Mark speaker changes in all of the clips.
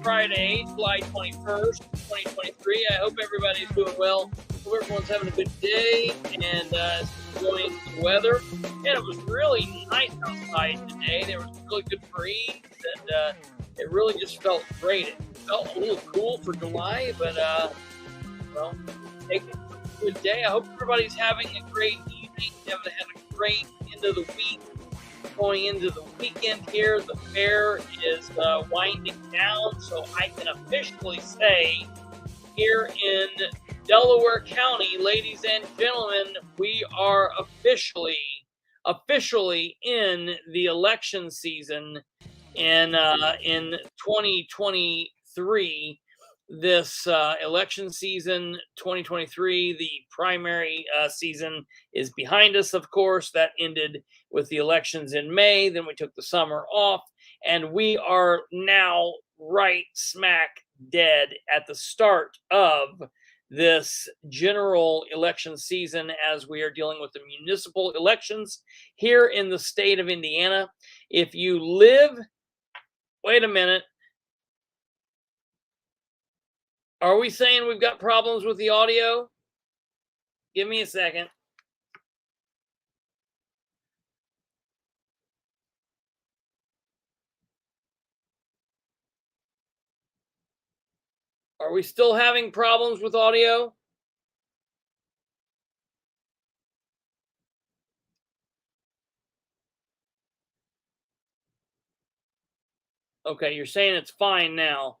Speaker 1: Friday, July 21st, 2023. I hope everybody's doing well. Hope everyone's having a good day and enjoying the weather. And it was really nice outside today. There was a really good breeze, and it really just felt great. It felt a little cool for July, but, well, take it a good day. I hope everybody's having a great evening, having a great end of the week. Going into the weekend here, the fair is winding down, so I can officially say here in Delaware County, ladies and gentlemen, we are officially in the election season in 2023. This election season 2023, the primary season is behind us, of course. That ended with the elections in May. Then we took the summer off, and we are now right smack dead at the start of this general election season as we are dealing with the municipal elections here in the state of Indiana. If you live, wait a minute. Are we saying we've got problems with the audio? Give me a second. Are we still having problems with audio? Okay, you're saying it's fine now.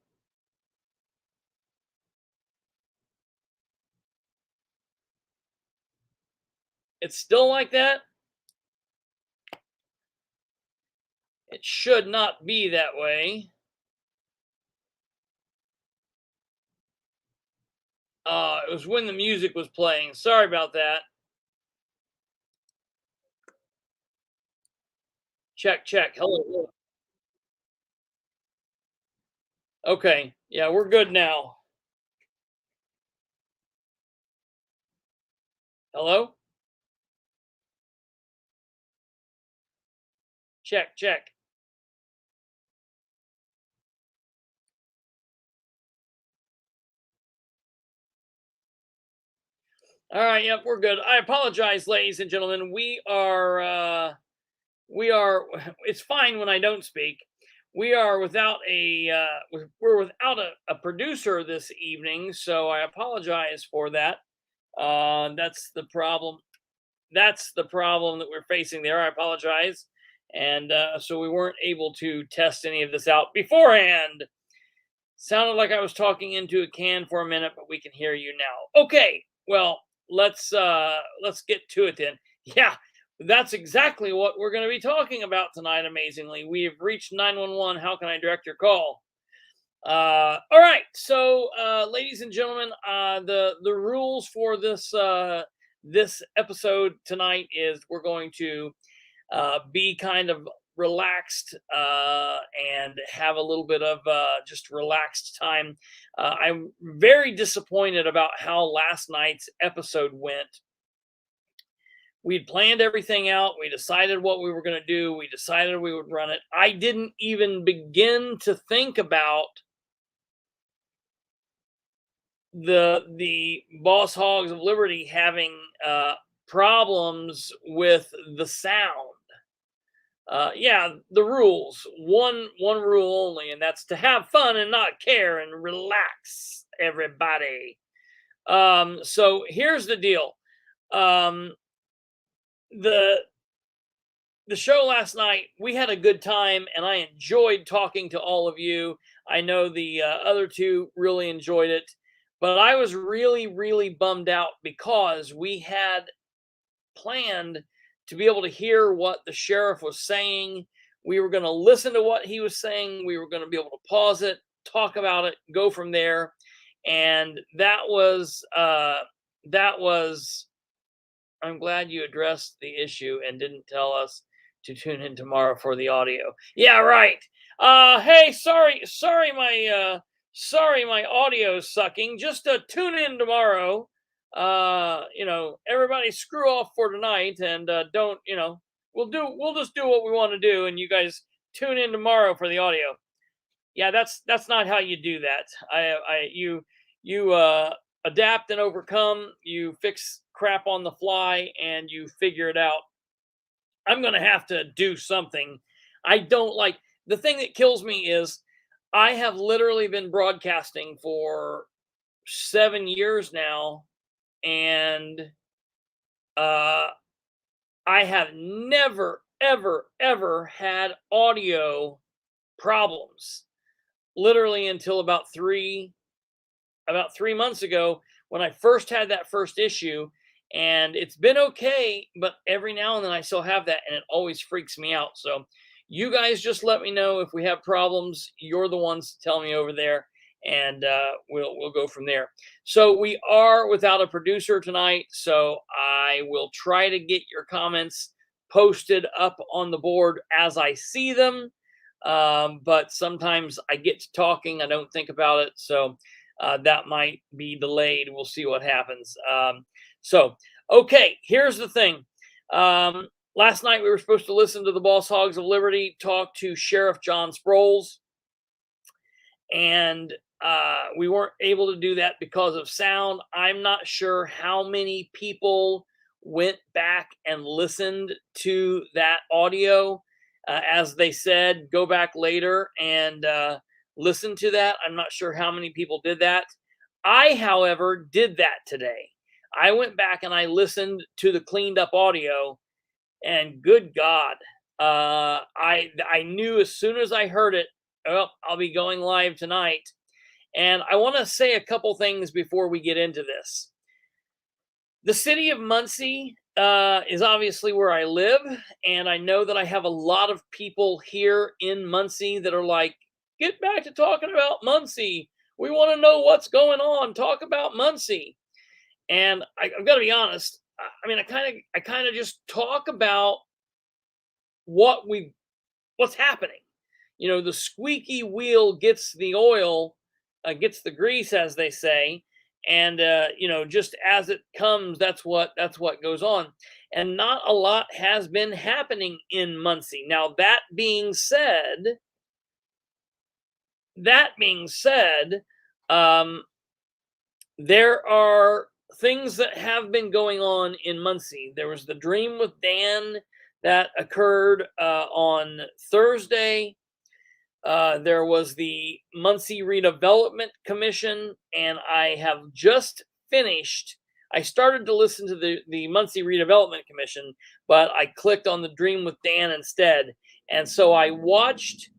Speaker 1: It's still like that? It should not be that way. It was when the music was playing. Sorry about that. Check. Hello. Okay. Yeah, we're good now. Hello? Check. All right, yep, we're good. I apologize, ladies and gentlemen. We are it's fine when I don't speak. We are without we're without a producer this evening, so I apologize for that. That's the problem. That's the problem that we're facing there. I apologize. And so we weren't able to test any of this out beforehand. Sounded like I was talking into a can for a minute, but we can hear you now. Okay, well, let's get to it then. Yeah, that's exactly what we're going to be talking about tonight. Amazingly, we have reached 911. How can I direct your call? All right, so ladies and gentlemen, the rules for this episode tonight is we're going to be kind of relaxed and have a little bit of just relaxed time. I'm very disappointed about how last night's episode went. We'd planned everything out. We decided what we were going to do. We decided we would run it. I didn't even begin to think about the Boss Hogs of Liberty having problems with the sound. Yeah, the rules. One rule only, and that's to have fun and not care and relax, everybody. So here's the deal. The show last night, we had a good time, and I enjoyed talking to all of you. I know the other two really enjoyed it, but I was really bummed out because we had planned to be able to hear what the sheriff was saying. We were going to listen to what he was saying. We were going to be able to pause it, talk about it, go from there. And that was, I'm glad you addressed the issue and didn't tell us to tune in tomorrow for the audio. Yeah, right. Hey, sorry, my audio's sucking. Just tune in tomorrow. Everybody screw off for tonight and don't, we'll just do what we want to do, and you guys tune in tomorrow for the audio. Yeah, that's not how you do that. You adapt and overcome. You fix crap on the fly, and you figure it out. I'm gonna have to do something. I don't like the thing that kills me is I have literally been broadcasting for 7 years now, and uh, I have never, ever, ever had audio problems. Literally until about 3 months ago when I first had that first issue, and it's been okay, but every now and then I still have that, and it always freaks me out. So, you guys just let me know if we have problems. You're the ones to tell me over there, and we'll go from there. So we are without a producer tonight, so I will try to get your comments posted up on the board as I see them. But sometimes I get to talking, I don't think about it, so that might be delayed. We'll see what happens. So, okay, here's the thing. Last night we were supposed to listen to the Boss Hogs of Liberty talk to Sheriff John Sproles, and we weren't able to do that because of sound. I'm not sure how many people went back and listened to that audio. As they said, go back later and listen to that. I'm not sure how many people did that. I, however, did that today. I went back and I listened to the cleaned up audio, and good God, I knew as soon as I heard it, well, I'll be going live tonight. And I want to say a couple things before we get into this. The city of Muncie is obviously where I live, and I know that I have a lot of people here in Muncie that are like, get back to talking about Muncie. We want to know what's going on. Talk about Muncie. And I've got to be honest. I mean, I kind of just talk about what's happening. You know, the squeaky wheel gets the oil, gets the grease, as they say, and you know, just as it comes, that's what goes on. And not a lot has been happening in Muncie. Now, that being said, um, there are things that have been going on in Muncie. There was the Dream with Dan that occurred on Thursday. There was the Muncie Redevelopment Commission, and I have just finished. I started to listen to the Muncie Redevelopment Commission, but I clicked on the Dream with Dan instead. And so I watched.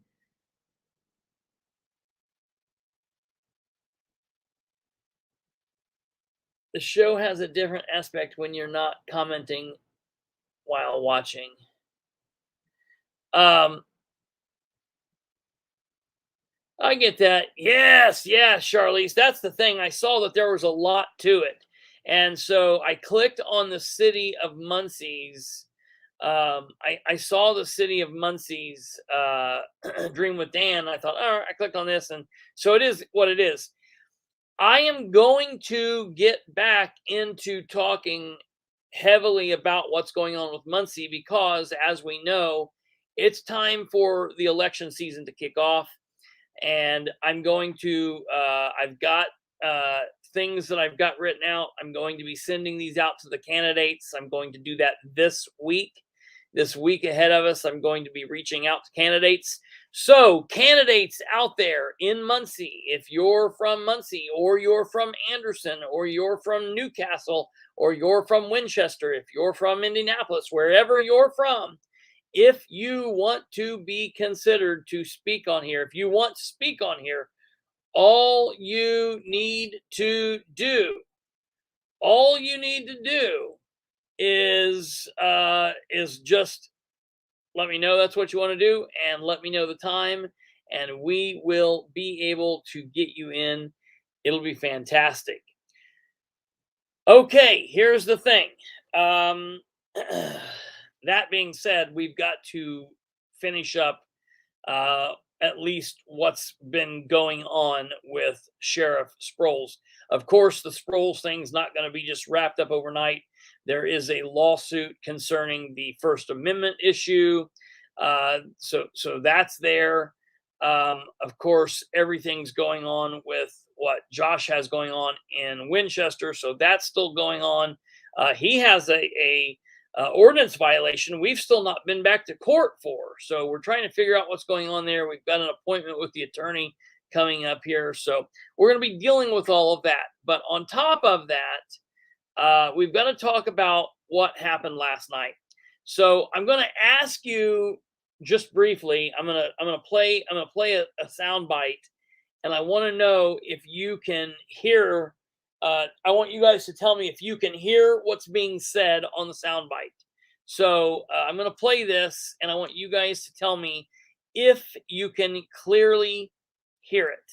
Speaker 1: The show has a different aspect when you're not commenting while watching. Um, I get that. Yes, yes, Charlize. That's the thing. I saw that there was a lot to it. And so I clicked on the city of Muncie's. I saw the city of Muncie's Dream with Dan. I thought, all right, I clicked on this. And so it is what it is. I am going to get back into talking heavily about what's going on with Muncie because, as we know, it's time for the election season to kick off, and I'm going to. I've got things that I've got written out. I'm going to be sending these out to the candidates. I'm going to do that this week. This week ahead of us, I'm going to be reaching out to candidates. So, candidates out there in Muncie, if you're from Muncie, or you're from Anderson, or you're from Newcastle, or you're from Winchester, if you're from Indianapolis, wherever you're from, if you want to be considered to speak on here, if you want to speak on here, all you need to do, all you need to do is just let me know that's what you want to do, and let me know the time, and we will be able to get you in. It'll be fantastic. Okay, here's the thing. That being said, we've got to finish up at least what's been going on with Sheriff Sproles. Of course, the Sproles thing's not going to be just wrapped up overnight. There is a lawsuit concerning the First Amendment issue. So that's there. Of course, everything's going on with what Josh has going on in Winchester, so that's still going on. He has a ordinance violation we've still not been back to court for, so we're trying to figure out what's going on there. We've got an appointment with the attorney coming up here, so we're going to be dealing with all of that. But on top of that, we've got to talk about what happened last night. So I'm going to ask you just briefly. I'm gonna play a sound bite, and I want to know if you can hear. I want you guys to tell me if you can hear what's being said on the sound bite. So I'm gonna play this, and I want you guys to tell me if you can clearly hear it.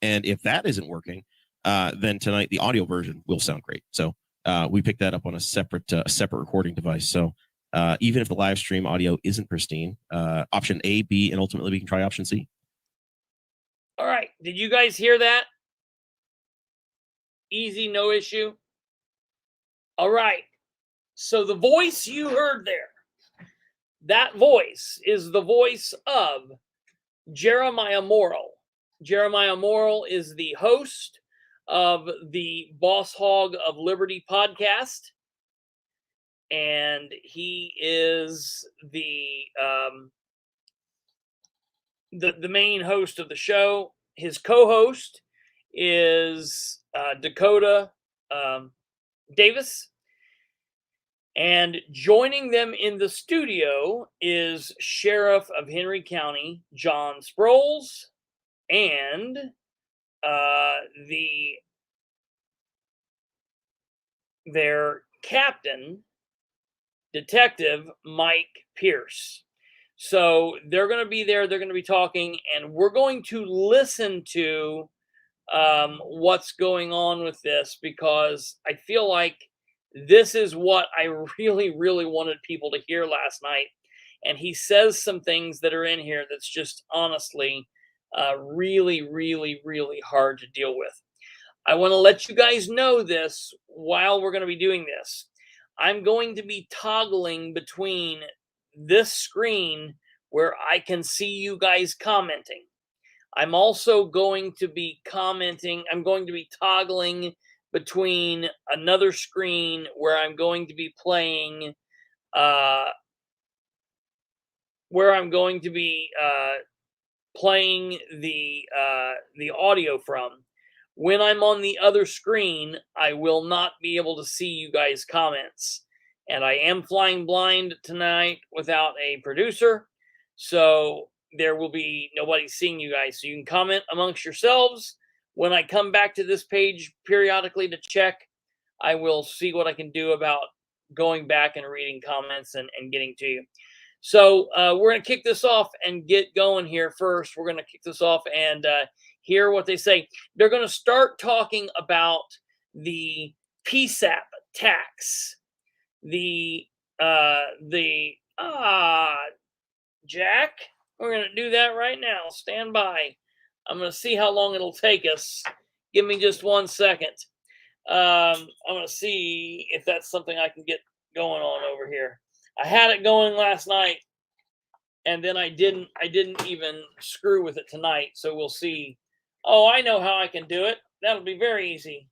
Speaker 2: And if that isn't working, then tonight the audio version will sound great. So we picked that up on a separate recording device. So even if the live stream audio isn't pristine, option A, B, and ultimately we can try option C.
Speaker 1: All right. Did you guys hear that? Easy, no issue. All right. So the voice you heard there, that voice is the voice of Jeremiah Morrill. Jeremiah Morrill is the host of the Boss Hog of Liberty podcast. And he is the main host of the show. His co-host is Dakota Davis, and joining them in the studio is Sheriff of Henry County John Sproles and their captain, Detective Mike Pierce. So they're going to be there. They're going to be talking, and we're going to listen to what's going on with this, because I feel like this is what I really, really wanted people to hear last night. And he says some things that are in here that's just honestly really, really, really hard to deal with. I want to let you guys know this while we're going to be doing this. I'm going to be toggling between this screen where I can see you guys commenting. I'm also going to be commenting. I'm going to be toggling between another screen where I'm going to be playing, the audio from. When I'm on the other screen, I will not be able to see you guys' comments. And I am flying blind tonight without a producer, so there will be nobody seeing you guys. So you can comment amongst yourselves. When I come back to this page periodically to check, I will see what I can do about going back and reading comments and getting to you. So we're going to kick this off and get going here first. We're going to kick this off and hear what they say. They're going to start talking about the PSAP tax. Jack, we're going to do that right now. Stand by. I'm going to see how long it'll take us. Give me just 1 second. I'm going to see if that's something I can get going on over here. I had it going last night, and then I didn't even screw with it tonight, so we'll see. Oh, I know how I can do it. That'll be very easy.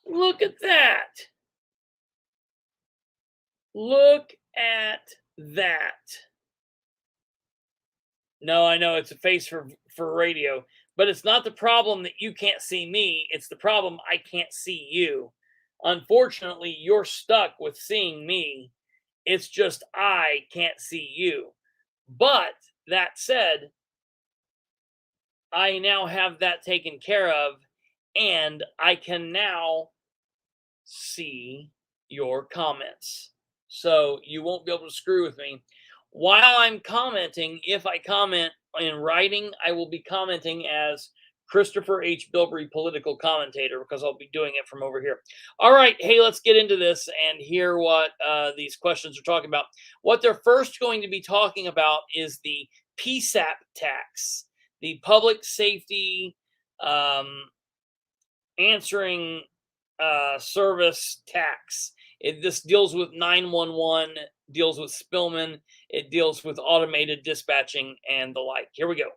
Speaker 1: Look at that. Look at that. No, I know it's a face for radio, but it's not the problem that you can't see me. It's the problem I can't see you. Unfortunately, you're stuck with seeing me. It's just I can't see you. But that said, I now have that taken care of, and I can now see your comments. So you won't be able to screw with me. While I'm commenting, if I comment in writing, I will be commenting as Kristopher H. Bilbrey, political commentator, because I'll be doing it from over here. All right, hey, let's get into this and hear what these questions are talking about. What they're first going to be talking about is the PSAP tax, the public safety answering service tax. This deals with 911 deals with Spillman, it deals with automated dispatching and the like. Here we go.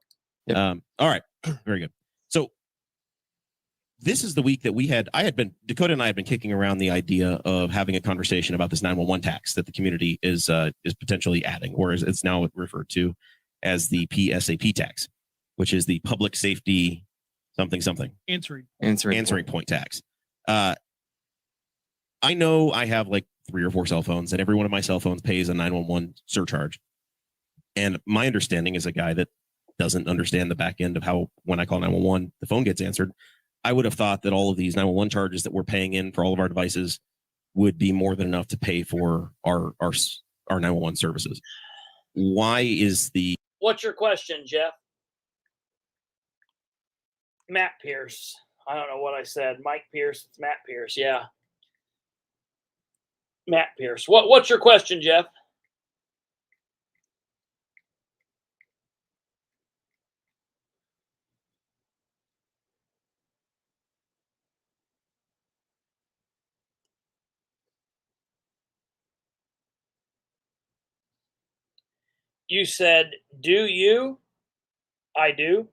Speaker 2: Yep. All right, very good. So this is the week that Dakota and I had been kicking around the idea of having a conversation about this 911 tax that the community is potentially adding, or as it's now referred to as the PSAP tax, which is the public safety something answering point tax. I know I have like 3 or 4 cell phones, and every one of my cell phones pays a 911 surcharge. And my understanding as a guy that doesn't understand the back end of how, when I call 911, the phone gets answered, I would have thought that all of these 911 charges that we're paying in for all of our devices would be more than enough to pay for our 911 services. Why is the...
Speaker 1: What's your question, Jeff? Matt Pierce. I don't know what I said. Mike Pierce. It's Matt Pierce. Yeah. Matt Pierce. What's your question, Jeff? You said, do you? I do.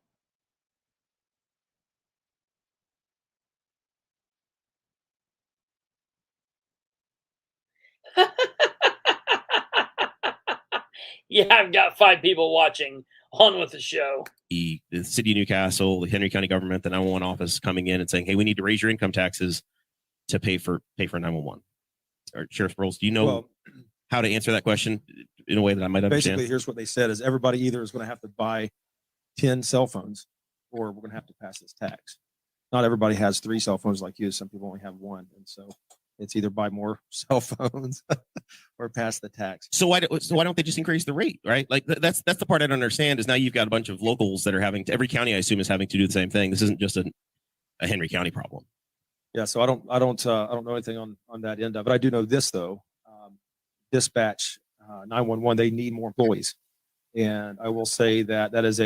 Speaker 1: Yeah, I've got 5 people watching. On with the show.
Speaker 2: The city of Newcastle, the Henry County government, the 911 office coming in and saying, hey, we need to raise your income taxes to pay for 911. Or Sheriff Sproles, do you know how to answer that question in a way that I might understand?
Speaker 3: Basically, here's what they said is everybody either is going to have to buy 10 cell phones or we're going to have to pass this tax. Not everybody has 3 cell phones like you. Some people only have 1. And so it's either buy more cell phones or pass the tax.
Speaker 2: So why don't they just increase the rate, right? Like that's the part I don't understand is now you've got a bunch of locals that are having to, every county I assume is having to do the same thing. This isn't just a Henry County problem.
Speaker 3: Yeah, so I don't know anything on that end of it. But I do know this though. Dispatch 911, they need more employees, and I will say that is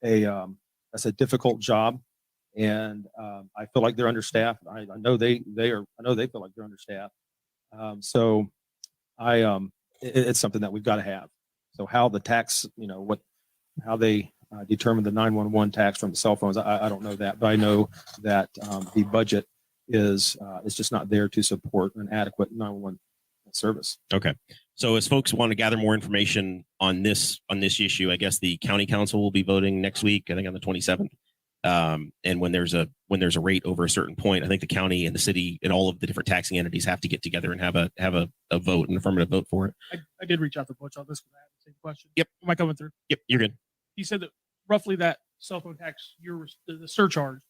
Speaker 3: that's a difficult job, and I feel like they're understaffed. I know they feel like they're understaffed. So it's something that we've got to have. So how the tax, how they determine the 911 tax from the cell phones, I don't know that, but I know that the budget is just not there to support an adequate 911 service.
Speaker 2: Okay. So as folks want to gather more information on this issue, I guess the county council will be voting next week, I think on the 27th. And when there's a rate over a certain point, I think the county and the city and all of the different taxing entities have to get together and have a vote, an affirmative vote for it.
Speaker 4: I did reach out to Butch on this because I had the same question.
Speaker 2: Yep.
Speaker 4: Am I coming through?
Speaker 2: Yep, you're good.
Speaker 4: He said that roughly that cell phone tax, the surcharge,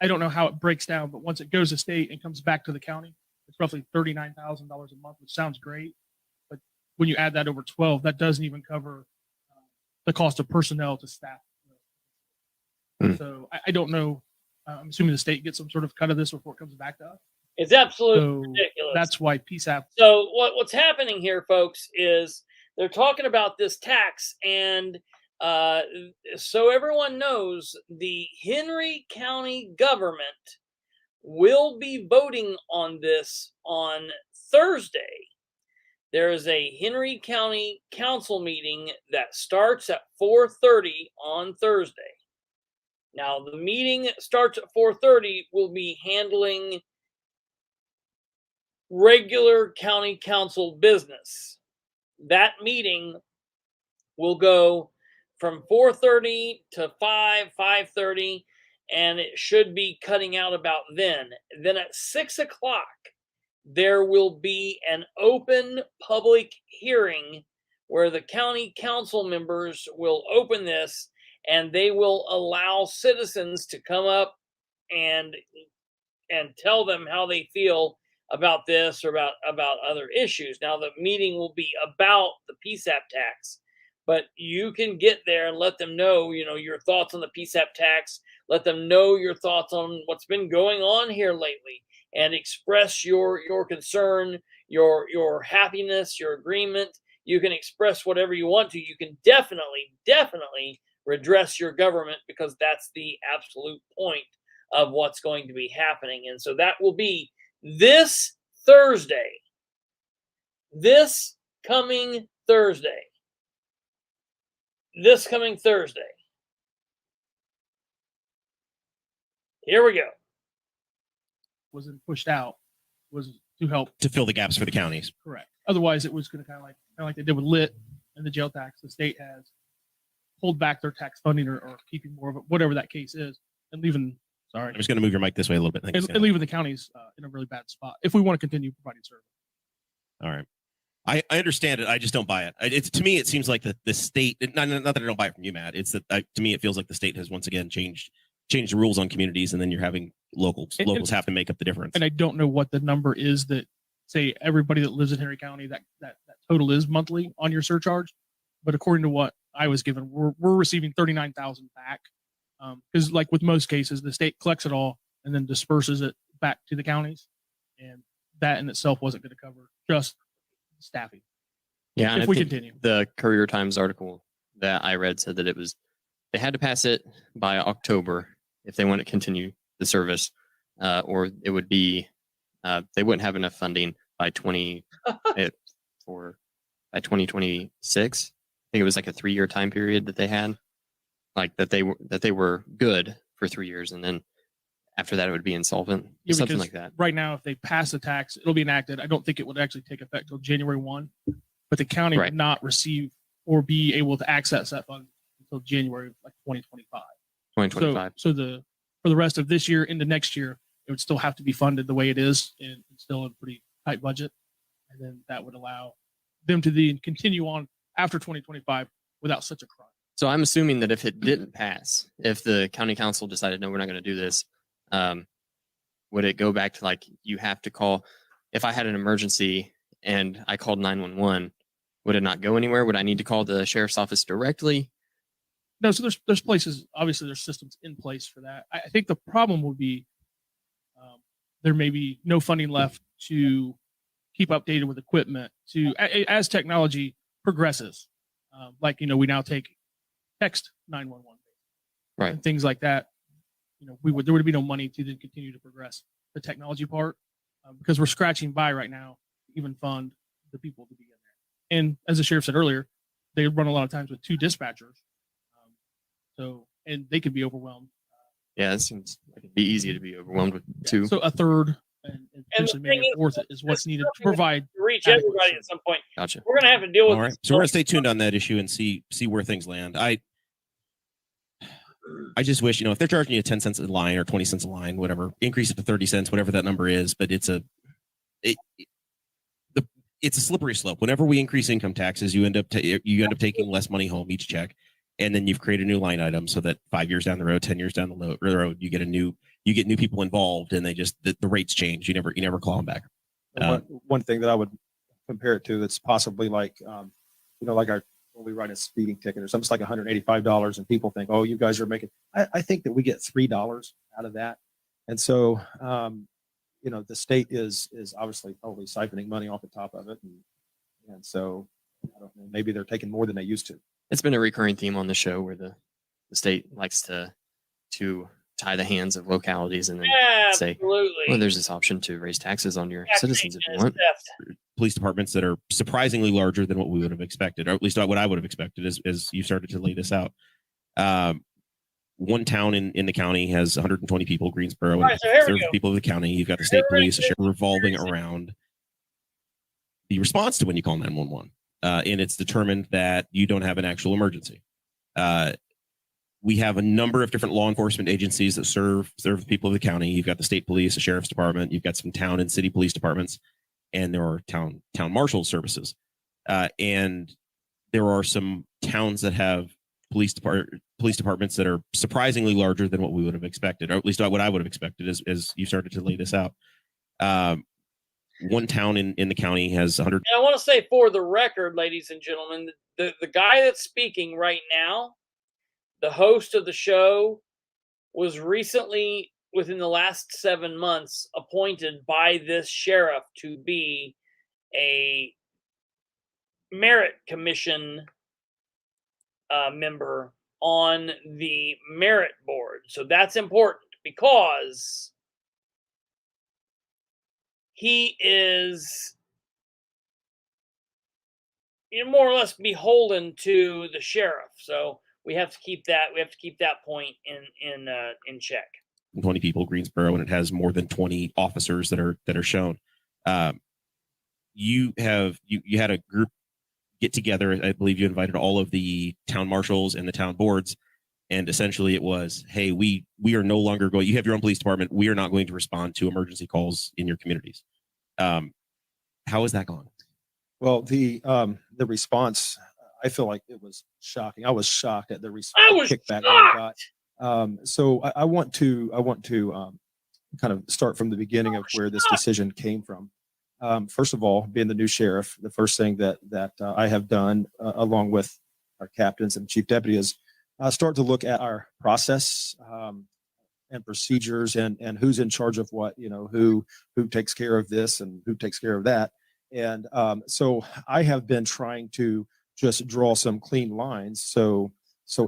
Speaker 4: I don't know how it breaks down, but once it goes to state and comes back to the county, it's roughly $39,000 a month, which sounds great. But when you add that over 12, that doesn't even cover the cost of personnel to staff. So I don't know. I'm assuming the state gets some sort of cut of this before it comes back to us.
Speaker 1: It's absolutely ridiculous.
Speaker 4: That's why PSAP.
Speaker 1: So what's happening here, folks, is they're talking about this tax, and so everyone knows, the Henry County government will be voting on this on Thursday. There is a Henry County Council meeting that starts at 4:30 on Thursday. Now, the meeting starts at 4:30 will be handling regular county council business. That meeting will go from 4:30 to 5:30, and it should be cutting out about then. Then at 6 o'clock, there will be an open public hearing where the county council members will open this, and they will allow citizens to come up and tell them how they feel about this or about other issues. Now, the meeting will be about the PSAP tax, but you can get there and let them know, your thoughts on the PSAP tax. Let them know your thoughts on what's been going on here lately, and express your concern, your happiness, your agreement. You can express whatever you want to. You can definitely redress your government, because that's the absolute point of what's going to be happening. And so that will be this Thursday. This coming Thursday. This coming Thursday. Here we go.
Speaker 4: Wasn't pushed out, was to help.
Speaker 2: To fill the gaps for the counties.
Speaker 4: Correct. Otherwise, it was going to kind of like they did with lit and the jail tax. The state has pulled back their tax funding or keeping more of it, whatever that case is, and leaving. Sorry,
Speaker 2: I'm just going to move your mic this way a little bit.
Speaker 4: And leaving the counties in a really bad spot if we want to continue providing service.
Speaker 2: All right. I understand it. I just don't buy it. It's to me, it seems like the state. Not that I don't buy it from you, Matt. It's that to me, it feels like the state has once again changed the rules on communities, and then you're having locals have to make up the difference.
Speaker 4: And I don't know what the number is that say everybody that lives in Henry County that total is monthly on your surcharge, but according to what I was given, we're receiving 39,000 back because like with most cases, the state collects it all and then disperses it back to the counties, and that in itself wasn't going to cover just staffing.
Speaker 5: Yeah, and
Speaker 4: if we continue.
Speaker 5: The Courier Times article that I read said that they had to pass it by October if they want to continue the service, or it would be they wouldn't have enough funding by 2026. I think it was like a 3-year time period that they had, like that they were good for 3 years, and then after that it would be insolvent, something like that.
Speaker 4: Right now, if they pass the tax, it'll be enacted. I don't think it would actually take effect until January 1, but the county would not receive or be able to access that fund until January of like 2025.
Speaker 5: 2025.
Speaker 4: So for the rest of this year into next year, it would still have to be funded the way it is and still in a pretty tight budget. And then that would allow them to then continue on after 2025 without such a crunch.
Speaker 5: So I'm assuming that if it didn't pass, if the county council decided, no, we're not going to do this, would it go back to like you have to call? If I had an emergency and I called 911, would it not go anywhere? Would I need to call the sheriff's office directly?
Speaker 4: No, so there's places, obviously there's systems in place for that. I think the problem would be there may be no funding left to keep updated with equipment as technology progresses. Like, we now take text 911
Speaker 5: right,
Speaker 4: and things like that. There would be no money to then continue to progress the technology part because we're scratching by right now to even fund the people to be in there. And as the sheriff said earlier, they run a lot of times with 2 dispatchers. And they could be overwhelmed.
Speaker 5: Yeah, it seems like it'd be easy to be overwhelmed with 2.
Speaker 4: So a third and potentially maybe a fourth is what's needed to provide.
Speaker 1: To reach everybody at some point.
Speaker 5: Gotcha.
Speaker 1: We're going to have to deal with
Speaker 2: All right. So we're going to stay tuned on that issue and see where things land. I just wish, if they're charging you 10 cents a line or 20 cents a line, whatever, increase it to 30 cents, whatever that number is. But it's a slippery slope. Whenever we increase income taxes, you end up taking less money home each check. And then you've created a new line item so that 5 years down the road, 10 years down the road, you get new people involved, and they just the rates change. You never claw them back.
Speaker 3: One thing that I would compare it to that's possibly like, like when we write a speeding ticket or something, it's like $185, and people think, oh, you guys are making. I think that we get $3 out of that, and so the state is obviously probably siphoning money off the top of it, and so I don't know, maybe they're taking more than they used to.
Speaker 5: It's been a recurring theme on the show where the state likes to tie the hands of localities and then say, well, there's this option to raise taxes on your citizens if you want.
Speaker 2: Police departments that are surprisingly larger than what we would have expected, or at least what I would have expected as you started to lay this out. One town in the county has 120 people, Greensboro, and serves the people of the county. You've got the state police, a sheriff revolving around the response to when you call 911. And it's determined that you don't have an actual emergency. We have a number of different law enforcement agencies that serve the people of the county. You've got the state police, a sheriff's department. You've got some town and city police departments, and there are town marshal services. And there are some towns that have police departments that are surprisingly larger than what we would have expected, or at least what I would have expected as you started to lay this out. One town in the county has 100.
Speaker 1: And I want to say, for the record, ladies and gentlemen, the guy that's speaking right now, the host of the show, was recently, within the last 7 months, appointed by this sheriff to be a merit commission member on the merit board. So that's important because he is more or less beholden to the sheriff. So we have to keep that point in check.
Speaker 2: 20 people, Greensboro, and it has more than 20 officers that are shown. You had a group get together. I believe you invited all of the town marshals and the town boards, and essentially it was, hey, we are no longer going. You have your own police department. We are not going to respond to emergency calls in your communities. How is that going?
Speaker 3: Well, the response, I feel like it was shocking. I was shocked at the
Speaker 1: I was
Speaker 3: kickback
Speaker 1: shocked.
Speaker 3: we got. So I want to kind of start from the beginning of where this decision came from. First of all, being the new sheriff, the first thing that I have done along with our captains and chief deputy is start to look at our process and procedures and who's in charge of what, who takes care of this and who takes care of that. And so I have been trying to just draw some clean lines so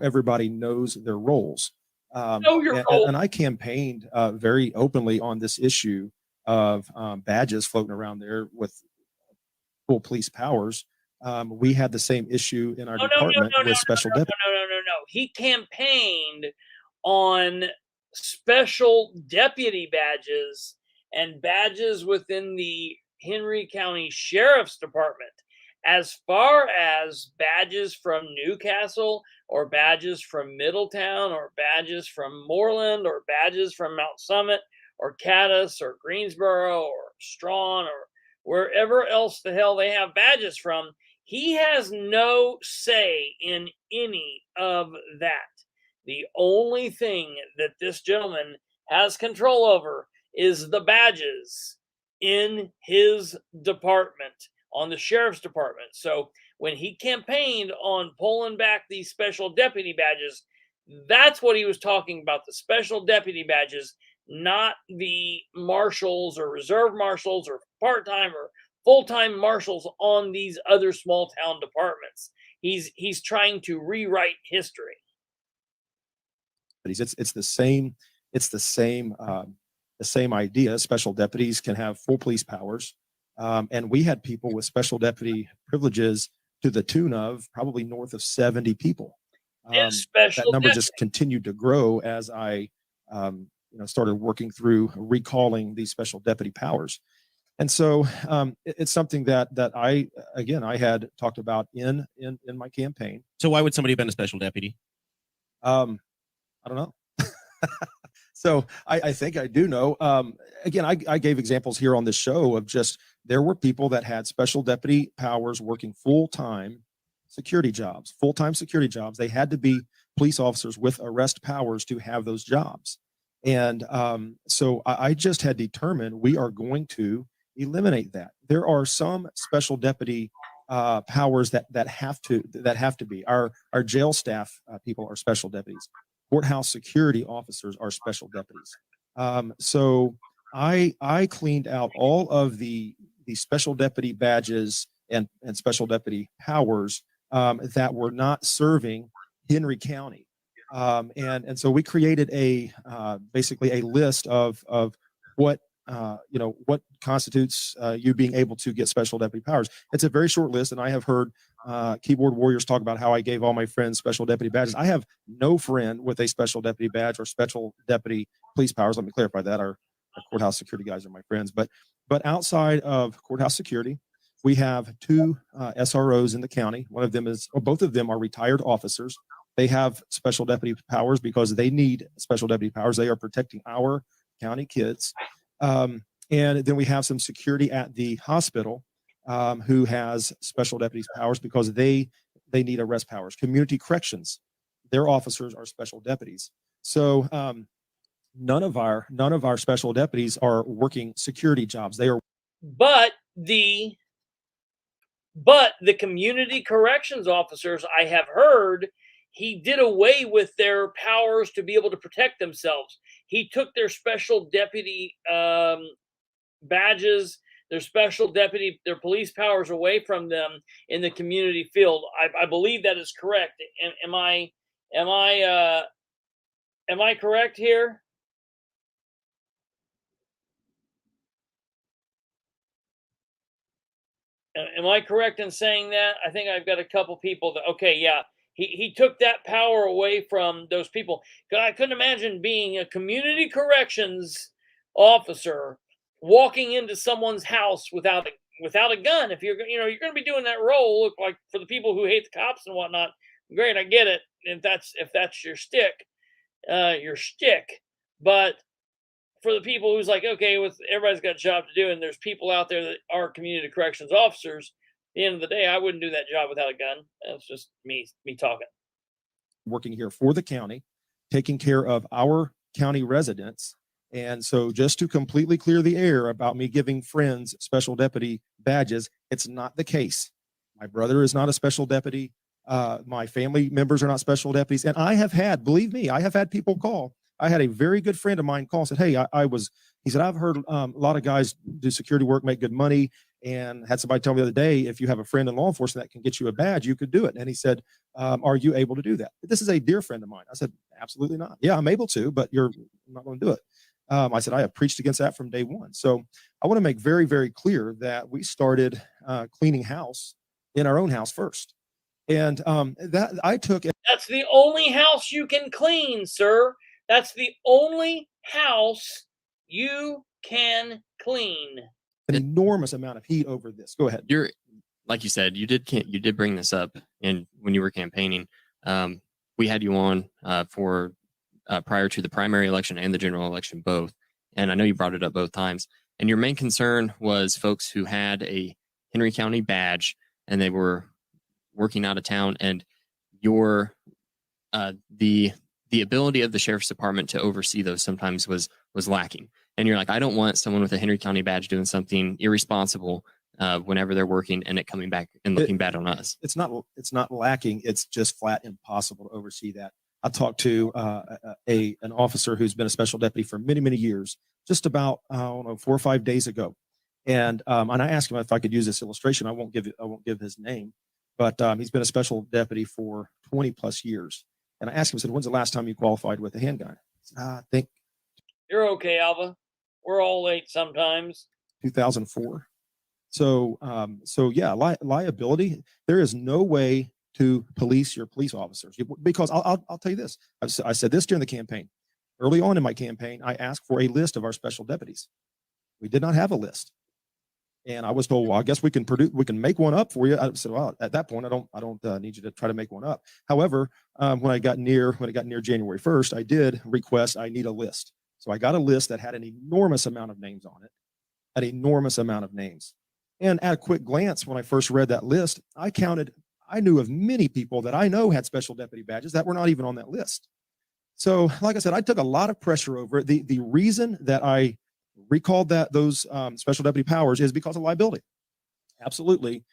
Speaker 3: everybody knows their roles. And I campaigned very openly on this issue of badges floating around there with full police powers. We had the same issue in our department with special deputies.
Speaker 1: No. He campaigned on special deputy badges and badges within the Henry County Sheriff's Department. As far as badges from Newcastle or badges from Middletown or badges from Moreland or badges from Mount Summit or Caddis or Greensboro or Strawn or wherever else the hell they have badges from, he has no say in any of that. The only thing that this gentleman has control over is the badges in his department, on the sheriff's department. So when he campaigned on pulling back these special deputy badges, that's what he was talking about, the special deputy badges, not the marshals or reserve marshals or part-time or full-time marshals on these other small town departments. He's trying to rewrite history.
Speaker 3: It's the same idea. Special deputies can have full police powers. And we had people with special deputy privileges to the tune of probably north of 70 people. That number just continued to grow as I started working through recalling these special deputy powers. And so it's something that I had talked about in my campaign.
Speaker 2: So why would somebody have been a special deputy?
Speaker 3: I don't know. So I think I do know. Again, I gave examples here on this show of just there were people that had special deputy powers working full-time security jobs. They had to be police officers with arrest powers to have those jobs. And so I just had determined we are going to eliminate that. There are some special deputy powers that have to be. Our jail staff people are special deputies. Courthouse security officers are special deputies. So I cleaned out all of the special deputy badges and special deputy powers that were not serving Henry County. And so we created basically a list of what what constitutes you being able to get special deputy powers. It's a very short list, and I have heard keyboard warriors talk about how I gave all my friends special deputy badges. I have no friend with a special deputy badge or special deputy police powers. Let me clarify that. Our courthouse security guys are my friends, but outside of courthouse security, we have two SROs in the county. Both of them are retired officers. They have special deputy powers because they need special deputy powers. They are protecting our county kids. And then we have some security at the hospital who has special deputies powers because they need arrest powers. Community corrections, their officers are special deputies. So none of our special deputies are working security jobs. They are.
Speaker 1: But the community corrections officers, I have heard, he did away with their powers to be able to protect themselves. He took their special deputy badges, their police powers away from them in the community field. I believe that is correct. Am I correct here? Am I correct in saying that? I think I've got a couple people that, okay, yeah, he took that power away from those people. 'Cause I couldn't imagine being a community corrections officer walking into someone's house without a gun. If you're you're going to be doing that role, look like for the people who hate the cops and whatnot. Great, I get it. If that's your stick, your shtick. But for the people who's like, okay, with everybody's got a job to do, and there's people out there that are community corrections officers. At the end of the day, I wouldn't do that job without a gun. That's just me talking.
Speaker 3: Working here for the county, taking care of our county residents. And so just to completely clear the air about me giving friends special deputy badges, it's not the case. My brother is not a special deputy. My family members are not special deputies. And I have had, believe me, I have had people call. I had a very good friend of mine call and said, hey, he said, I've heard a lot of guys do security work, make good money. And had somebody tell me the other day, if you have a friend in law enforcement that can get you a badge, you could do it. And he said, are you able to do that? This is a dear friend of mine. I said, absolutely not. Yeah, I'm able to, but you're not going to do it. I said, I have preached against that from day one. So I want to make very, very clear that we started cleaning house in our own house first. And that I took.
Speaker 1: That's the only house you can clean, sir. That's the only house you can clean.
Speaker 3: An enormous amount of heat over this. Go ahead.
Speaker 5: You're, like you said, you did bring this up, and when you were campaigning, we had you on for prior to the primary election and the general election both, and I know you brought it up both times. And your main concern was folks who had a Henry County badge and they were working out of town, and your the ability of the sheriff's department to oversee those sometimes was lacking. And you're like, I don't want someone with a Henry County badge doing something irresponsible whenever they're working and it coming back and looking bad on us. It's
Speaker 3: not lacking. It's just flat impossible to oversee that. I talked to an officer who's been a special deputy for many, many years, just about, I don't know, 4 or 5 days ago. And I asked him if I could use this illustration. I won't give his name, but he's been a special deputy for 20 plus years. And I asked him, I said, when's the last time you qualified with a handgun? He said, I think
Speaker 1: You're okay, Alva. We're all late sometimes.
Speaker 3: 2004. So yeah, liability. There is no way to police your police officers, because I'll tell you this. I said this during the campaign. Early on in my campaign, I asked for a list of our special deputies. We did not have a list, and I was told, well, I guess we can make one up for you. I said, well, at that point, I don't need you to try to make one up. However, when it got near January 1st, I did request I need a list. So I got a list that had an enormous amount of names on it, an enormous amount of names. And at a quick glance, when I first read that list, I knew of many people that I know had special deputy badges that were not even on that list. So, like I said, I took a lot of pressure over it. The reason that I recalled those special deputy powers is because of liability. Absolutely.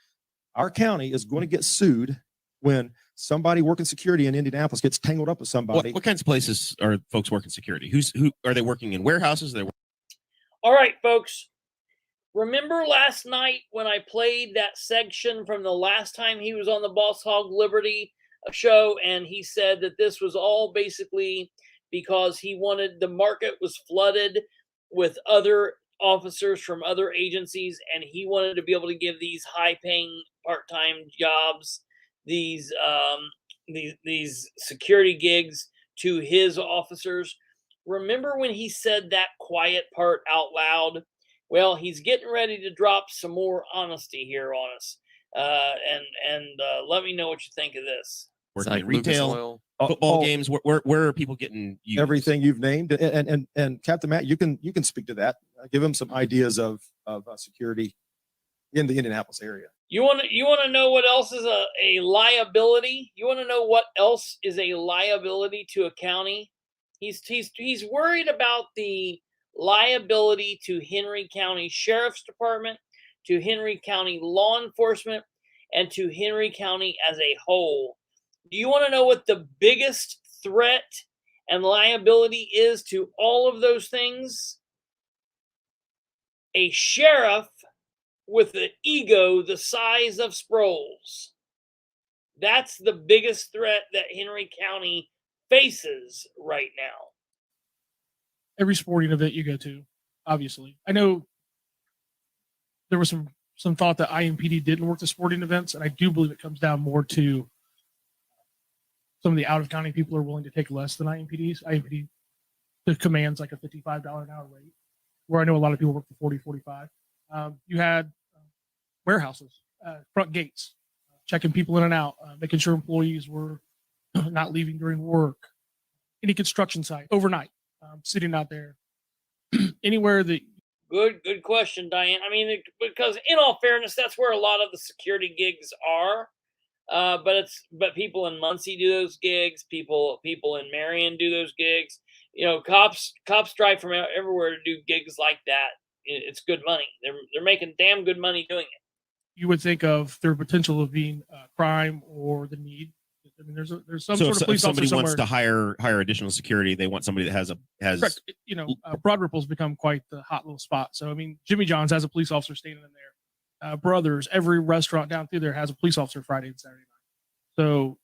Speaker 3: Our county is going to get sued when somebody working security in Indianapolis gets tangled up with somebody.
Speaker 2: What kinds of places are folks working security? Who are they working in? Warehouses?
Speaker 1: All right, folks. Remember last night when I played that section from the last time he was on the Boss Hog Liberty show, and he said that this was all basically because he wanted, the market was flooded with other officers from other agencies, and he wanted to be able to give these high-paying part-time jobs, these security gigs to his officers. Remember when he said that quiet part out loud? Well, he's getting ready to drop some more honesty here on us. And let me know what you think of this.
Speaker 2: Working
Speaker 5: like
Speaker 2: in retail, football games. Where are people getting used?
Speaker 3: Everything you've named, and Captain Matt, you can speak to that. Give him some ideas of security in the Indianapolis area.
Speaker 1: You want to know what else is a liability? You want to know what else is a liability to a county? He's worried about the liability to Henry County Sheriff's Department, to Henry County law enforcement, and to Henry County as a whole. Do you want to know what the biggest threat and liability is to all of those things? A sheriff with an ego the size of Sproles. That's the biggest threat that Henry County faces right now.
Speaker 4: Every sporting event you go to, obviously. I know there were some some thought that IMPD didn't work the sporting events, and I do believe it comes down more to some of the out of county people are willing to take less than IMPDs. IMPD commands like a $55 an hour rate, where I know a lot of people work for 40, 45. You had warehouses, front gates, checking people in and out, making sure employees were not leaving during work. Any construction site overnight, sitting out there, anywhere that.
Speaker 1: Good question, Diane. I mean, because in all fairness, that's where a lot of the security gigs are. But people in Muncie do those gigs. People in Marion do those gigs. You know, cops drive from everywhere to do gigs like that. It's good money. They're making damn good money doing it.
Speaker 4: You would think of their potential of being crime or the need. I mean, there's some
Speaker 2: So
Speaker 4: sort of
Speaker 2: if
Speaker 4: police
Speaker 2: somebody
Speaker 4: officer
Speaker 2: wants
Speaker 4: somewhere.
Speaker 2: to hire additional security, they want somebody that has
Speaker 4: Correct. You know, Broad Ripple's become quite the hot little spot. So I mean, Jimmy John's has a police officer standing in there. Brothers, every restaurant down through there has a police officer Friday and Saturday night. So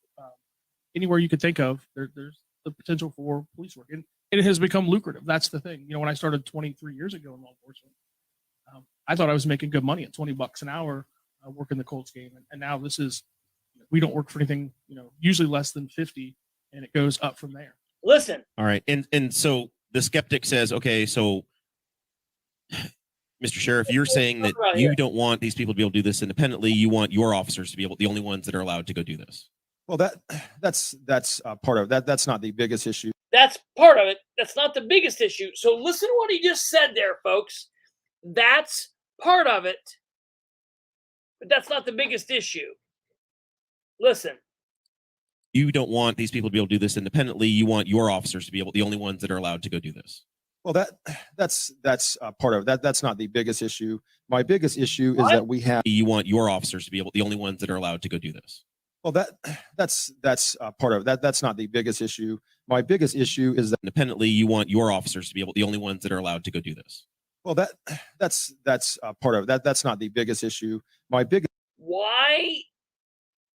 Speaker 4: anywhere you could think of, there's the potential for police work, and it has become lucrative. That's the thing. You know, when I started 23 years ago in law enforcement, I thought I was making good money at $20 an hour working the Colts game, and now this is, we don't work for anything, you know, usually less than 50, and it goes up from there.
Speaker 1: Listen.
Speaker 2: All right. And so the skeptic says, okay, so Mr. Sheriff, you're saying that you don't want these people to be able to do this independently. You want your officers to be the only ones that are allowed to go do this.
Speaker 3: Well, that's part of that. That's not the biggest issue.
Speaker 1: That's part of it. That's not the biggest issue. So listen to what he just said there, folks. That's part of it, but that's not the biggest issue. Listen.
Speaker 2: You don't want these people to be able to do this independently. You want your officers to be the only ones that are allowed to go do this.
Speaker 3: Well, that's part of that. That's not the biggest issue. My biggest issue is that we have.
Speaker 2: You want your officers to be the only ones that are allowed to go do this.
Speaker 3: Well, that's part of that. That's not the biggest issue. My biggest issue is that
Speaker 2: independently, you want your officers to be the only ones that are allowed to go do this.
Speaker 3: Well, that's part of that. That's not the biggest issue. My biggest.
Speaker 1: Why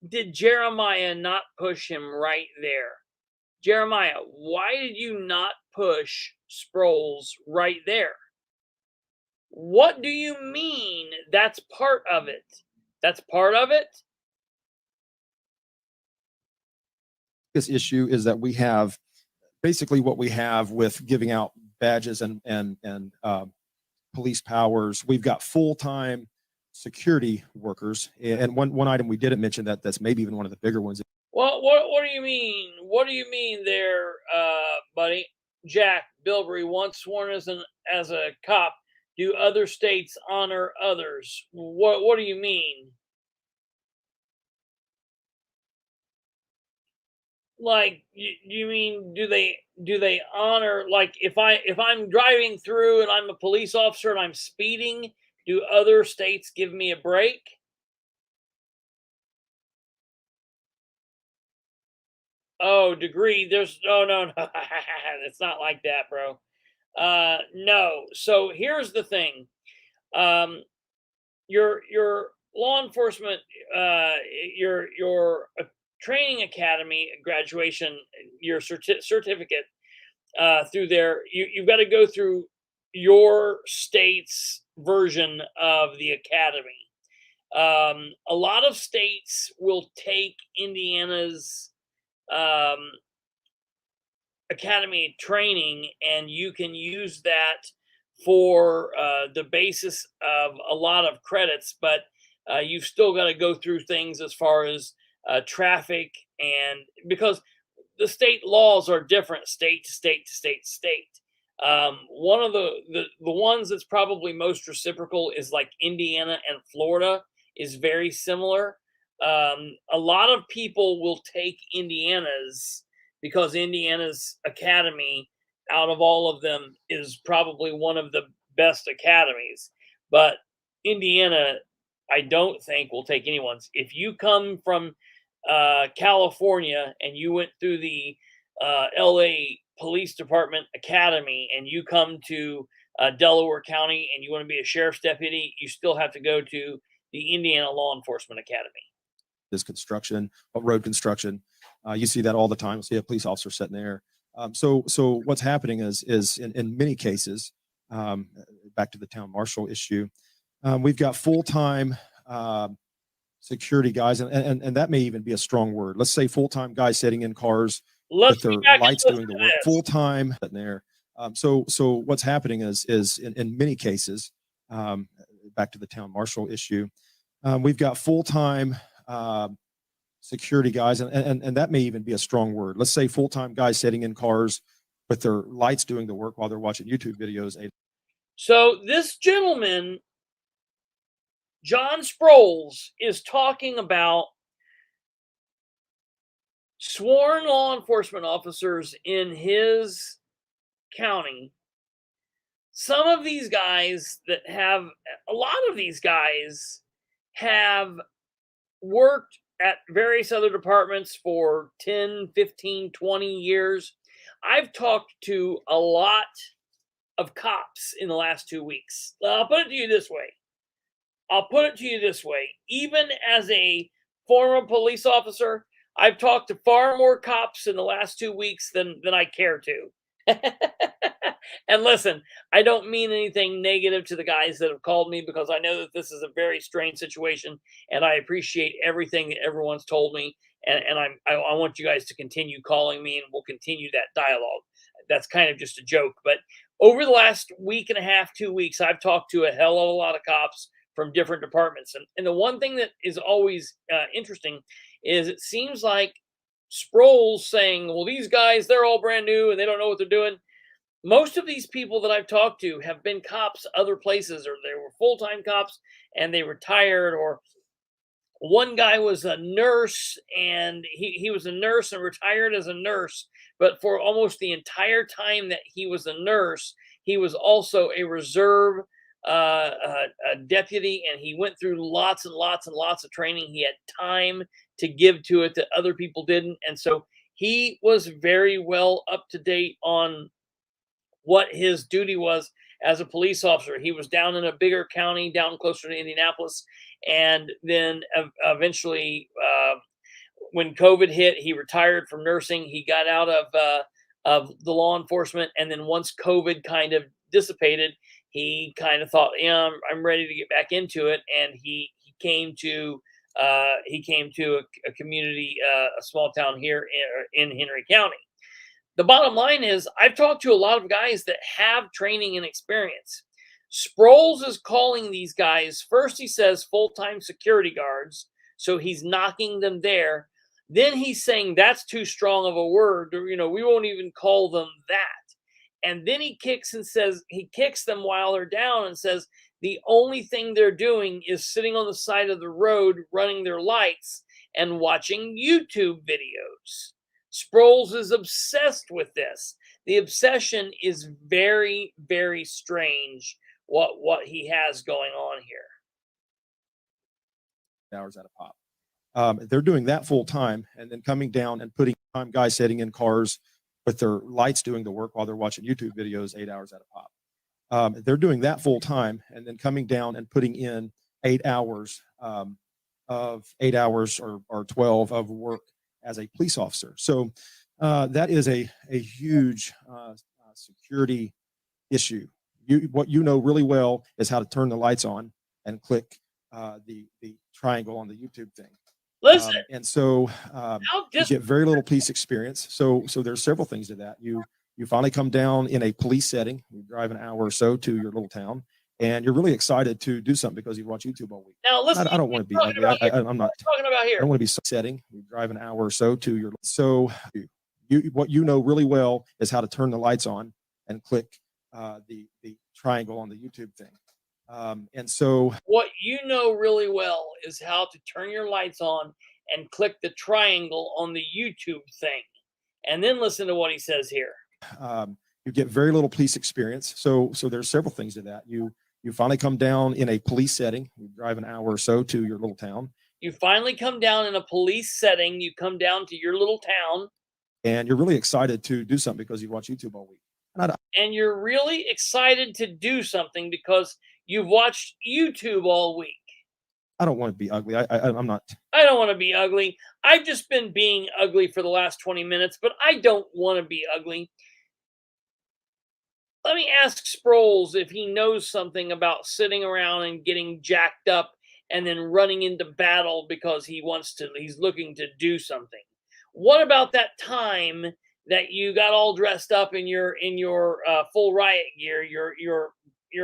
Speaker 1: did Jeremiah not push him right there? Jeremiah, why did you not push Sproles right there? What do you mean that's part of it? That's part of it?
Speaker 3: This issue is that we have basically what we have with giving out badges and police powers. We've got full-time security workers, and one item we didn't mention that's maybe even one of the bigger ones.
Speaker 1: Well, what do you mean? What do you mean there, buddy? Jack Bilbrey, once sworn as a cop, do other states honor others? What do you mean? Like, you mean do they honor, like, if I'm driving through and I'm a police officer and I'm speeding, do other states give me a break? Oh, degree. No. It's not like that, bro. No. So here's the thing. Your law enforcement, your training academy graduation, your certificate through there, you've got to go through your state's version of the academy. A lot of states will take Indiana's academy training, and you can use that for the basis of a lot of credits, but you've still got to go through things as far as traffic, and because the state laws are different state to state to state to state. One of the ones that's probably most reciprocal is like Indiana and Florida is very similar. A lot of people will take Indiana's because Indiana's academy out of all of them is probably one of the best academies, but Indiana, I don't think will take anyone's. If you come from California and you went through the LA Police Department Academy and you come to Delaware County and you want to be a sheriff's deputy, you still have to go to the Indiana Law Enforcement Academy.
Speaker 3: This construction, road construction, you see that all the time. You see a police officer sitting there. So what's happening is in many cases, back to the town marshal issue, We've got full-time security guys, and that may even be a strong word. Let's say full-time guys sitting in cars
Speaker 1: Let's
Speaker 3: with their
Speaker 1: be back and
Speaker 3: lights
Speaker 1: listen
Speaker 3: doing the
Speaker 1: to
Speaker 3: work.
Speaker 1: this.
Speaker 3: Full-time in there. So what's happening is in many cases, back to the town marshal issue, we've got full-time security guys, and that may even be a strong word. Let's say full-time guys sitting in cars with their lights doing the work while they're watching YouTube videos.
Speaker 1: So this gentleman, John Sproles, is talking about sworn law enforcement officers in his county. Some of these guys a lot of these guys have worked at various other departments for 10, 15, 20 years. I've talked to a lot of cops in the last 2 weeks. I'll put it to you this way. Even as a former police officer, I've talked to far more cops in the last 2 weeks than I care to. And listen, I don't mean anything negative to the guys that have called me, because I know that this is a very strange situation, and I appreciate everything that everyone's told me. And I want you guys to continue calling me, and we'll continue that dialogue. That's kind of just a joke. But over the last week and a half, 2 weeks, I've talked to a hell of a lot of cops from different departments. And the one thing that is always interesting is it seems like Sproles saying, well, these guys, they're all brand new and they don't know what they're doing. Most of these people that I've talked to have been cops other places, or they were full-time cops and they retired. Or one guy was a nurse, and he was a nurse and retired as a nurse. But for almost the entire time that he was a nurse, he was also a reserve a deputy, and he went through lots and lots and lots of training. He had time to give to it that other people didn't. And so he was very well up to date on what his duty was as a police officer. He was down in a bigger county, down closer to Indianapolis. And then eventually, when COVID hit, he retired from nursing. He got out of the law enforcement. And then once COVID kind of dissipated, he kind of thought, yeah, I'm ready to get back into it. And he came to a community, a small town here in Henry County. The bottom line is, I've talked to a lot of guys that have training and experience. Sproles is calling these guys, first he says full-time security guards, so he's knocking them there. Then he's saying that's too strong of a word, or, we won't even call them that. And then he kicks them while they're down and says the only thing they're doing is sitting on the side of the road, running their lights and watching YouTube videos. Sproles is obsessed with this. The obsession is very, very strange what he has going on here.
Speaker 3: Hours at a pop. They're doing that full time, and then coming down and putting time guys sitting in cars with their lights doing the work while they're watching YouTube videos 8 hours at a pop. They're doing that full time, and then coming down and putting in 8 hours or 12 of work as a police officer. So that is a huge security issue. What you know really well is how to turn the lights on and click the triangle on the YouTube thing.
Speaker 1: Listen,
Speaker 3: and so you get very little police experience. So there's several things to that. You finally come down in a police setting. You drive an hour or so to your little town, and you're really excited to do something because you watch YouTube all week.
Speaker 1: Now listen,
Speaker 3: I don't want to be ugly. I'm not
Speaker 1: talking about here.
Speaker 3: I don't want to be setting. You drive an hour or so to your what you know really well is how to turn the lights on and click the triangle on the YouTube thing. And so
Speaker 1: what you know really well is how to turn your lights on and click the triangle on the YouTube thing. And then listen to what he says here.
Speaker 3: You get very little police experience. So there's several things to that. You finally come down in a police setting. You drive an hour or so to your little town.
Speaker 1: You finally come down in a police setting. You come down to your little town.
Speaker 3: And you're really excited to do something because you watch YouTube all week.
Speaker 1: And you're really excited to do something because you've watched YouTube all week.
Speaker 3: I don't want to be ugly. I'm not.
Speaker 1: I don't want to be ugly. I've just been being ugly for the last 20 minutes, but I don't want to be ugly. let me ask Sproles if he knows something about sitting around and getting jacked up and then running into battle because he's looking to do something. What about that time that you got all dressed up in your full riot gear, your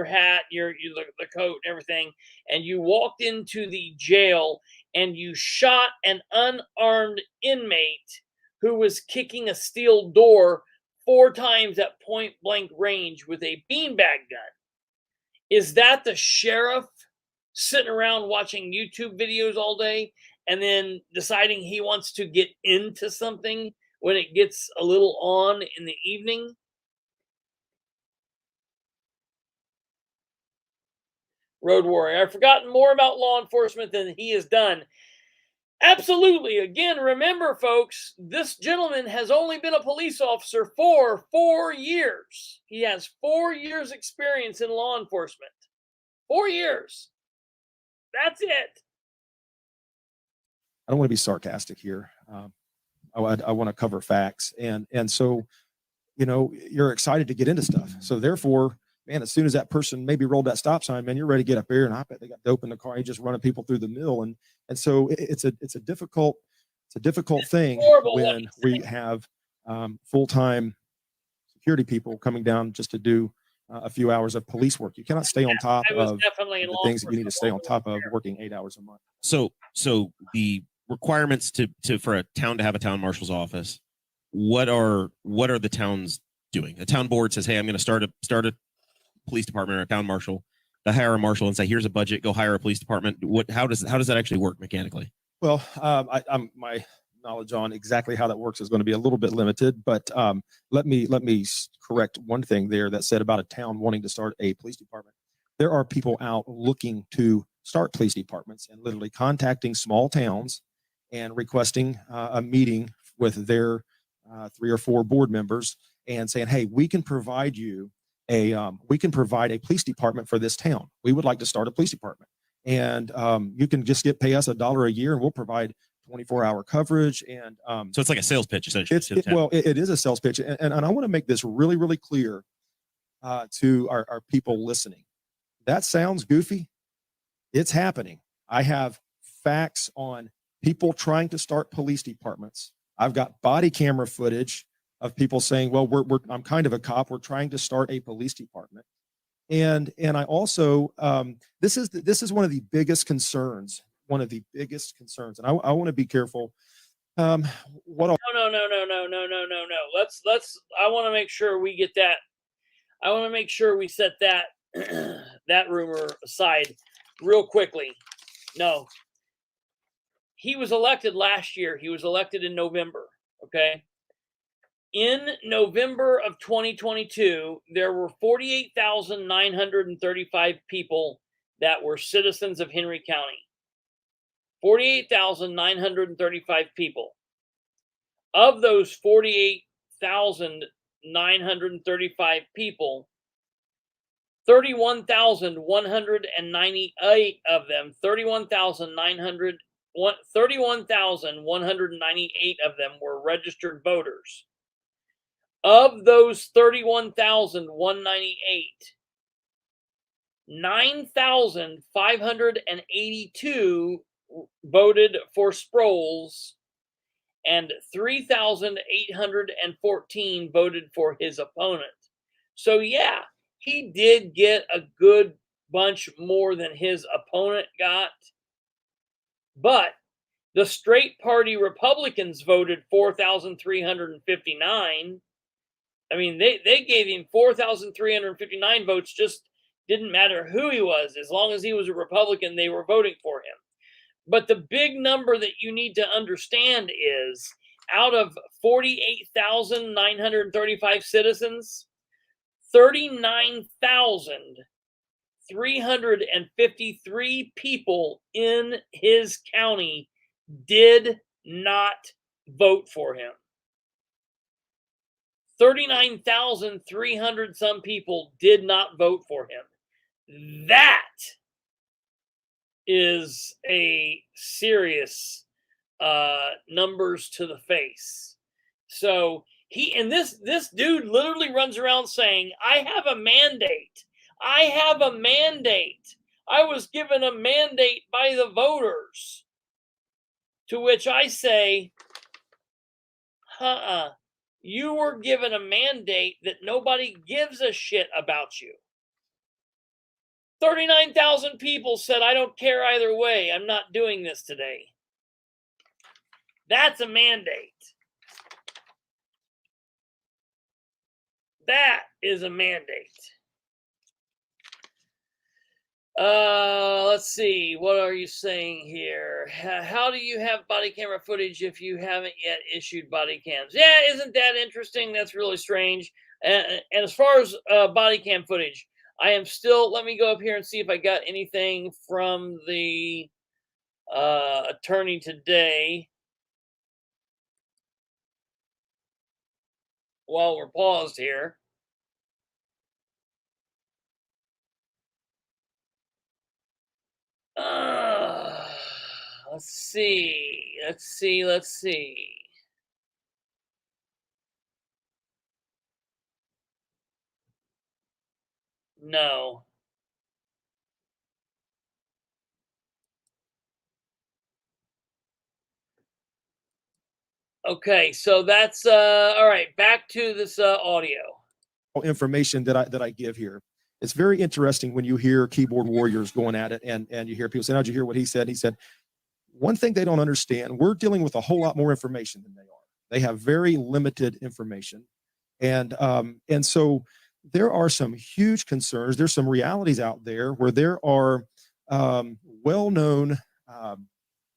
Speaker 1: hat, the coat and everything, and you walked into the jail and you shot an unarmed inmate who was kicking a steel door 4 times at point blank range with a beanbag gun? Is that the sheriff sitting around watching YouTube videos all day and then deciding he wants to get into something when it gets a little on in the evening? Road Warrior, I've forgotten more about law enforcement than he has done. Absolutely. Again, remember, folks, this gentleman has only been a police officer for 4 years. He has 4 years experience in law enforcement. 4 years. That's it.
Speaker 3: I don't want to be sarcastic here. I want to cover facts, and so, you know, you're excited to get into stuff. So therefore, man, as soon as that person maybe rolled that stop sign, man, you're ready to get up there. And I bet they got dope in the car. You just running people through the mill, and so it's a difficult thing when we have full-time security people coming down just to do a few hours of police work. You cannot stay on top of the things that you need to stay on top of working 8 hours a month.
Speaker 2: So the requirements for a town to have a town marshal's office, what are the towns doing? The town board says, hey, I'm going to start a police department or a town marshal. They hire a marshal and say, here's a budget, go hire a police department. How does that actually work mechanically?
Speaker 3: Well, my knowledge on exactly how that works is going to be a little bit limited, but let me correct one thing there that said about a town wanting to start a police department. There are people out looking to start police departments and literally contacting small towns and requesting a meeting with their 3 or 4 board members and saying, hey, we can provide you we can provide a police department for this town. We would like to start a police department, and you can just pay us $1 a year, and we'll provide 24-hour coverage. And
Speaker 2: so it's like a sales pitch, essentially.
Speaker 3: It is a sales pitch, and I want to make this really, really clear to our people listening. That sounds goofy. It's happening. I have facts on people trying to start police departments. I've got body camera footage of people saying, well, I'm kind of a cop. We're trying to start a police department. And I also, this is one of the biggest concerns, and I want to be careful. No.
Speaker 1: I want to make sure we get that. I want to make sure we set that, that rumor aside real quickly. No, he was elected last year. He was elected in November. Okay. In November of 2022, there were 48,935 people that were citizens of Henry County. 48,935 people. Of those 48,935 people, 31,198 of them, 31,198 of them were registered voters. Of those 31,198, 9,582 voted for Sproles, and 3,814 voted for his opponent. So yeah, he did get a good bunch more than his opponent got. But the straight party Republicans voted 4,359. I mean, they gave him 4,359 votes, just didn't matter who he was. As long as he was a Republican, they were voting for him. But the big number that you need to understand is out of 48,935 citizens, 39,353 people in his county did not vote for him. 39,300 some people did not vote for him. That is a serious numbers to the face. So This dude literally runs around saying, I have a mandate. I have a mandate. I was given a mandate by the voters. To which I say, you were given a mandate that nobody gives a shit about you. 39,000 people said, I don't care either way. I'm not doing this today. That's a mandate. That is a mandate. Let's see. What are you saying here? How do you have body camera footage if you haven't yet issued body cams? Yeah, isn't that interesting? That's really strange. And as far as body cam footage, I am still, let me go up here and see if I got anything from the attorney today while we're paused here. Let's see. No. Okay, so that's all right. Back to this audio.
Speaker 3: Information that I give here. It's very interesting when you hear keyboard warriors going at it, and you hear people saying, "How'd you hear what he said?" He said, one thing they don't understand, we're dealing with a whole lot more information than they are. They have very limited information, and so there are some huge concerns. There's some realities out there where there are well-known,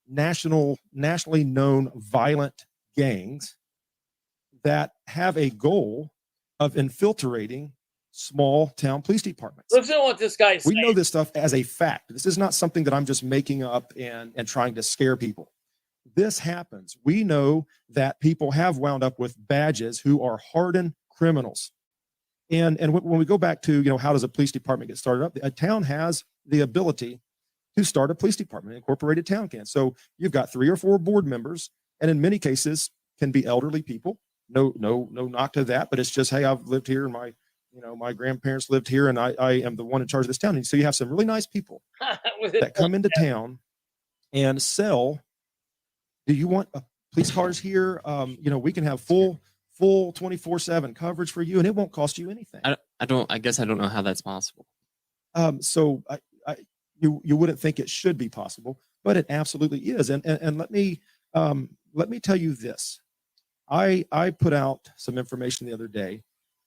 Speaker 3: nationally known violent gangs that have a goal of infiltrating small town police departments.
Speaker 1: Listen to what this guy's saying.
Speaker 3: We know this stuff as a fact. This is not something that I'm just making up and trying to scare people. This happens. We know that people have wound up with badges who are hardened criminals. And when we go back to, how does a police department get started up? A town has the ability to start a police department. An incorporated town can. So you've got 3 or 4 board members, and in many cases can be elderly people. No knock to that, but it's just, hey, I've lived here, and my grandparents lived here, and I am the one in charge of this town. And so you have some really nice people that come into town and sell. Do you want police cars here? We can have full 24/7 coverage for you, and it won't cost you anything.
Speaker 5: I guess I don't know how that's possible.
Speaker 3: So you wouldn't think it should be possible, but it absolutely is. And let me tell you this. I put out some information the other day,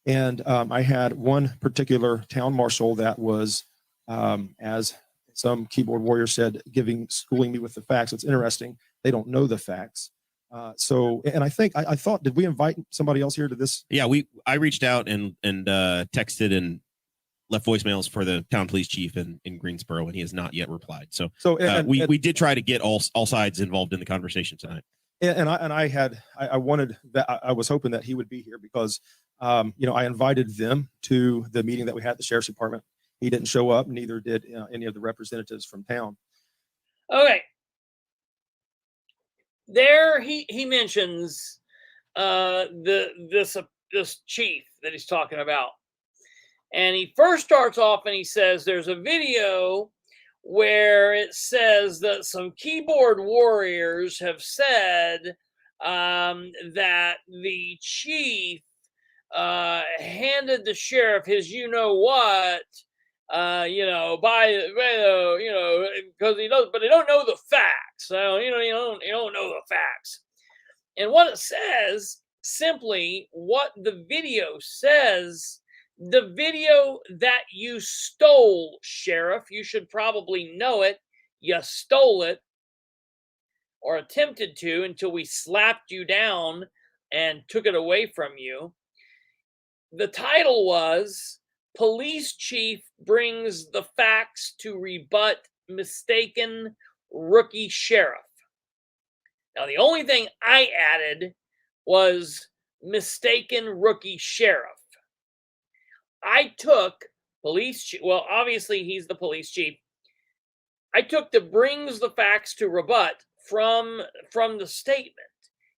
Speaker 3: and I had one particular town marshal that was, as some keyboard warrior said, schooling me with the facts. It's interesting. They don't know the facts. And I thought, did we invite somebody else here to this?
Speaker 2: Yeah, I reached out and texted and left voicemails for the town police chief in Greensboro, and he has not yet replied. So we did try to get all sides involved in the conversation tonight.
Speaker 3: I wanted that. I was hoping that he would be here because, I invited them to the meeting that we had at the sheriff's department. He didn't show up. Neither did any of the representatives from town.
Speaker 1: Okay. There he mentions this chief that he's talking about. And he first starts off and he says there's a video where it says that some keyboard warriors have said that the chief handed the sheriff his because he knows, but they don't know the facts. So you don't know the facts. And what it says, simply what the video says, the video that you stole, sheriff, you should probably know it. You stole it or attempted to until we slapped you down and took it away from you. The title was Police Chief Brings the Facts to Rebut Mistaken Rookie Sheriff. Now, the only thing I added was mistaken rookie sheriff. I took police chief. Well, obviously he's the police chief. I took the brings the facts to rebut from the statement.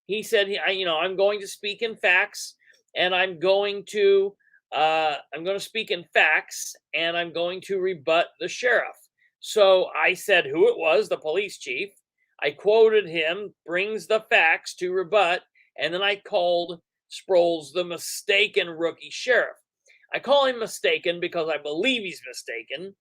Speaker 1: He said, I'm going to speak in facts. and I'm going to speak in facts, and I'm going to rebut the sheriff. So I said who it was, the police chief. I quoted him, brings the facts to rebut, and then I called Sproles the mistaken rookie sheriff. I call him mistaken because I believe he's mistaken.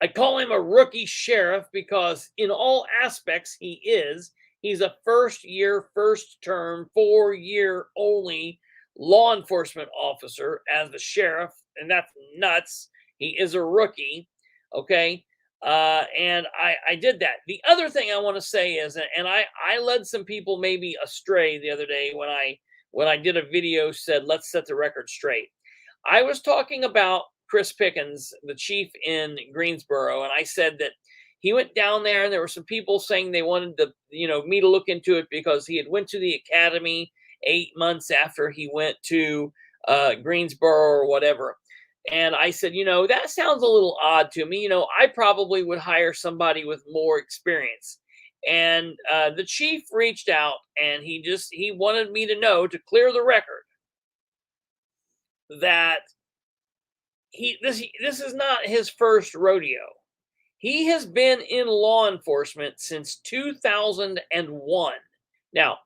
Speaker 1: I call him a rookie sheriff because in all aspects he is. He's a first year, first term, 4-year only law enforcement officer as the sheriff, and that's nuts. He is a rookie, okay? And I did that. The other thing I want to say is, and I led some people maybe astray the other day when I did a video said, let's set the record straight. I was talking about Chris Pickens, the chief in Greensboro, and I said that he went down there and there were some people saying they wanted to, me to look into it because he had went to the academy 8 months after he went to Greensboro or whatever. And I said, that sounds a little odd to me. I probably would hire somebody with more experience. And the chief reached out and he wanted me to know, to clear the record, that this is not his first rodeo. He has been in law enforcement since 2001. Now,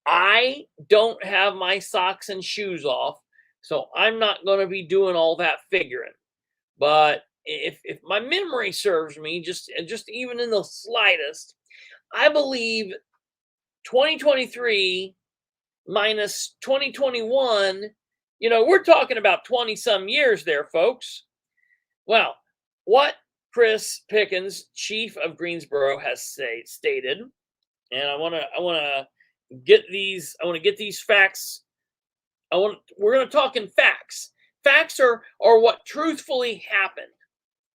Speaker 1: I don't have my socks and shoes off, so I'm not going to be doing all that figuring. But if my memory serves me, just even in the slightest, I believe 2023 minus 2021, we're talking about 20 some years there, folks. Well, what Chris Pickens, chief of Greensboro, has stated, and I want to get these facts. We're going to talk in facts. Facts are what truthfully happened.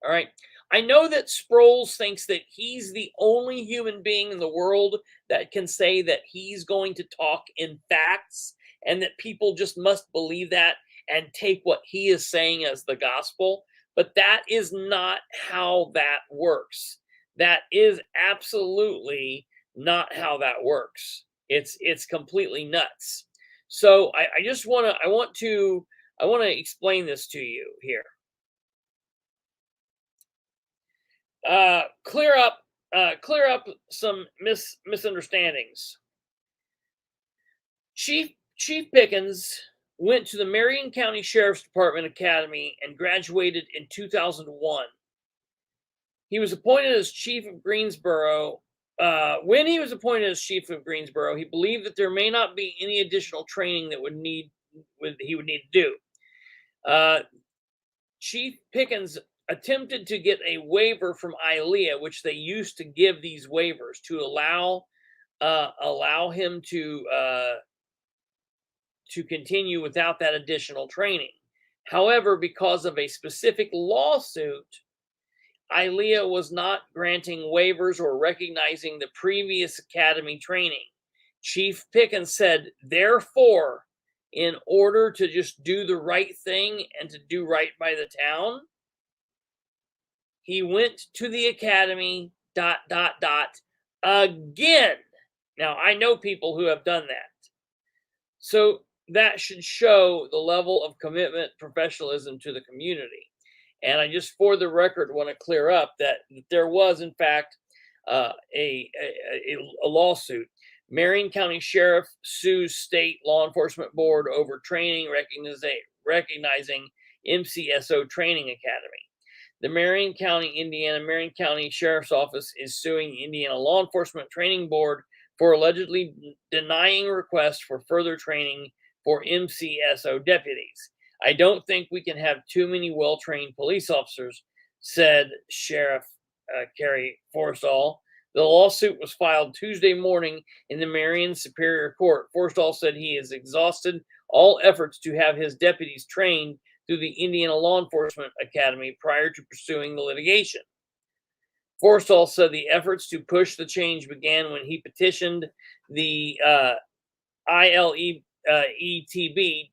Speaker 1: All right. I know that Sproles thinks that he's the only human being in the world that can say that he's going to talk in facts, and that people just must believe that and take what he is saying as the gospel. But that is not how that works. That is absolutely not how that works. It's completely nuts. So I want to explain this to you here. Clear up some misunderstandings. Chief Pickens went to the Marion County Sheriff's Department Academy and graduated in 2001. He was appointed as chief of Greensboro. When he was appointed as chief of Greensboro, he believed that there may not be any additional training that he would need to do. Chief Pickens attempted to get a waiver from ILEA, which they used to give these waivers to allow him to continue without that additional training. However, because of a specific lawsuit, ILEA was not granting waivers or recognizing the previous academy training. Chief Pickens said, therefore, in order to just do the right thing and to do right by the town, he went to the academy, ... again. Now, I know people who have done that. So that should show the level of commitment, professionalism to the community. And I just, for the record, want to clear up that there was, in fact, a lawsuit. Marion County Sheriff sues State Law Enforcement Board over training, recognizing MCSO Training Academy. The Marion County Sheriff's Office is suing the Indiana Law Enforcement Training Board for allegedly denying requests for further training for MCSO deputies. I don't think we can have too many well-trained police officers, said Sheriff Kerry Forstall. The lawsuit was filed Tuesday morning in the Marion Superior Court. Forstall said he has exhausted all efforts to have his deputies trained through the Indiana Law Enforcement Academy prior to pursuing the litigation. Forstall said the efforts to push the change began when he petitioned the ILETB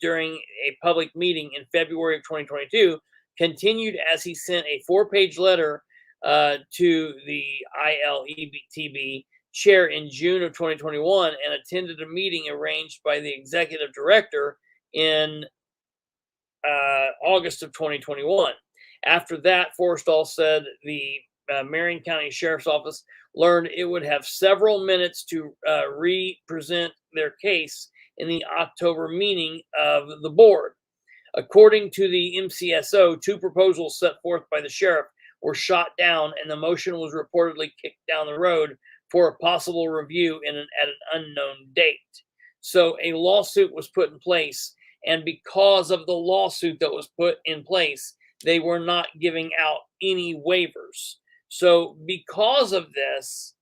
Speaker 1: during a public meeting in February of 2022, continued as he sent a 4-page letter to the ILETB chair in June of 2021 and attended a meeting arranged by the executive director in August of 2021. After that, Forrestal said the Marion County Sheriff's Office learned it would have several minutes to re-present their case in the October meeting of the board. According to the MCSO, 2 proposals set forth by the sheriff were shot down, and the motion was reportedly kicked down the road for a possible review at an unknown date. So a lawsuit was put in place, and because of the lawsuit that was put in place, they were not giving out any waivers. So because of this,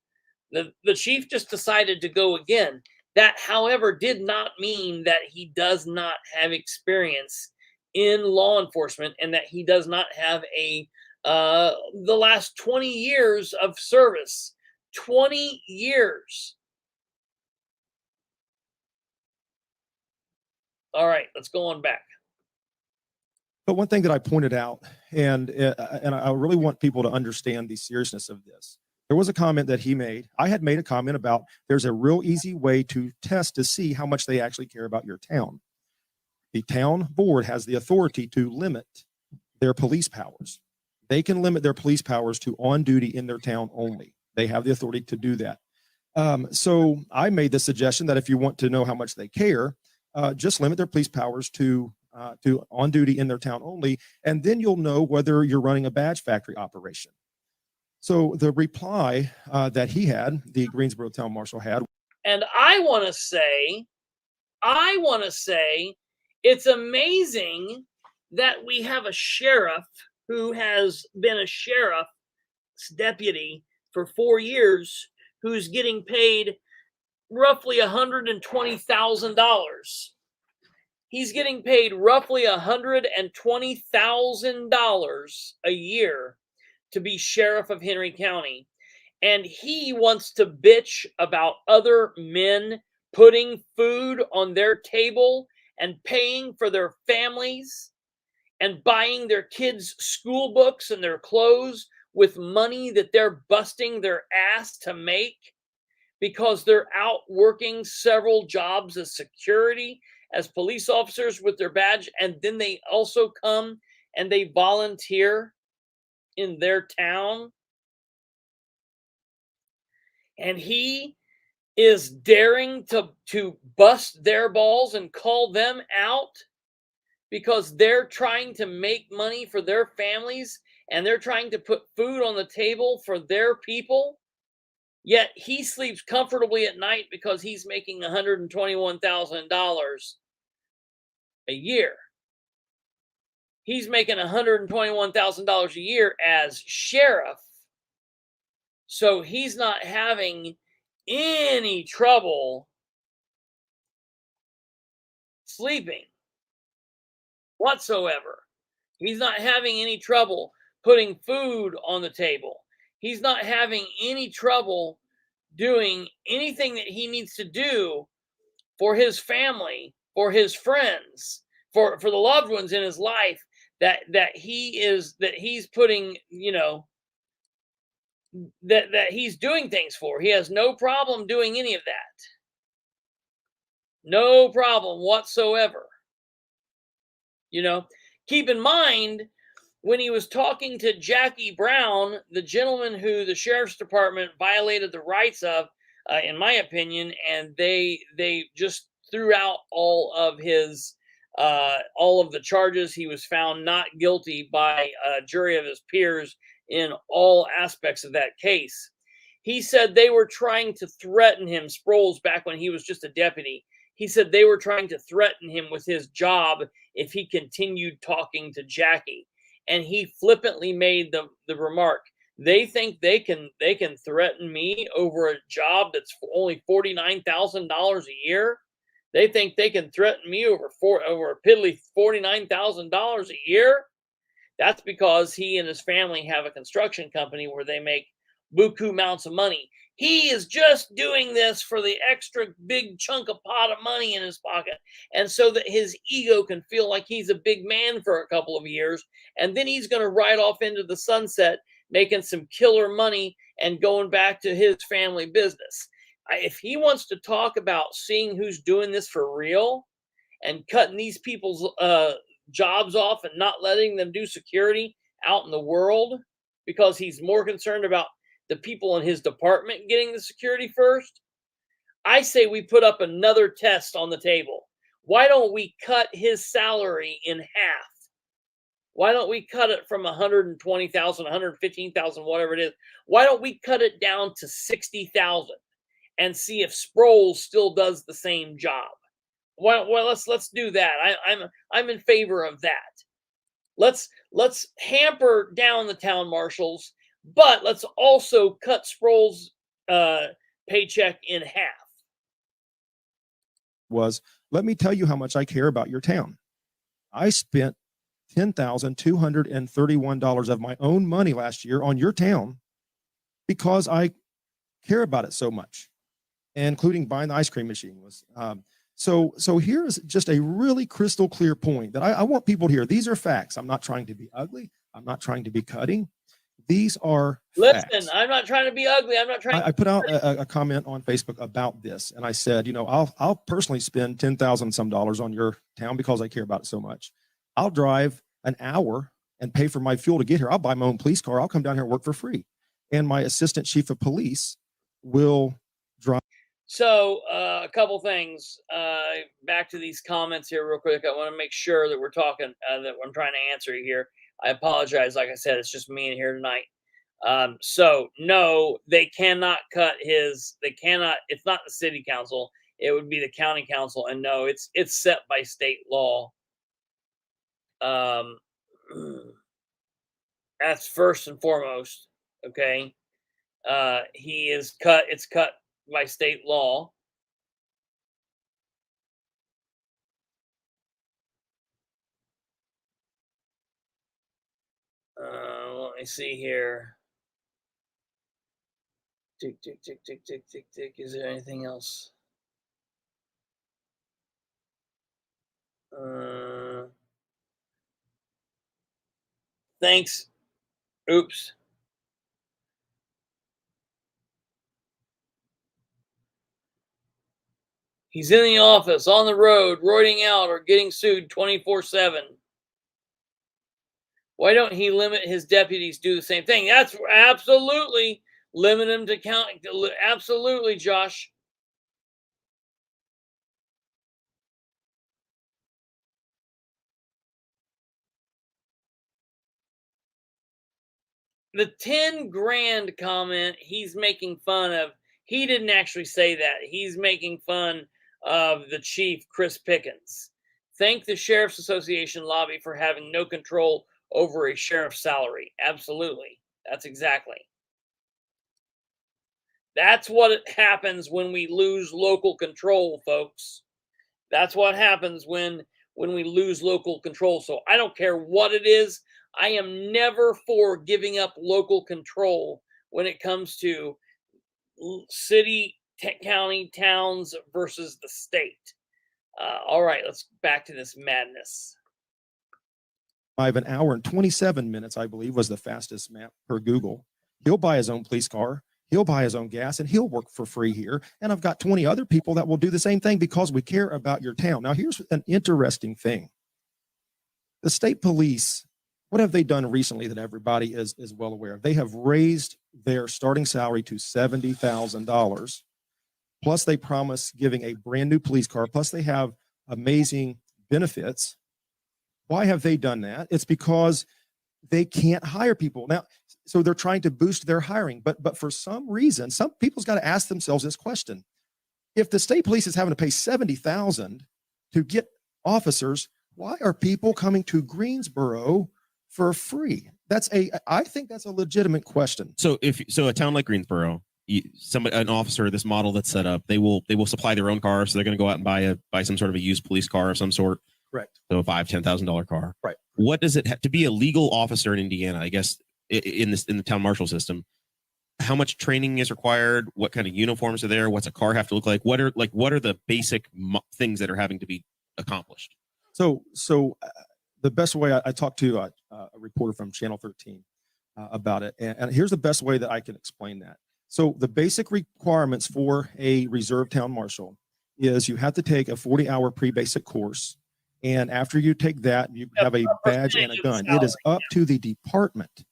Speaker 1: the chief just decided to go again. That, however, did not mean that he does not have experience in law enforcement and that he does not have the last 20 years of service. 20 years. All right, let's go on back.
Speaker 3: But one thing that I pointed out, and I really want people to understand the seriousness of this. There was a comment that he made. I had made a comment about there's a real easy way to test to see how much they actually care about your town. The town board has the authority to limit their police powers. They can limit their police powers to on duty in their town only. They have the authority to do that. So I made the suggestion that if you want to know how much they care, just limit their police powers to on duty in their town only, and then you'll know whether you're running a badge factory operation. So the reply that he had, the Greensboro town marshal had,
Speaker 1: and I want to say, it's amazing that we have a sheriff who has been a sheriff's deputy for 4 years, who's getting paid roughly $120,000. He's getting paid roughly $120,000 a year to be sheriff of Henry County. And he wants to bitch about other men putting food on their table and paying for their families and buying their kids' school books and their clothes with money that they're busting their ass to make because they're out working several jobs as security, as police officers with their badge, and then they also come and they volunteer in their town. And he is daring to bust their balls and call them out because they're trying to make money for their families and they're trying to put food on the table for their people. Yet he sleeps comfortably at night because he's making $121,000 a year. He's making $121,000 a year as sheriff. So he's not having any trouble sleeping whatsoever. He's not having any trouble putting food on the table. He's not having any trouble doing anything that he needs to do for his family, for his friends, for the loved ones in his life that he's putting, that he's doing things for. He has no problem doing any of that. No problem whatsoever. Keep in mind, when he was talking to Jackie Brown, the gentleman who the sheriff's department violated the rights of, in my opinion, and they just threw out all of the charges. He was found not guilty by a jury of his peers in all aspects of that case. He said they were trying to threaten him, Sproles, back when he was just a deputy. He said they were trying to threaten him with his job if he continued talking to Jackie. And he flippantly made the remark, they think they can threaten me over a job that's only $49,000 a year. They think they can threaten me over a piddly $49,000 a year. That's because he and his family have a construction company where they make buku amounts of money. He is just doing this for the extra big chunk of pot of money in his pocket. And so that his ego can feel like he's a big man for a couple of years. And then he's going to ride off into the sunset making some killer money and going back to his family business. If he wants to talk about seeing who's doing this for real and cutting these people's jobs off and not letting them do security out in the world because he's more concerned about the people in his department getting the security first, I say we put up another test on the table. Why don't we cut his salary in half? Why don't we cut it from 120,000, 115,000, whatever it is? Why don't we cut it down to 60,000 and see if Sproles still does the same job? Well, let's do that. I'm in favor of that. Let's hamper down the town marshals, but let's also cut Sproles' paycheck in half.
Speaker 3: Let me tell you how much I care about your town. I spent $10,231 of my own money last year on your town because I care about it so much, including buying the ice cream machine. So here's just a really crystal clear point that I want people to hear. These are facts. I'm not trying to be ugly. I'm not trying to be cutting. These are facts.
Speaker 1: Listen, I'm not trying to be ugly. I'm not trying.
Speaker 3: I put out a comment on Facebook about this, and I said, I'll personally spend $10,000 some on your town because I care about it so much. I'll drive an hour and pay for my fuel to get here. I'll buy my own police car. I'll come down here and work for free, and my assistant chief of police will drive.
Speaker 1: So a couple things. Back to these comments here real quick. I want to make sure that we're talking, that I'm trying to answer you here. I apologize. Like I said, it's just me in here tonight. So no, they cannot cut his, it's not the city council. It would be the county council. And no, it's set by state law. That's first and foremost. Okay. It's cut by state law. Let me see here. Tick, tick, tick, tick, tick, tick, tick. Is there anything else? Thanks. Oops. He's in the office, on the road, roiding out, or getting sued 24/7. Why don't he limit his deputies do the same thing? That's absolutely limit them to count. Absolutely, Josh. The 10 grand comment he's making fun of, he didn't actually say that. He's making fun of the chief, Chris Pickens. Thank the Sheriff's Association lobby for having no control over a sheriff's salary. Absolutely. That's exactly. That's what happens when we lose local control, folks. That's what happens when we lose local control. So I don't care what it is. I am never for giving up local control when it comes to city, county, towns versus the state. All right, let's back to this madness.
Speaker 3: An hour and 27 minutes, I believe, was the fastest map per Google. He'll buy his own police car. He'll buy his own gas, and he'll work for free here. And I've got 20 other people that will do the same thing because we care about your town. Now, here's an interesting thing. The state police, what have they done recently that everybody is well aware of? They have raised their starting salary to $70,000. Plus, they promise giving a brand new police car. Plus, they have amazing benefits. Why have they done that? It's because they can't hire people. Now, so they're trying to boost their hiring. But for some reason, some people's got to ask themselves this question. If the state police is having to pay $70,000 to get officers, why are people coming to Greensboro for free? I think that's a legitimate question.
Speaker 2: So a town like Greensboro, an officer, this model that's set up, they will supply their own car. So they're going to go out and buy some sort of a used police car of some sort.
Speaker 3: Correct.
Speaker 2: So a $5,000-$10,000 car.
Speaker 3: Right.
Speaker 2: What does it have to be a legal officer in Indiana? I guess in the town marshal system, how much training is required? What kind of uniforms are there? What's a car have to look like? What are the basic things that are having to be accomplished?
Speaker 3: So the best way I talked to a reporter from Channel 13. about it. And here's the best way that I can explain that. So the basic requirements for a reserve town marshal is you have to take a 40-hour pre-basic course. And after you take that, you have a badge and a gun. It is up to the department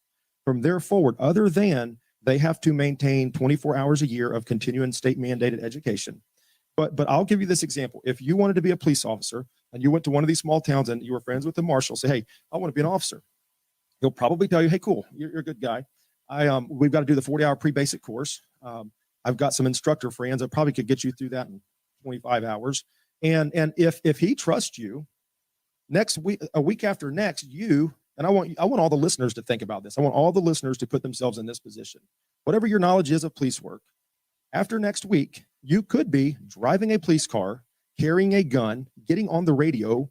Speaker 3: from there forward, other than they have to maintain 24 hours a year of continuing state mandated education. But I'll give you this example. If you wanted to be a police officer and you went to one of these small towns and you were friends with the marshal, say, hey, I want to be an officer. He'll probably tell you, hey, cool, you're a good guy. We've got to do the 40-hour pre-basic course. I've got some instructor friends that probably could get you through that in 25 hours. And if he trusts you, next week, a week after next, and I want all the listeners to think about this. I want all the listeners to put themselves in this position. Whatever your knowledge is of police work, after next week, you could be driving a police car, carrying a gun, getting on the radio,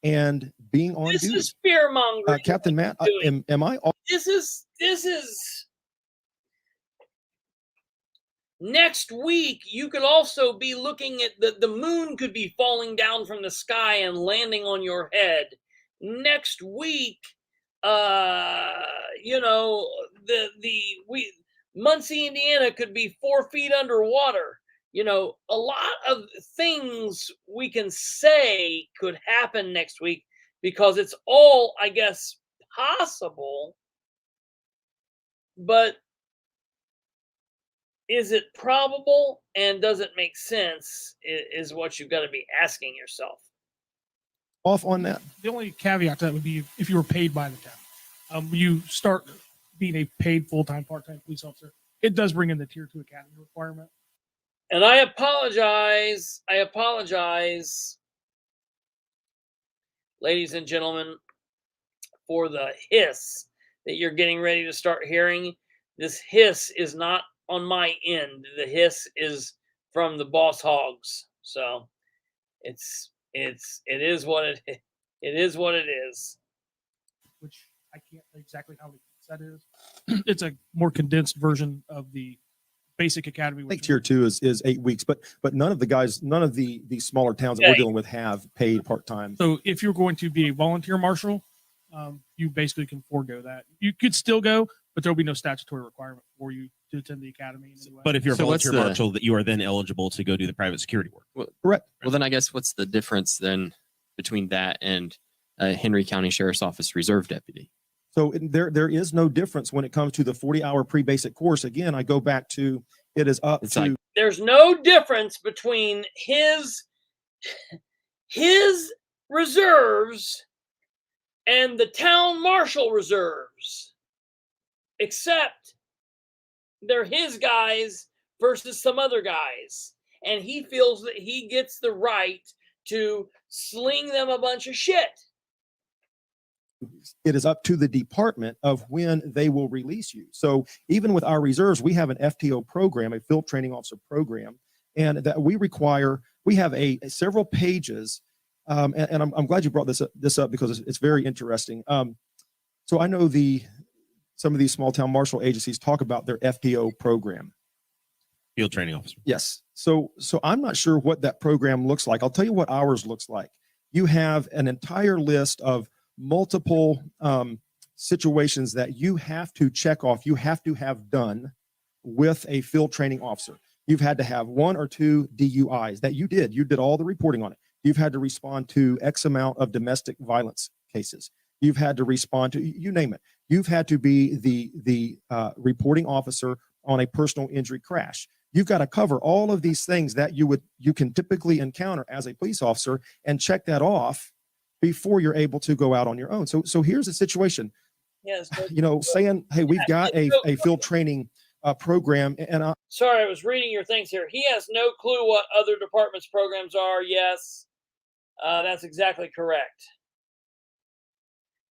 Speaker 3: and being on duty.
Speaker 1: This is fear mongering.
Speaker 3: Captain Matt, am I?
Speaker 1: This is next week. You could also be looking at the moon could be falling down from the sky and landing on your head. Next week, Muncie, Indiana could be 4 feet underwater. A lot of things we can say could happen next week because it's all, I guess, possible. But is it probable and does it make sense is what you've got to be asking yourself.
Speaker 3: Off on that.
Speaker 4: The only caveat to that would be if you were paid by the town. When you start being a paid full-time, part-time police officer, it does bring in the Tier 2 Academy requirement.
Speaker 1: And I apologize, ladies and gentlemen, for the hiss that you're getting ready to start hearing. This hiss is not on my end. The hiss is from the Boss Hogs. So it is what it is.
Speaker 4: Which I can't say exactly how many that is. It's a more condensed version of the basic academy.
Speaker 3: I think Tier 2 is 8 weeks, but none of the smaller towns that we're dealing with have paid part-time.
Speaker 4: So if you're going to be a volunteer marshal, you basically can forego that. You could still go, but there'll be no statutory requirement for you to attend the academy. Anyway.
Speaker 2: But if you're a volunteer marshal, that you are then eligible to go do the private security work.
Speaker 5: Well,
Speaker 3: correct.
Speaker 5: Well, then I guess what's the difference then between that and Henry County Sheriff's Office Reserve Deputy?
Speaker 3: So there is no difference when it comes to the 40-hour pre-basic course. Again, I go back to it is up to.
Speaker 1: There's no difference between his reserves and the town marshal reserves, except they're his guys versus some other guys. And he feels that he gets the right to sling them a bunch of shit.
Speaker 3: It is up to the department of when they will release you. So even with our reserves, we have an FTO program, a field training officer program, and that we have several pages. And I'm glad you brought this up because it's very interesting. So I know some of these small town marshal agencies talk about their FTO program.
Speaker 2: Field training officer.
Speaker 3: Yes. So I'm not sure what that program looks like. I'll tell you what ours looks like. You have an entire list of multiple situations that you have to check off, you have to have done with a field training officer. You've had to have 1 or 2 DUIs that you did all the reporting on it. You've had to respond to X amount of domestic violence cases. You've had to respond to, you name it. You've had to be the reporting officer on a personal injury crash. You've got to cover all of these things that you can typically encounter as a police officer and check that off before you're able to go out on your own. So here's the situation.
Speaker 1: Yes.
Speaker 3: Saying, hey, we've got a field training program. And
Speaker 1: sorry, I was reading your things here. He has no clue what other departments' programs are. Yes, that's exactly correct.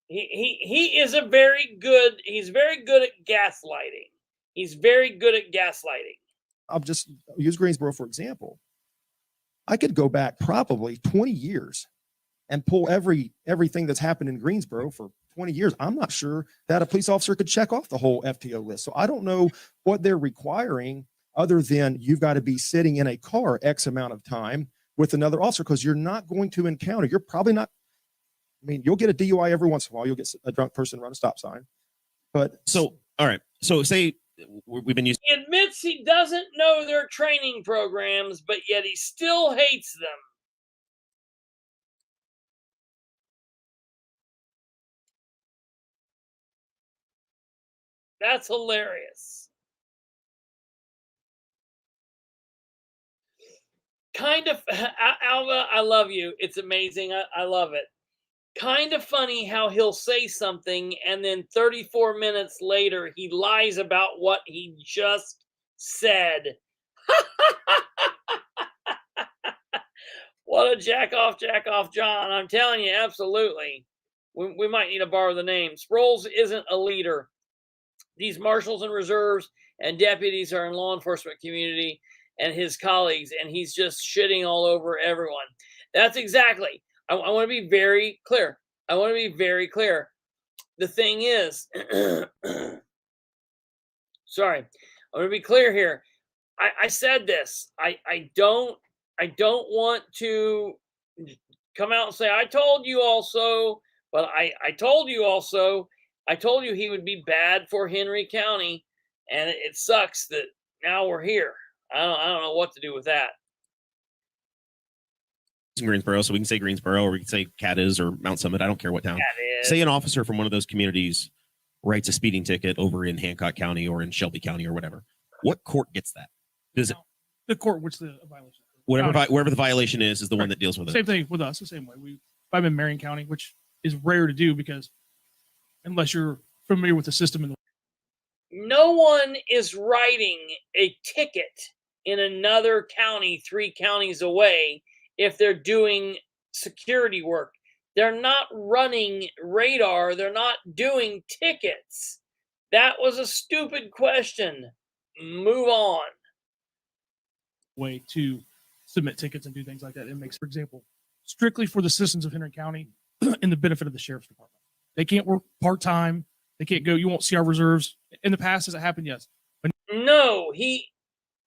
Speaker 1: He is he's very good at gaslighting. He's very good at gaslighting.
Speaker 3: I'll just use Greensboro, for example. I could go back probably 20 years and pull everything that's happened in Greensboro for 20 years. I'm not sure that a police officer could check off the whole FTO list. So I don't know what they're requiring other than you've got to be sitting in a car X amount of time with another officer, because you're not going to encounter, you're probably not, I mean, you'll get a DUI every once in a while. You'll get a drunk person run a stop sign. But
Speaker 2: so All right. So say we've been using.
Speaker 1: He admits he doesn't know their training programs, but yet he still hates them. That's hilarious. Kind of, Alva, I love you. It's amazing. I love it. Kind of funny how he'll say something and then 34 minutes later he lies about what he just said. What a jack off, John. I'm telling you, absolutely. We might need to borrow the name. Sproles isn't a leader. These marshals and reserves and deputies are in law enforcement community and his colleagues, and he's just shitting all over everyone. That's exactly. I want to be very clear. I want to be very clear. The thing is, sorry, I want to be clear here. I said this. I don't want to come out and say, I told you also, but I told you also, I told you he would be bad for Henry County, and it sucks that now we're here. I don't know what to do with that.
Speaker 2: Greensboro, so we can say Greensboro, or we can say Cadiz or Mount Summit. I don't care what town. Say an officer from one of those communities writes a speeding ticket over in Hancock County or in Shelby County or whatever. What court gets that? Does it?
Speaker 4: The court, which the violation.
Speaker 2: Wherever the violation is the one that deals with it.
Speaker 4: Same thing with us, the same way. If I'm in Marion County, which is rare to do because unless you're familiar with the system.
Speaker 1: No one is writing a ticket in another county 3 counties away if they're doing security work. They're not running radar. They're not doing tickets. That was a stupid question. Move on.
Speaker 4: Way to submit tickets and do things like that. It makes, for example, strictly for the citizens of Henry County and the benefit of the sheriff's department. They can't work part-time. They can't go. You won't see our reserves. In the past, has it happened? Yes. But
Speaker 1: no, he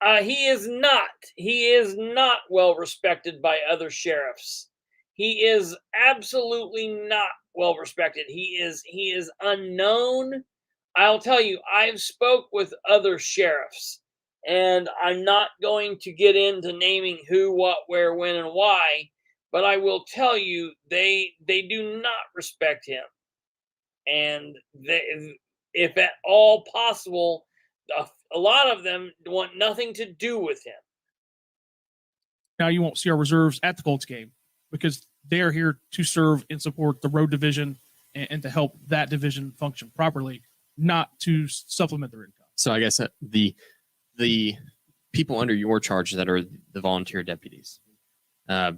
Speaker 1: is not. He is not well respected by other sheriffs. He is absolutely not well respected. He is unknown. I'll tell you, I've spoke with other sheriffs, and I'm not going to get into naming who, what, where, when, and why, but I will tell you they do not respect him. And if at all possible, a lot of them want nothing to do with him.
Speaker 4: Now you won't see our reserves at the Colts game because they are here to serve and support the road division and to help that division function properly, not to supplement their income.
Speaker 5: So I guess the people under your charge that are the volunteer deputies, I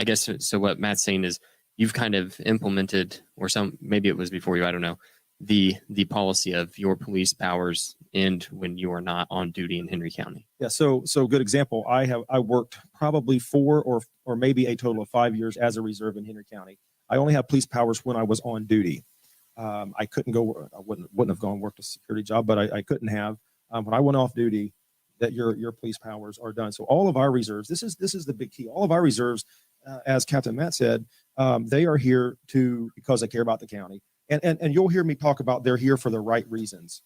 Speaker 5: guess, so what Matt's saying is you've kind of implemented, or maybe it was before you, I don't know, the policy of your police powers end when you are not on duty in Henry County.
Speaker 3: Yeah, so good example. I worked probably 4 or maybe a total of 5 years as a reserve in Henry County. I only have police powers when I was on duty. I couldn't go. I wouldn't have gone work a security job, but I couldn't have. When I went off duty, that your police powers are done. So all of our reserves. This is the big key. All of our reserves, as Captain Matt said, they are here because they care about the county. And you'll hear me talk about they're here for the right reasons.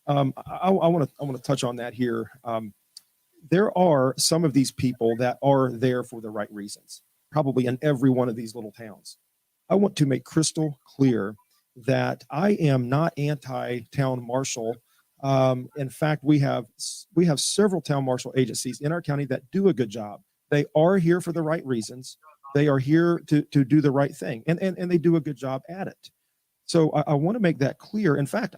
Speaker 3: I want to touch on that here. There are some of these people that are there for the right reasons, probably in every one of these little towns. I want to make crystal clear that I am not anti-town marshal. In fact, we have several town marshal agencies in our county that do a good job. They are here for the right reasons. They are here to do the right thing, and they do a good job at it. So I want to make that clear. In fact,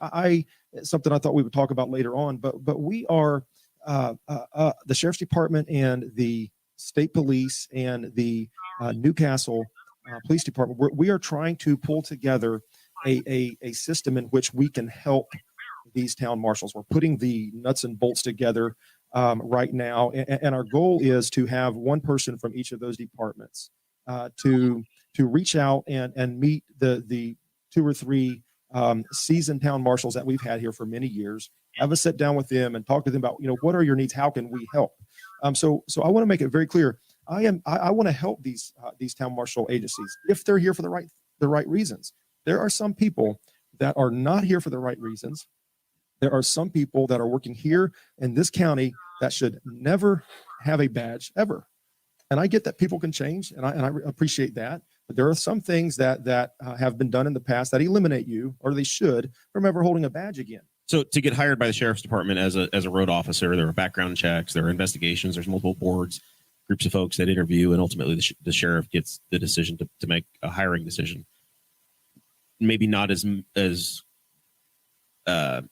Speaker 3: something I thought we would talk about later on, but we are the Sheriff's Department and the State Police and the Newcastle Police Department. We are trying to pull together a system in which we can help these town marshals. We're putting the nuts and bolts together right now, and our goal is to have one person from each of those departments to reach out and meet the 2 or 3 seasoned town marshals that we've had here for many years, have a sit down with them and talk to them about, what are your needs? How can we help? So I want to make it very clear. I want to help these town marshal agencies if they're here for the right reasons. There are some people that are not here for the right reasons. There are some people that are working here in this county that should never have a badge ever. And I get that people can change, and I appreciate that. But there are some things that have been done in the past that eliminate you, or they should, from ever holding a badge again.
Speaker 2: So to get hired by the sheriff's department as a road officer, there are background checks, there are investigations, there's multiple boards, groups of folks that interview, and ultimately the sheriff gets the decision to make a hiring decision. Maybe not as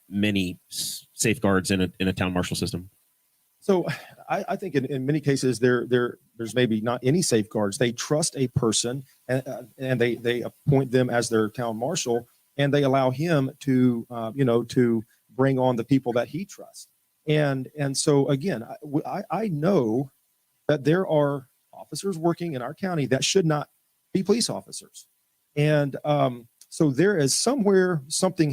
Speaker 2: many safeguards in a town marshal system.
Speaker 3: So I think in many cases there's maybe not any safeguards. They trust a person and they appoint them as their town marshal, and they allow him to to bring on the people that he trusts. And so again, I know that there are officers working in our county that should not be police officers, and so there is somewhere somebody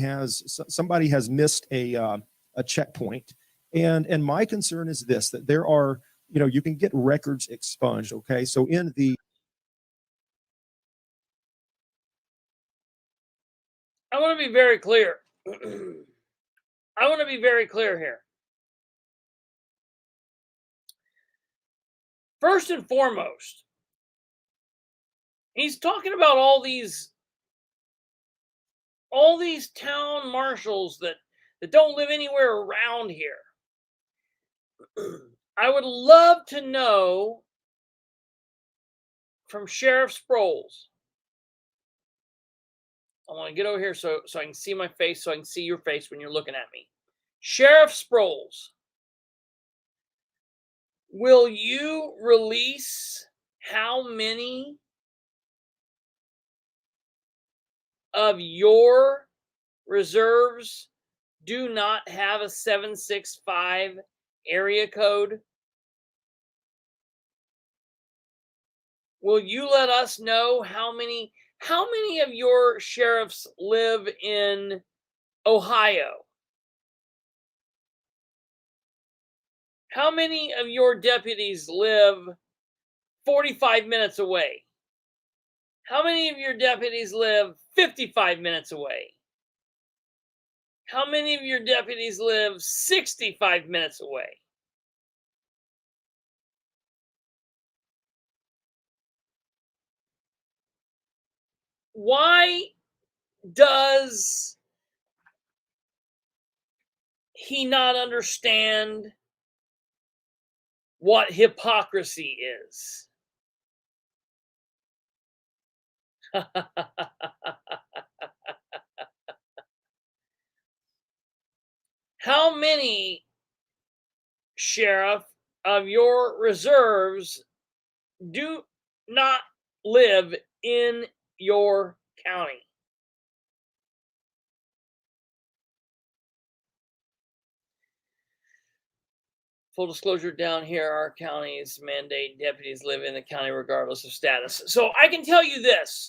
Speaker 3: has missed a checkpoint. And my concern is this, that there are, you can get records expunged. Okay. So
Speaker 1: I want to be very clear. I want to be very clear here. First and foremost, he's talking about all these town marshals that don't live anywhere around here. I would love to know from Sheriff Sproles. I want to get over here so I can see my face, so I can see your face when you're looking at me. Sheriff Sproles, will you release how many of your reserves do not have a 765 area code? Will you let us know how many of your sheriffs live in Ohio? How many of your deputies live 45 minutes away? How many of your deputies live 55 minutes away? How many of your deputies live 65 minutes away? Why does he not understand what hypocrisy is? How many, Sheriff, of your reserves do not live in your county? Full disclosure down here, our counties mandate deputies live in the county regardless of status. So I can tell you this.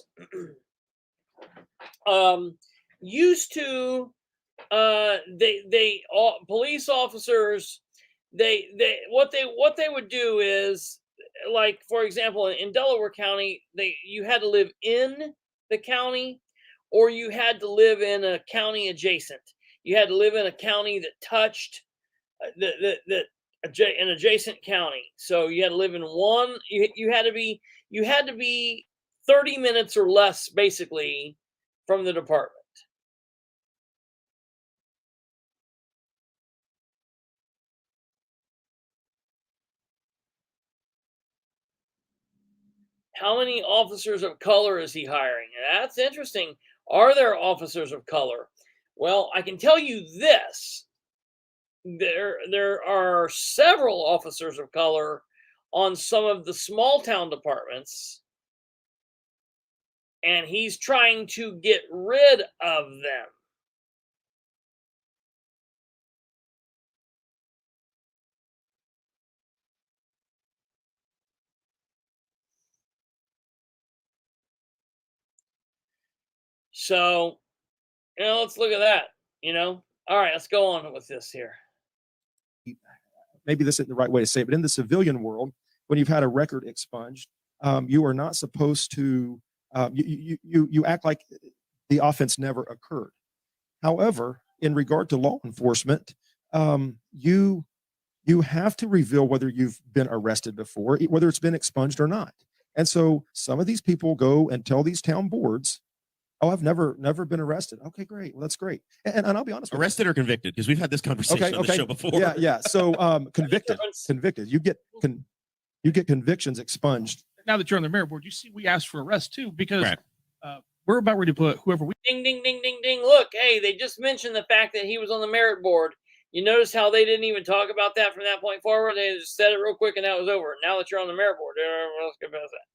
Speaker 1: Used to police officers, what they would do is, like, for example, in Delaware County, you had to live in the county, or you had to live in a county adjacent. You had to live in a county that touched an adjacent county. So you had to live in one. You had to be 30 minutes or less, basically, from the department. How many officers of color is he hiring? That's interesting. Are there officers of color? Well, I can tell you this. There are several officers of color on some of the small town departments, and he's trying to get rid of them. So, let's look at that, All right, let's go on with this here.
Speaker 3: Maybe this isn't the right way to say it, but in the civilian world, when you've had a record expunged, you are not supposed to, you act like the offense never occurred. However, in regard to law enforcement, you have to reveal whether you've been arrested before, whether it's been expunged or not. And so some of these people go and tell these town boards, "Oh, I've never been arrested." Okay, great. Well, that's great. And I'll be honest with you.
Speaker 2: Arrested or convicted? Because we've had this conversation on the show before.
Speaker 3: Yeah, yeah. So convicted. You get convictions expunged.
Speaker 4: Now that you're on the mayor board, you see we asked for arrest too, because
Speaker 2: Right.
Speaker 4: we're about ready to put whoever we
Speaker 1: Ding, ding, ding, ding, ding. Look, hey, they just mentioned the fact that he was on the merit board. You notice how they didn't even talk about that from that point forward? They just said it real quick and that was over. Now that you're on the merit board, let's go past that.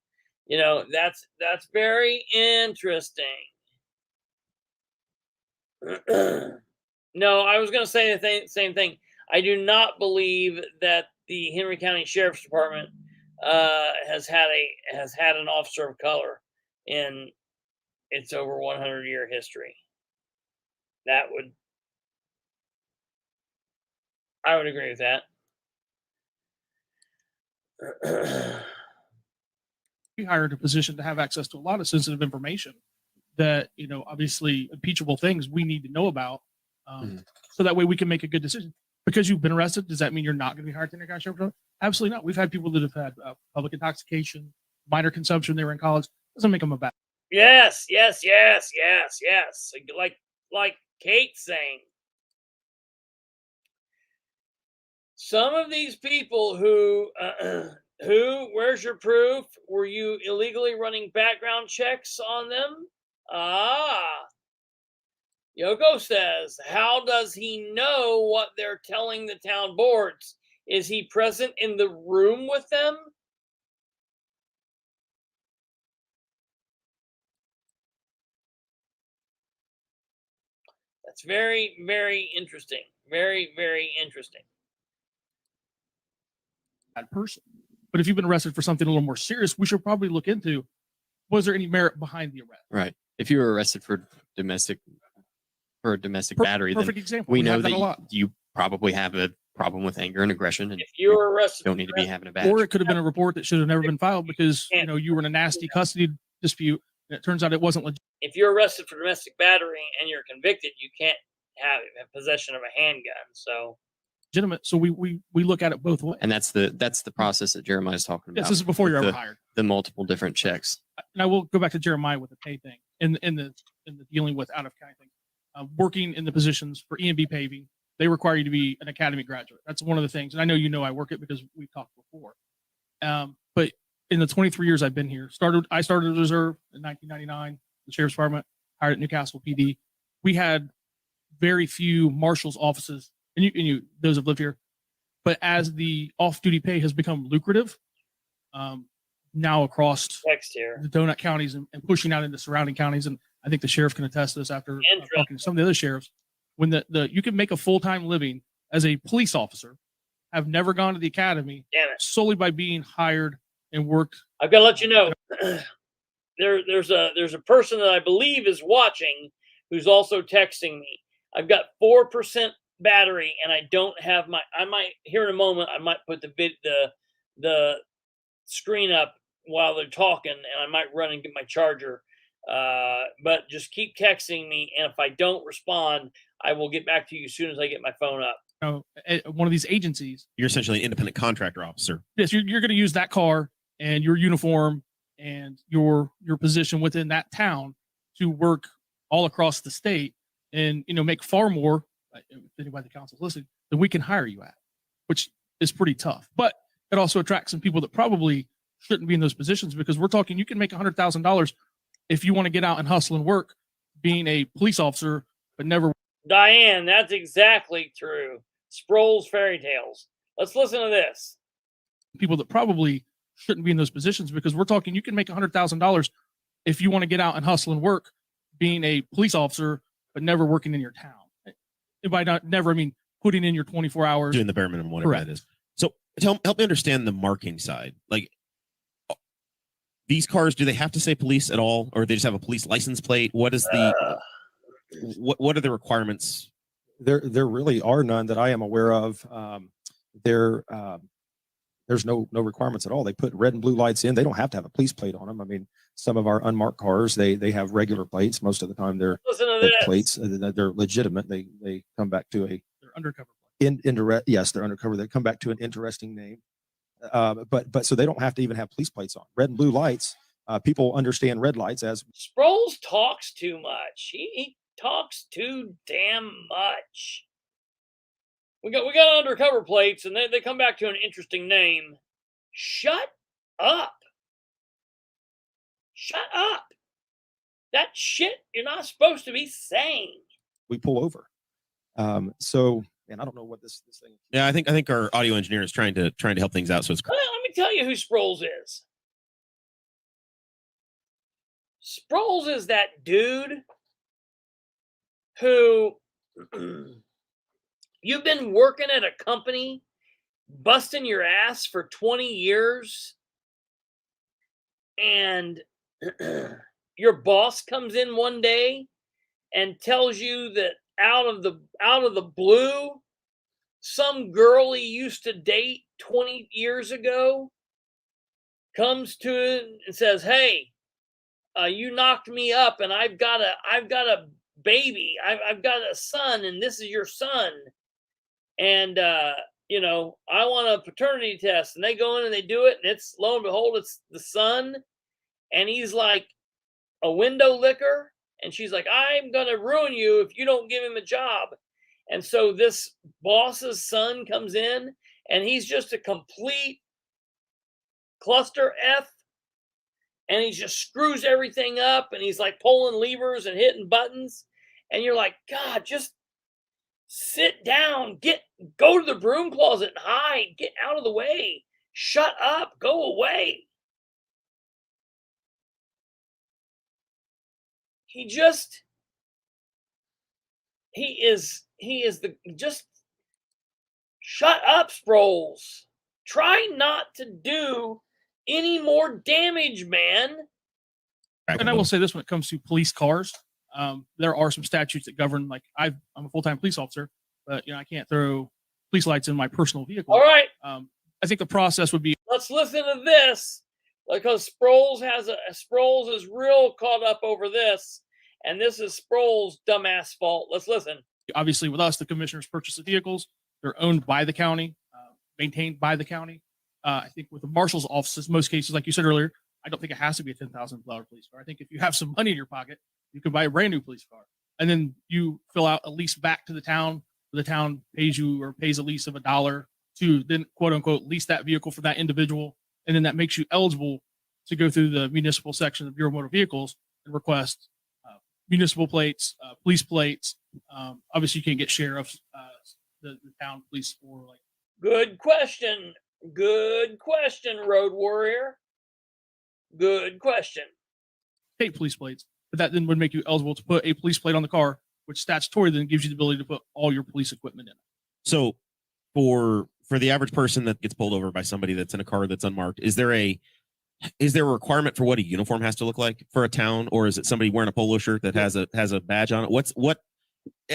Speaker 1: You know, that's very interesting. No, I was going to say the same thing. I do not believe that the Henry County Sheriff's Department has had an officer of color in its over 100-year history. I would agree with that.
Speaker 4: we hired a position to have access to a lot of sensitive information that, you know, obviously impeachable things we need to know about, so that way we can make a good decision. Because you've been arrested, does that mean you're not going to be hired to Henry County Sheriff's Department? Absolutely not. We've had people that have had public intoxication, minor consumption. They were in college. Doesn't make them a bad.
Speaker 1: Yes. Like Kate's saying. Some of these people who, where's your proof? Were you illegally running background checks on them? Yoko says, how does he know what they're telling the town boards? Is he present in the room with them? That's very, very interesting. Very, very interesting.
Speaker 4: Bad person. But if you've been arrested for something a little more serious, we should probably look into, was there any merit behind the arrest?
Speaker 5: Right. If you were arrested for a domestic battery,
Speaker 4: Perfect
Speaker 5: then
Speaker 4: example.
Speaker 5: we know
Speaker 4: have that a
Speaker 5: that
Speaker 4: lot.
Speaker 5: you probably have a problem with anger and aggression, and
Speaker 1: If you were arrested,
Speaker 5: don't need to be having a badge.
Speaker 4: Or it could have been a report that should have never been filed because, you know, you were in a nasty custody dispute and it turns out it wasn't legit.
Speaker 1: if you're arrested for domestic battery and you're convicted, you can't have possession of a handgun. So
Speaker 4: Legitimate. So we look at it both ways.
Speaker 5: And that's the process that Jeremiah's talking about.
Speaker 4: Yes, this is before you're
Speaker 5: with
Speaker 4: ever hired.
Speaker 5: the multiple different checks.
Speaker 4: And I will go back to Jeremiah with the pay thing in the dealing with out of county thing. Working in the positions for E&B paving, they require you to be an academy graduate. That's one of the things. And I know you know I work it because we've talked before. But in the 23 years I've been here, I started as reserve in 1999, the Sheriff's Department, hired at Newcastle PD. We had very few marshal's offices, and you those have lived here. But as the off-duty pay has become lucrative, now across
Speaker 1: next year,
Speaker 4: the donut counties and pushing out into surrounding counties, and I think the sheriff can attest to this after talking to some of the other sheriffs, when you can make a full-time living as a police officer, have never gone to the academy, solely by being hired and worked.
Speaker 1: I've got to let you know, there's a person that I believe is watching who's also texting me. I've got 4% battery and I don't have I might here in a moment, I might put the screen up while they're talking and I might run and get my charger. But just keep texting me. And if I don't respond, I will get back to you as soon as I get my phone up.
Speaker 4: At one of these agencies.
Speaker 2: You're essentially an independent contractor officer.
Speaker 4: Yes, you're going to use that car and your uniform and your position within that town to work all across the state and, you know, make far more, if anybody in the council's listening, than we can hire you at, which is pretty tough. But it also attracts some people that probably shouldn't be in those positions, because we're talking, you can make $100,000 if you want to get out and hustle and work being a police officer, but never.
Speaker 1: Diane, that's exactly true. Sproles fairy tales. Let's listen to this.
Speaker 4: People that probably shouldn't be in those positions, because we're talking, you can make $100,000 if you want to get out and hustle and work being a police officer, but never working in your town. And by never, I mean putting in your 24 hours.
Speaker 2: Doing the bare minimum, whatever that is. So help me understand the marking side. Like, these cars, do they have to say police at all, or they just have a police license plate? What is what are the requirements?
Speaker 3: There really are none that I am aware of. There's no requirements at all. They put red and blue lights in. They don't have to have a police plate on them. I mean, some of our unmarked cars, they have regular plates. Most of the time they're
Speaker 1: Listen to
Speaker 3: fake
Speaker 1: this.
Speaker 3: plates. They're legitimate. They come back to a
Speaker 4: They're undercover.
Speaker 3: indirect. Yes, they're undercover. They come back to an interesting name. But so they don't have to even have police plates on. Red and blue lights. People understand red lights as
Speaker 1: Sproles talks too much. He talks too damn much. We got undercover plates, and they come back to an interesting name. Shut up. Shut up. That shit you're not supposed to be saying.
Speaker 3: we pull over. So, and I don't know what this thing.
Speaker 2: Yeah, I think our audio engineer is trying to help things out. So it's
Speaker 1: Well, let me tell you who Sproles is. Sproles is that dude who you've been working at a company, busting your ass for 20 years, and your boss comes in one day and tells you that out of the blue, some girl he used to date 20 years ago comes to him and says, "Hey, you knocked me up, and I've got a baby. I've got a son, and this is your son. And I want a paternity test." And they go in and they do it, and it's lo and behold, it's the son, and he's like a window licker, and she's like, "I'm gonna ruin you if you don't give him a job." And so this boss's son comes in, and he's just a complete cluster F, and he just screws everything up, and he's like pulling levers and hitting buttons, and you're like, God, just sit down, go to the broom closet and hide, get out of the way, shut up, go away. He is the just shut up, Sproles. Try not to do any more damage, man.
Speaker 4: And I will say this: when it comes to police cars, there are some statutes that govern. Like I'm a full-time police officer, but I can't throw police lights in my personal vehicle.
Speaker 1: All right,
Speaker 4: I think the process would be
Speaker 1: let's listen to this, because Sproles is real caught up over this, and this is Sproles' dumbass fault. Let's listen.
Speaker 4: obviously with us, the commissioners purchase the vehicles. They're owned by the county, maintained by the county. I think with the marshal's offices, most cases, like you said earlier, I don't think it has to be a $10,000 police car. I think if you have some money in your pocket, you can buy a brand new police car, and then you fill out a lease back to the town. The town pays you or pays a lease of $1 to then quote unquote lease that vehicle for that individual, and then that makes you eligible to go through the municipal section of Bureau of Motor Vehicles and request municipal plates, police plates. Obviously, you can't get sheriffs, the town police, or like.
Speaker 1: Good question. Good question, Road Warrior. Good question.
Speaker 4: State police plates, but that then would make you eligible to put a police plate on the car, which statutory then gives you the ability to put all your police equipment in it.
Speaker 2: So for the average person that gets pulled over by somebody that's in a car that's unmarked, is there a requirement for what a uniform has to look like for a town, or is it somebody wearing a polo shirt that has a badge on it? What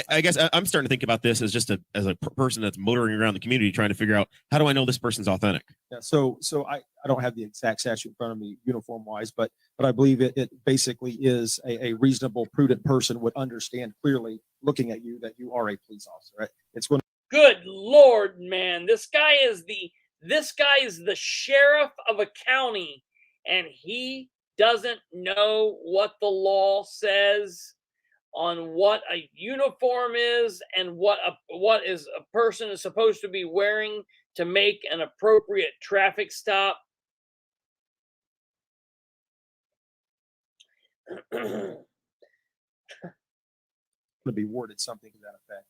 Speaker 2: I guess I'm starting to think about this as just as a person that's motoring around the community trying to figure out, how do I know this person's authentic?
Speaker 3: Yeah, so I don't have the exact statute in front of me uniform wise, but I believe it basically is a reasonable, prudent person would understand clearly looking at you that you are a police officer. Right? It's going.
Speaker 1: Good Lord, man. This guy is the sheriff of a county, and he doesn't know what the law says on what a uniform is and what is a person is supposed to be wearing to make an appropriate traffic stop.
Speaker 3: To be worded something to that effect.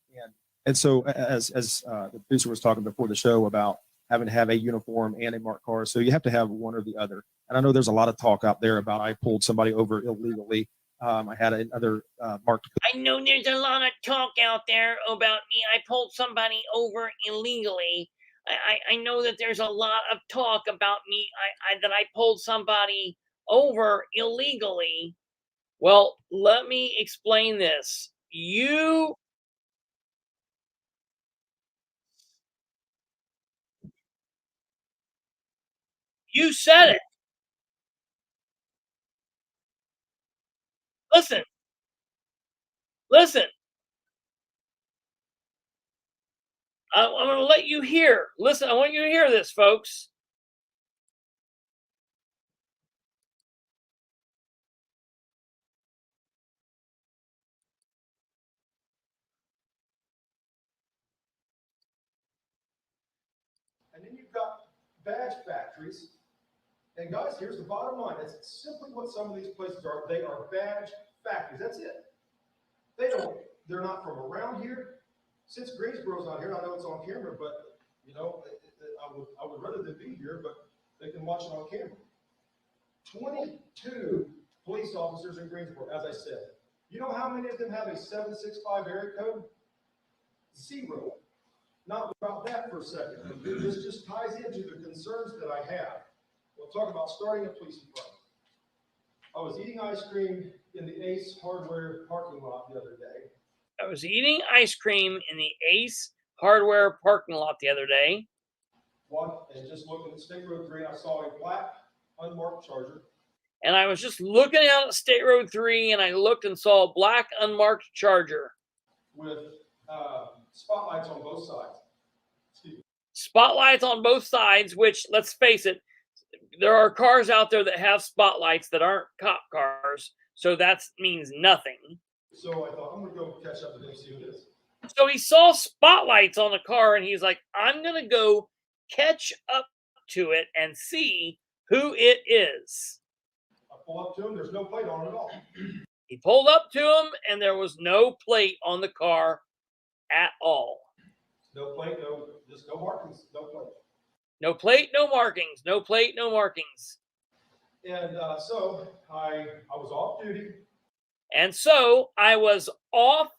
Speaker 3: And so as the producer was talking before the show about having to have a uniform and a marked car, so you have to have one or the other. And I know there's a lot of talk out there about I pulled somebody over illegally. I had another marked.
Speaker 1: I know there's a lot of talk out there about me. I pulled somebody over illegally. I know that there's a lot of talk about me. That I pulled somebody over illegally. Well, let me explain this. You said it. Listen. Listen. I'm going to let you hear. Listen, I want you to hear this, folks.
Speaker 3: And then you've got badge factories. And guys, here's the bottom line. That's simply what some of these places are. They are badge factories. That's it. They're not from around here. Since Greensboro's not here, and I know it's on camera, but you know, I would rather them be here, but they can watch it on camera. 22 police officers in Greensboro, as I said. You know how many of them have a 765 area code? 0. Not about that for a second. This just ties into the concerns that I have. We'll talk about starting a police department. I was eating ice cream in the Ace Hardware parking lot the other day.
Speaker 1: I was eating ice cream in the Ace Hardware parking lot the other day.
Speaker 3: And just looking at State Road 3, I saw a black unmarked Charger.
Speaker 1: And I was just looking out at State Road 3, and I looked and saw a black unmarked Charger
Speaker 3: with spotlights on both sides.
Speaker 1: Spotlights on both sides, which, let's face it, there are cars out there that have spotlights that aren't cop cars, so that means nothing.
Speaker 3: So I thought, I'm going to go catch up with him and see who it is.
Speaker 1: So he saw spotlights on the car, and he's like, I'm going to go catch up to it and see who it is.
Speaker 3: I pull up to him. There's no plate on it at all.
Speaker 1: He pulled up to him, and there was no plate on the car at all.
Speaker 3: No plate, just no markings, no plate.
Speaker 1: No plate, no markings. No plate, no markings.
Speaker 3: And so I was off duty.
Speaker 1: And so I was off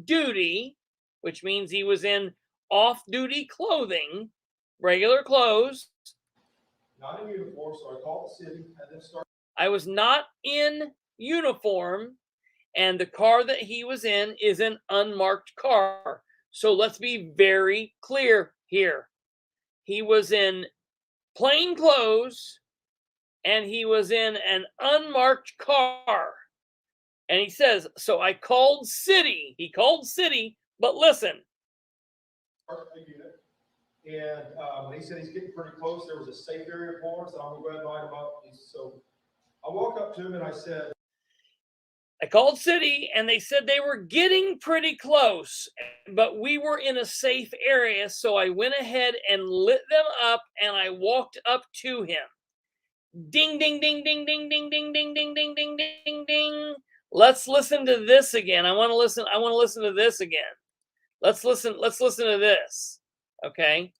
Speaker 1: duty, which means he was in off-duty clothing, regular clothes.
Speaker 3: Not in uniform, so I called the city, had them start.
Speaker 1: I was not in uniform, and the car that he was in is an unmarked car. So let's be very clear here. He was in plain clothes, and he was in an unmarked car. And he says, so I called city. He called city, but listen.
Speaker 3: And when he said he's getting pretty close, there was a safe area for us, and I'm going to go ahead and line him up. So I walk up to him and I said,
Speaker 1: I called city, and they said they were getting pretty close, but we were in a safe area. So I went ahead and lit them up, and I walked up to him. Ding, ding, ding, ding, ding, ding, ding, ding, ding, ding, ding, ding, ding. Let's listen to this again. I want to listen to this again. Let's listen to this. Okay.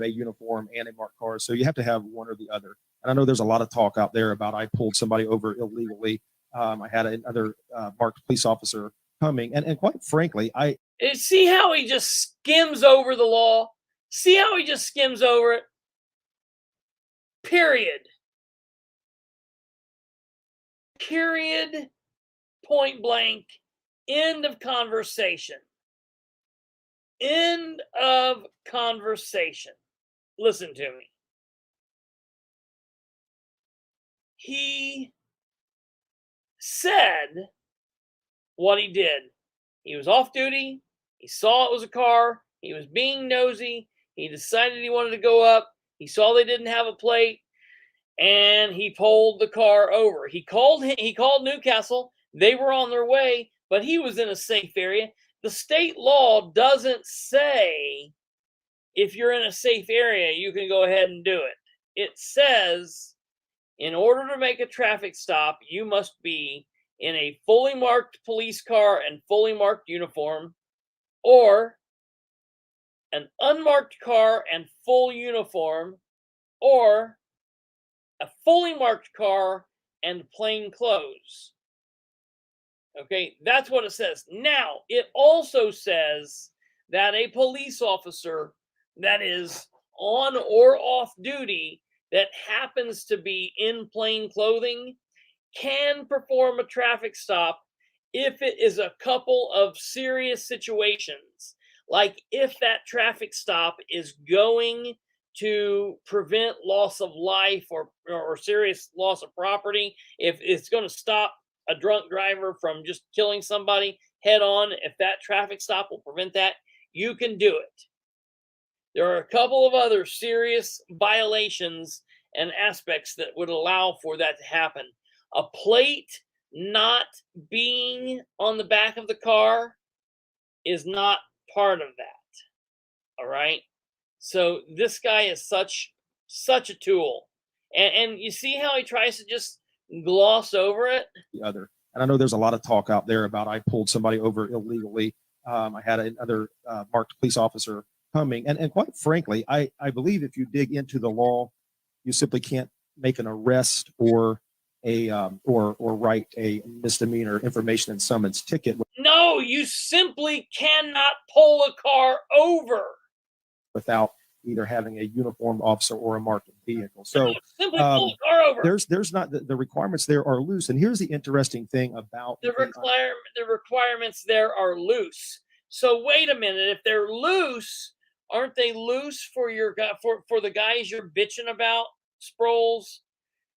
Speaker 3: A uniform and a marked car. So you have to have one or the other. And I know there's a lot of talk out there about I pulled somebody over illegally. I had another marked police officer coming. And quite frankly,
Speaker 1: see how he just skims over the law? See how he just skims over it? Period. Period. Point blank. End of conversation. End of conversation. Listen to me. He said what he did. He was off duty. He saw it was a car. He was being nosy. He decided he wanted to go up. He saw they didn't have a plate, and he pulled the car over. He called Newcastle. They were on their way, but he was in a safe area. The state law doesn't say if you're in a safe area, you can go ahead and do it. It says in order to make a traffic stop, you must be in a fully marked police car and fully marked uniform, or an unmarked car and full uniform, or a fully marked car and plain clothes. Okay, that's what it says. Now, it also says that a police officer that is on or off duty that happens to be in plain clothing can perform a traffic stop if it is a couple of serious situations. Like if that traffic stop is going to prevent loss of life or serious loss of property, if it's going to stop a drunk driver from just killing somebody head on, if that traffic stop will prevent that, you can do it. There are a couple of other serious violations and aspects that would allow for that to happen. A plate not being on the back of the car is not part of that. All right. So this guy is such a tool. And you see how he tries to just gloss over it?
Speaker 3: The other. And I know there's a lot of talk out there about I pulled somebody over illegally. I had another marked police officer coming. And quite frankly, I believe if you dig into the law, you simply can't make an arrest or or write a misdemeanor information and summons ticket
Speaker 1: No, you simply cannot pull a car over.
Speaker 3: without either having a uniformed officer or a marked vehicle. So
Speaker 1: Simply pull a car over.
Speaker 3: there's not the requirements there are loose. And here's the interesting thing about
Speaker 1: The requirements there are loose. So wait a minute, if they're loose, aren't they loose for your for the guys you're bitching about, Sproles?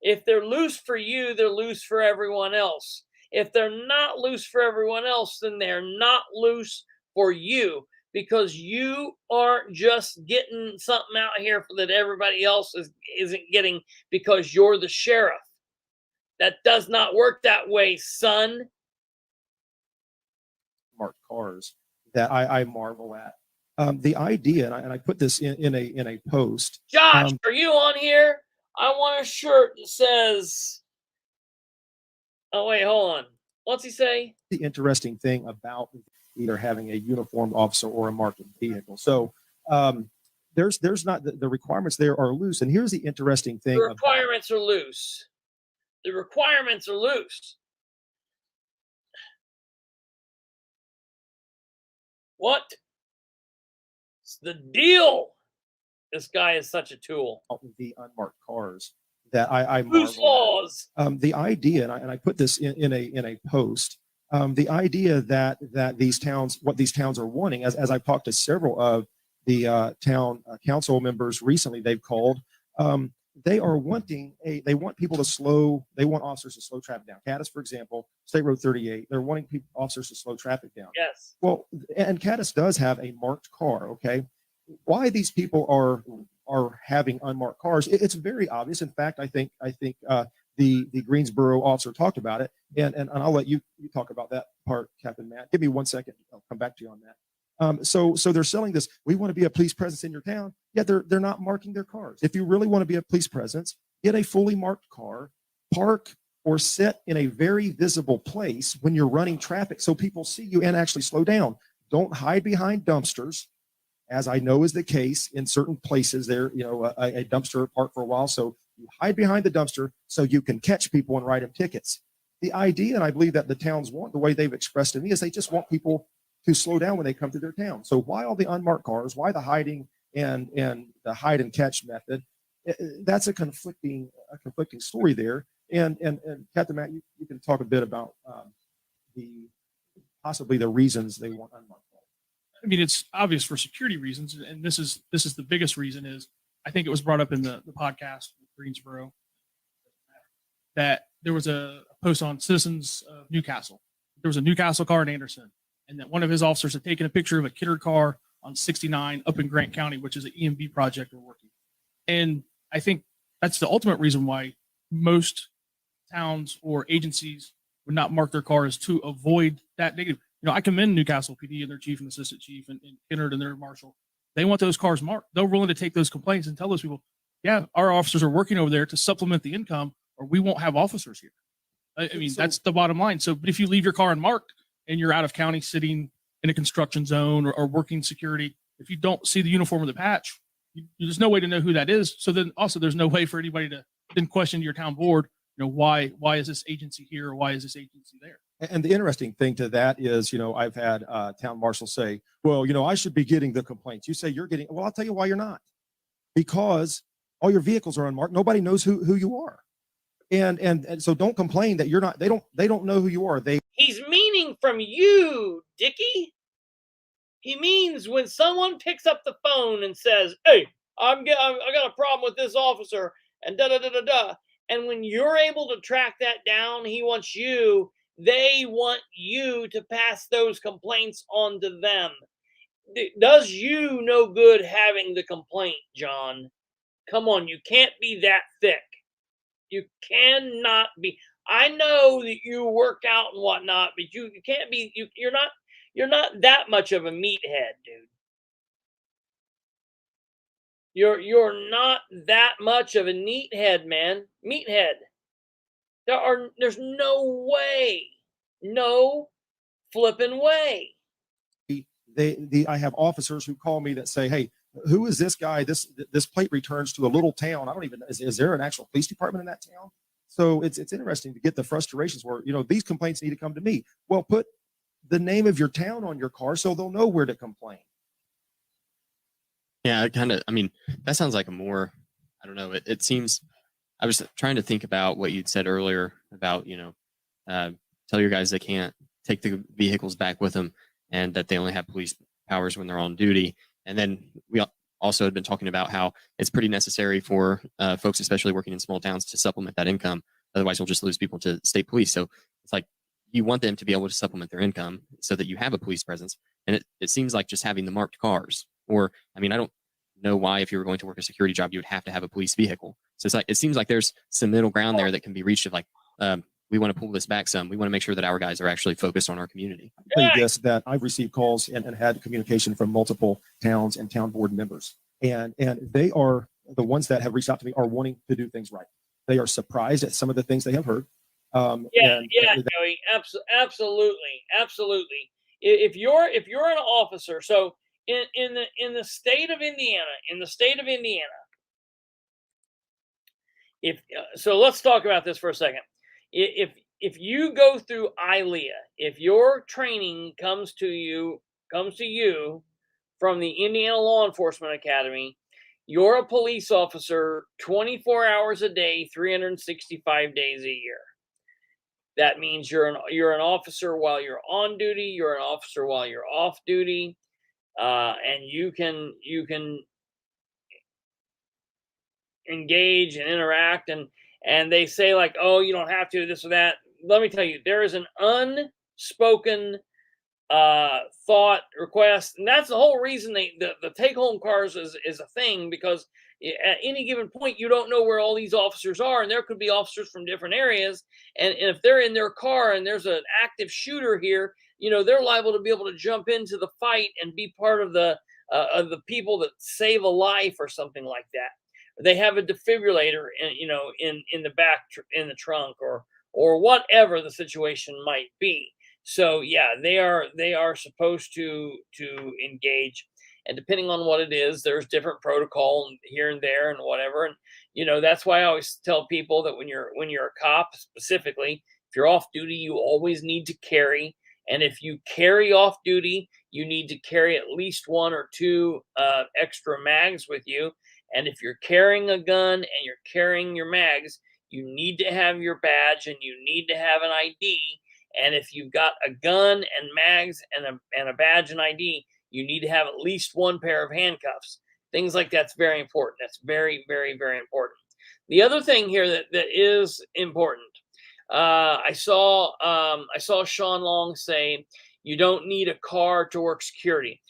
Speaker 1: If they're loose for you, they're loose for everyone else. If they're not loose for everyone else, then they're not loose for you, because you aren't just getting something out here that everybody else isn't getting because you're the sheriff. That does not work that way, son.
Speaker 3: marked cars that I marvel at. The idea, and I put this in a post.
Speaker 1: Josh, are you on here? I want a shirt that says, oh, wait, hold on. What's he say?
Speaker 3: The interesting thing about either having a uniformed officer or a marked vehicle. So there's not the requirements there are loose. And here's the interesting thing.
Speaker 1: The requirements are loose. The requirements are loose. What? It's the deal. This guy is such a tool.
Speaker 3: The unmarked cars that I
Speaker 1: Loose laws.
Speaker 3: the idea, and I put this in a post. The idea that these towns, what these towns are wanting, as I've talked to several of the town council members recently, they've called. They are wanting they want people to they want officers to slow traffic down. Caddis, for example, State Road 38, they're wanting officers to slow traffic down.
Speaker 1: Yes.
Speaker 3: Well, and Caddis does have a marked car. Okay. Why these people are having unmarked cars? It's very obvious. In fact, I think the Greensboro officer talked about it, and I'll let you talk about that part, Captain Matt. Give me 1 second. I'll come back to you on that. So they're selling this. We want to be a police presence in your town. Yeah, they're not marking their cars. If you really want to be a police presence, get a fully marked car, park or sit in a very visible place when you're running traffic, so people see you and actually slow down. Don't hide behind dumpsters, as I know is the case in certain places. There, a dumpster parked for a while, so you hide behind the dumpster so you can catch people and write them tickets. The idea, and I believe that the towns want, the way they've expressed to me, is they just want people to slow down when they come to their town. So why all the unmarked cars? Why the hiding and the hide and catch method? That's a conflicting story there. And Captain Matt, you can talk a bit about possibly the reasons they want unmarked cars.
Speaker 4: I mean, it's obvious for security reasons, and this is the biggest reason. Is I think it was brought up in the podcast with Greensboro that there was a post on Citizens of Newcastle. There was a Newcastle car in Anderson, and that one of his officers had taken a picture of a kittered car on 69 up in Grant County, which is an EMB project we're working. And I think that's the ultimate reason why most towns or agencies would not mark their cars, to avoid that negative. I commend Newcastle PD and their chief and assistant chief and Kennard and their marshal. They want those cars marked. They're willing to take those complaints and tell those people, yeah, our officers are working over there to supplement the income, or we won't have officers here. I mean, that's the bottom line. So, but if you leave your car unmarked and you're out of county sitting in a construction zone or working security, if you don't see the uniform or the patch, there's no way to know who that is. So then also there's no way for anybody to then question your town board, why is this agency here or why is this agency there?
Speaker 3: And the interesting thing to that is, I've had town marshals say, well, I should be getting the complaints. You say you're getting, well, I'll tell you why you're not. Because all your vehicles are unmarked. Nobody knows who you are. And so don't complain that you're not, they don't know who you are.
Speaker 1: He's meaning from you, Dickie. He means when someone picks up the phone and says, hey, I got a problem with this officer and da da da da da. And when you're able to track that down, he wants you They want you to pass those complaints on to them. Does you no good having the complaint, John? Come on, you can't be that thick. You cannot be. I know that you work out and whatnot, but you can't be. You're not that much of a meathead, dude. You're not that much of a neathead, man. Meathead. There's no way, no flipping way.
Speaker 3: I have officers who call me that say, "Hey, who is this guy? This plate returns to a little town. I don't even, is there an actual police department in that town?" So it's interesting to get the frustrations where, these complaints need to come to me. Well, put the name of your town on your car so they'll know where to complain.
Speaker 5: Yeah, I mean, that sounds like a more, I don't know. It seems, I was trying to think about what you'd said earlier about, tell your guys they can't take the vehicles back with them and that they only have police powers when they're on duty. And then we also had been talking about how it's pretty necessary for folks, especially working in small towns, to supplement that income. Otherwise, you'll just lose people to state police. So it's like you want them to be able to supplement their income so that you have a police presence. And it seems like just having the marked cars, or, I mean, I don't know why if you were going to work a security job, you would have to have a police vehicle. So it's like, it seems like there's some middle ground there that can be reached of like, we want to pull this back some. We want to make sure that our guys are actually focused on our community.
Speaker 3: I'll tell you this, that I've received calls and had communication from multiple towns and town board members. And they are the ones that have reached out to me are wanting to do things right. They are surprised at some of the things they have heard.
Speaker 1: Joey, absolutely. If you're an officer, so in the state of Indiana, so let's talk about this for a second. If you go through ILEA, if your training comes to you from the Indiana Law Enforcement Academy, you're a police officer 24 hours a day, 365 days a year. That means you're an officer while you're on duty, you're an officer while you're off duty, and you can engage and interact, and they say like, oh, you don't have to, this or that. Let me tell you, there is an unspoken thought request, and that's the whole reason the take-home cars is a thing, because at any given point you don't know where all these officers are, and there could be officers from different areas, and if they're in their car and there's an active shooter here, they're liable to be able to jump into the fight and be part of the people that save a life or something like that. They have a defibrillator in the back, in the trunk, or whatever the situation might be. So yeah, they are supposed to engage, and depending on what it is, there's different protocol here and there and whatever. And that's why I always tell people that when you're a cop, specifically, if you're off duty, you always need to carry. And if you carry off duty, you need to carry at least 1 or 2 extra mags with you. And if you're carrying a gun and you're carrying your mags, you need to have your badge and you need to have an ID. And if you've got a gun and mags and a badge and ID, you need to have at least 1 pair of handcuffs. Things like that's very important. That's very, very, very important. The other thing here that is important, I saw Sean Long say you don't need a car to work security.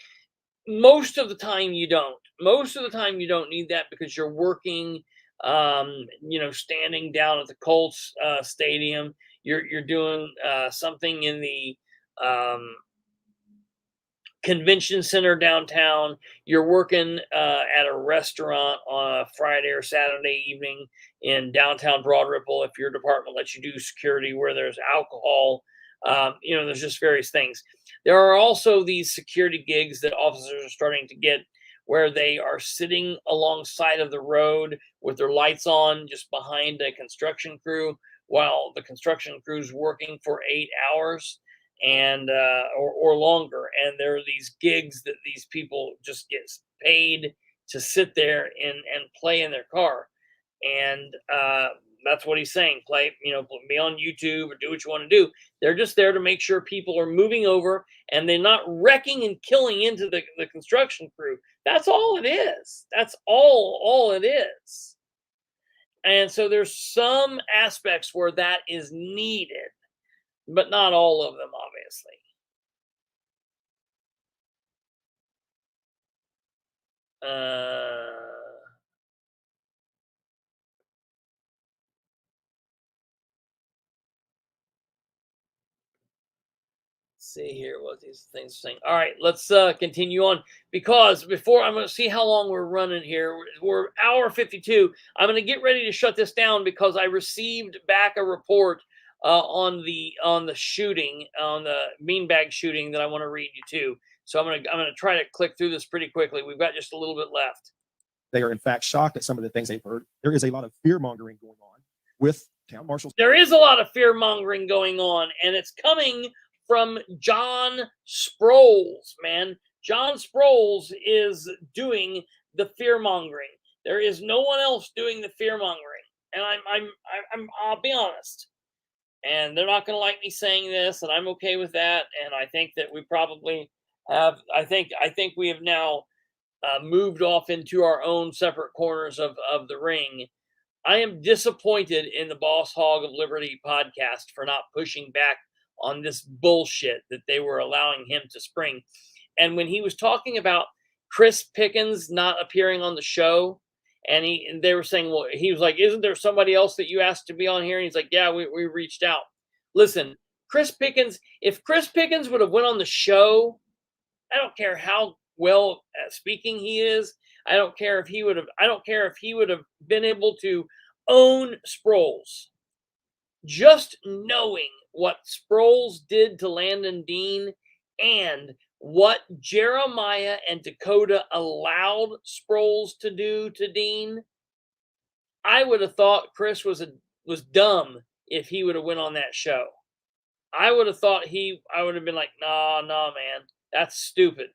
Speaker 1: Most of the time you don't. Most of the time you don't need that, because you're working, standing down at the Colts stadium. You're doing something in the convention center downtown. You're working at a restaurant on a Friday or Saturday evening in downtown Broad Ripple, if your department lets you do security where there's alcohol. There's just various things. There are also these security gigs that officers are starting to get, where they are sitting alongside of the road with their lights on just behind a construction crew while the construction crew's working for 8 hours and or longer. And there are these gigs that these people just get paid to sit there and play in their car. And that's what he's saying. Play, be on YouTube or do what you want to do. They're just there to make sure people are moving over and they're not wrecking and killing into the construction crew. That's all it is. That's all it is. And so there's some aspects where that is needed. but not all of them, obviously. See here what these things are saying. All right, let's continue on, because before I'm going to see how long we're running here. We're hour 52. I'm going to get ready to shut this down because I received back a report on the shooting, on the beanbag shooting, that I want to read you to. So I'm gonna try to click through this pretty quickly. We've got just a little bit left.
Speaker 3: They are in fact shocked at some of the things they've heard. There is a lot of fear mongering going on with town marshals.
Speaker 1: There is a lot of fear mongering going on, and it's coming from John Sproles, man. John Sproles is doing the fear mongering. There is no one else doing the fear mongering, and I'll be honest. And they're not going to like me saying this, and I'm okay with that. And I think that we probably have. I think we have now moved off into our own separate corners of the ring. I am disappointed in the Boss Hog of Liberty podcast for not pushing back on this bullshit that they were allowing him to spring. And when he was talking about Chris Pickens not appearing on the show, and they were saying, well, he was like, isn't there somebody else that you asked to be on here? And he's like, yeah, we reached out. Listen, Chris Pickens, if Chris Pickens would have went on the show, I don't care how well at speaking he is. I don't care if he would have been able to own Sproles. Just knowing what Sproles did to Landon Dean and what Jeremiah and Dakota allowed Sproles to do to Dean, I would have thought Chris was dumb if he would have went on that show. I would have thought I would have been like, nah, man, that's stupid.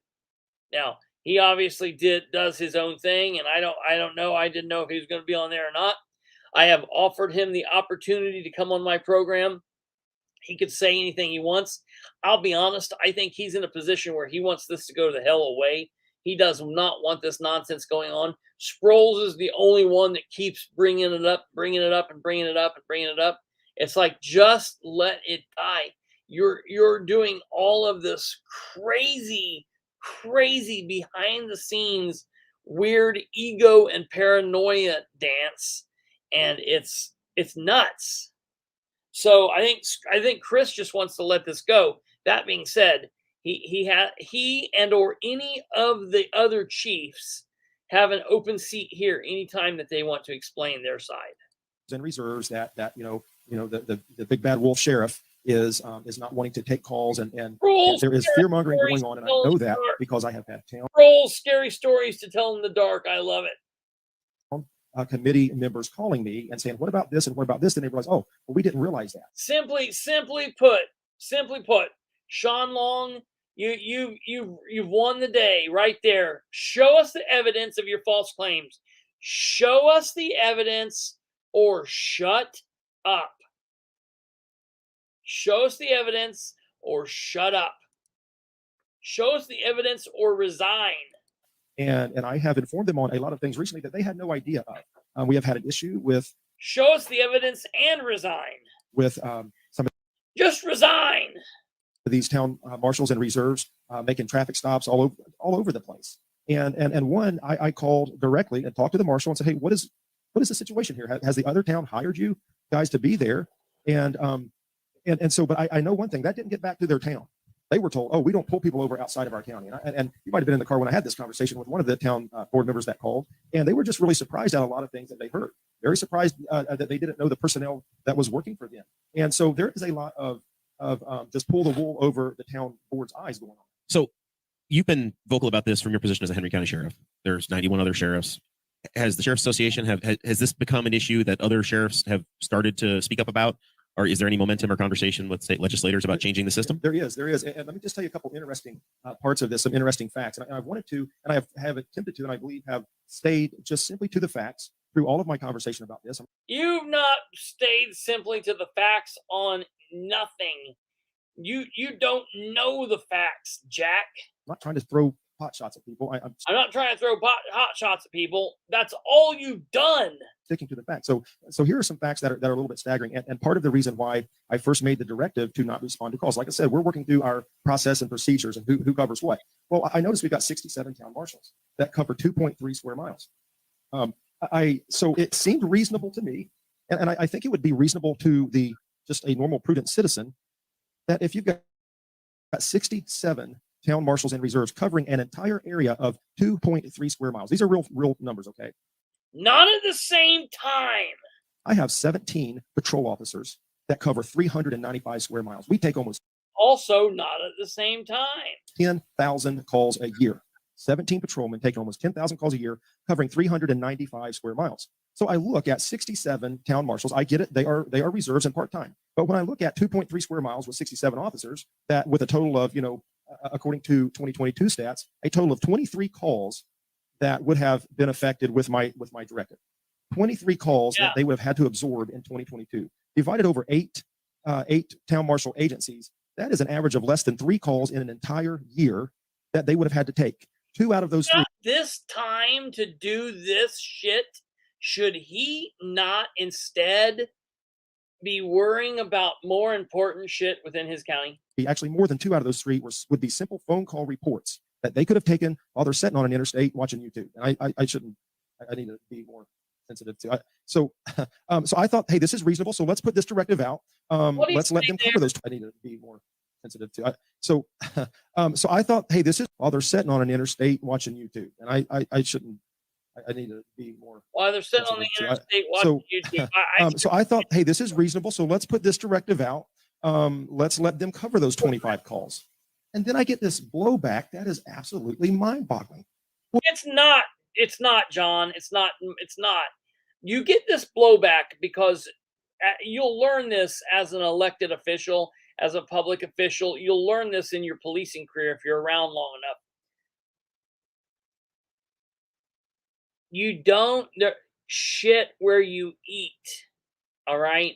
Speaker 1: Now, he obviously does his own thing, and I don't know. I didn't know if he was going to be on there or not. I have offered him the opportunity to come on my program. He could say anything he wants. I'll be honest. I think he's in a position where he wants this to go to the hell away. He does not want this nonsense going on. Sproles is the only one that keeps bringing it up. It's like, just let it die. You're doing all of this crazy behind the scenes, weird ego and paranoia dance, and it's nuts. So I think Chris just wants to let this go. That being said, he and or any of the other chiefs have an open seat here anytime that they want to explain their side.
Speaker 3: And reserves that the big bad wolf sheriff is not wanting to take calls, and there is fear mongering going on, and I know that because I have had town
Speaker 1: scary stories to tell in the dark. I love it.
Speaker 3: Committee members calling me and saying, what about this and what about this? And they realize, oh, well, we didn't realize that.
Speaker 1: Simply put, Sean Long, you've won the day right there. Show us the evidence of your false claims. Show us the evidence or shut up. Show us the evidence or shut up. Show us the evidence or resign.
Speaker 3: And I have informed them on a lot of things recently that they had no idea of. We have had an issue with.
Speaker 1: Show us the evidence and resign.
Speaker 3: With some.
Speaker 1: Just resign.
Speaker 3: These town marshals and reserves making traffic stops all over the place. And one, I called directly and talked to the marshal and said, hey, what is the situation here? Has the other town hired you guys to be there? And so, but I know one thing, that didn't get back to their town. They were told, oh, we don't pull people over outside of our county. And you might have been in the car when I had this conversation with one of the town board members that called, and they were just really surprised at a lot of things that they heard. Very surprised that they didn't know the personnel that was working for them. And so there is a lot of just pull the wool over the town board's eyes going on.
Speaker 2: So you've been vocal about this from your position as a Henry County Sheriff. There's 91 other sheriffs. Has the Sheriff's Association has this become an issue that other sheriffs have started to speak up about? Or is there any momentum or conversation with state legislators about changing the system?
Speaker 3: There is. And let me just tell you a couple interesting parts of this, some interesting facts. And I've wanted to, and I have attempted to, and I believe have stayed just simply to the facts through all of my conversation about this.
Speaker 1: You've not stayed simply to the facts on nothing. You don't know the facts, Jack.
Speaker 3: I'm not trying to throw pot shots at people.
Speaker 1: I'm not trying to throw hot shots at people. That's all you've done.
Speaker 3: sticking to the facts. So here are some facts that are a little bit staggering. And part of the reason why I first made the directive to not respond to calls, like I said, we're working through our process and procedures and who covers what. Well, I noticed we've got 67 town marshals that cover 2.3 square miles. So it seemed reasonable to me, and I think it would be reasonable to just a normal prudent citizen, that if you've got 67 town marshals and reserves covering an entire area of 2.3 square miles. These are real numbers, okay?
Speaker 1: Not at the same time.
Speaker 3: I have 17 patrol officers that cover 395 square miles. We take almost
Speaker 1: Also not at the same time.
Speaker 3: 10,000 calls a year. 17 patrolmen taking almost 10,000 calls a year, covering 395 square miles. So I look at 67 town marshals. I get it. They are reserves and part-time. But when I look at 2.3 square miles with 67 officers, that with a total of, according to 2022 stats, a total of 23 calls that would have been affected with my directive. 23 calls that they would have had to absorb in 2022. Divided over eight town marshal agencies, that is an average of less than 3 calls in an entire year that they would have had to take. 2 out of those 3.
Speaker 1: This time to do this shit, should he not instead be worrying about more important shit within his county?
Speaker 3: Actually, more than 2 out of those 3 would be simple phone call reports that they could have taken while they're sitting on an interstate watching YouTube. And I shouldn't. I need to be more sensitive to. So I thought, hey, this is reasonable. So let's put this directive out. Let's let them cover those. I need to be more sensitive to. So I thought, hey, this is while they're sitting on an interstate watching YouTube. And I shouldn't. I need to be more.
Speaker 1: While they're sitting on the interstate watching YouTube.
Speaker 3: So I thought, hey, this is reasonable. So let's put this directive out. Let's let them cover those 25 calls. And then I get this blowback that is absolutely mind-boggling.
Speaker 1: It's not, John. It's not. You get this blowback because you'll learn this as an elected official, as a public official. You'll learn this in your policing career if you're around long enough. You don't shit where you eat. All right.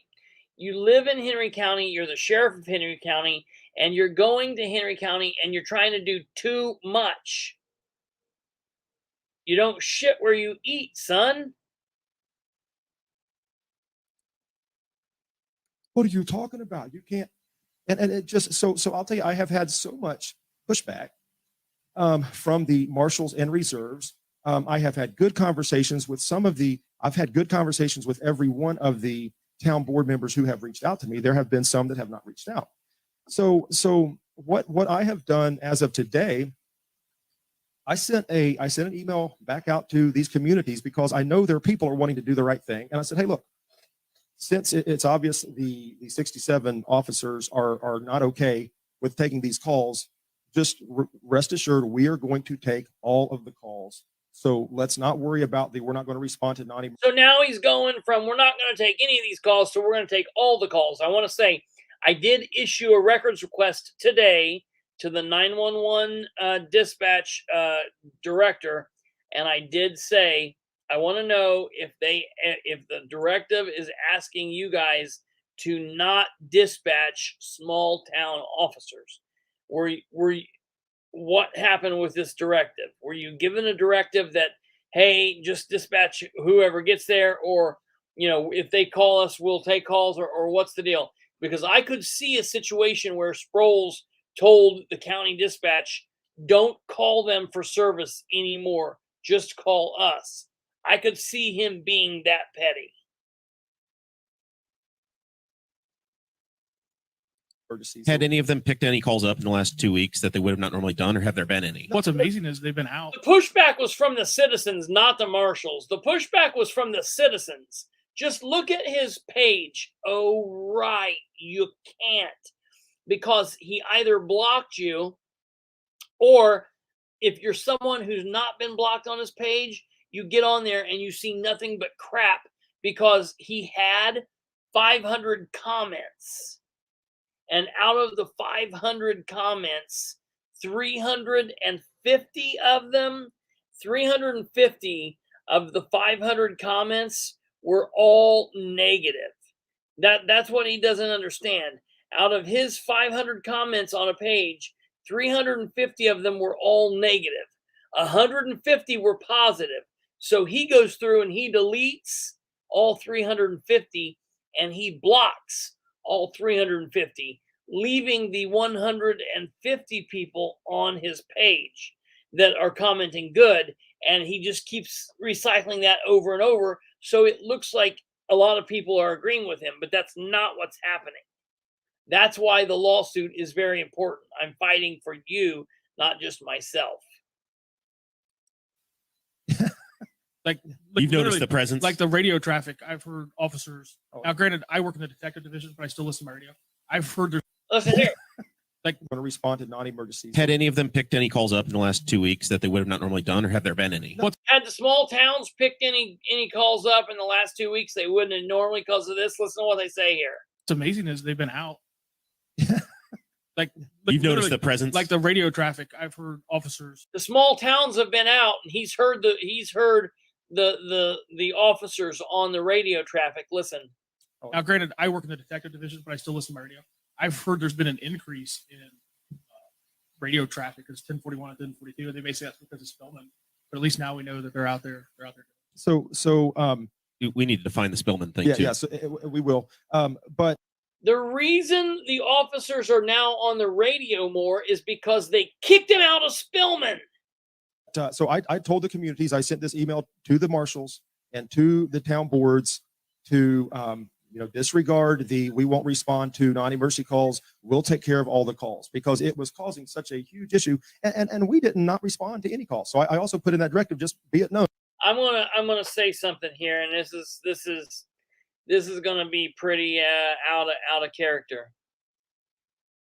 Speaker 1: You live in Henry County. You're the sheriff of Henry County, and you're going to Henry County, and you're trying to do too much. You don't shit where you eat, son.
Speaker 3: What are you talking about? You can't. And it just so I'll tell you, I have had so much pushback from the marshals and reserves. I have had good conversations with I've had good conversations with every one of the town board members who have reached out to me. There have been some that have not reached out. So what I have done as of today, I sent an email back out to these communities because I know their people are wanting to do the right thing. And I said, hey, look, since it's obvious the 67 officers are not okay with taking these calls, just rest assured we are going to take all of the calls. So let's not worry about we're not going to respond to 90.
Speaker 1: So now he's going from we're not going to take any of these calls to we're going to take all the calls. I want to say I did issue a records request today to the 911 dispatch director, and I did say I want to know if the directive is asking you guys to not dispatch small town officers. What happened with this directive? Were you given a directive that, hey, just dispatch whoever gets there, or, if they call us, we'll take calls, or what's the deal? Because I could see a situation where Sproles told the county dispatch, don't call them for service anymore. Just call us. I could see him being that petty.
Speaker 2: Had any of them picked any calls up in the last 2 weeks that they would have not normally done, or have there been any?
Speaker 4: What's amazing is they've been out.
Speaker 1: The pushback was from the citizens, not the marshals. The pushback was from the citizens. Just look at his page. Oh, right. You can't. Because he either blocked you, or if you're someone who's not been blocked on his page, you get on there and you see nothing but crap because he had 500 comments. And out of the 500 comments, 350 of the 500 comments were all negative. That's what he doesn't understand. Out of his 500 comments on a page, 350 of them were all negative. 150 were positive. So he goes through and he deletes all 350, and he blocks all 350, leaving the 150 people on his page that are commenting good. And he just keeps recycling that over and over. So it looks like a lot of people are agreeing with him, but that's not what's happening. That's why the lawsuit is very important. I'm fighting for you, not just myself.
Speaker 4: Like
Speaker 2: You've noticed
Speaker 4: literally,
Speaker 2: the presence.
Speaker 4: like the radio traffic. I've heard officers.
Speaker 3: Oh.
Speaker 4: Now, granted, I work in the detective division, but I still listen to my radio. I've heard there's
Speaker 1: Listen here.
Speaker 3: I'm going to respond to non-emergencies.
Speaker 2: Had any of them picked any calls up in the last 2 weeks that they would have not normally done, or have there been any?
Speaker 1: Had the small towns picked any calls up in the last 2 weeks they wouldn't have normally because of this? Listen to what they say here.
Speaker 4: what's amazing is they've been out. like
Speaker 2: You've noticed
Speaker 4: literally,
Speaker 2: the presence.
Speaker 4: like the radio traffic. I've heard officers.
Speaker 1: The small towns have been out, and he's heard the officers on the radio traffic. Listen.
Speaker 4: Now, granted, I work in the detective division, but I still listen to my radio. I've heard there's been an increase in radio traffic. It's 1041 and 1042. They may say that's because it's Spellman, but at least now we know that they're out there. They're out there.
Speaker 3: So
Speaker 2: We need to define the Spillman thing
Speaker 3: yeah,
Speaker 2: too.
Speaker 3: yeah. So we will. But
Speaker 1: The reason the officers are now on the radio more is because they kicked him out of Spillman.
Speaker 3: so I told the communities, I sent this email to the marshals and to the town boards to disregard we won't respond to non-emergency calls. We'll take care of all the calls, because it was causing such a huge issue, and we did not respond to any calls. So I also put in that directive, just be it known.
Speaker 1: I'm gonna say something here, and this is gonna be pretty out of character.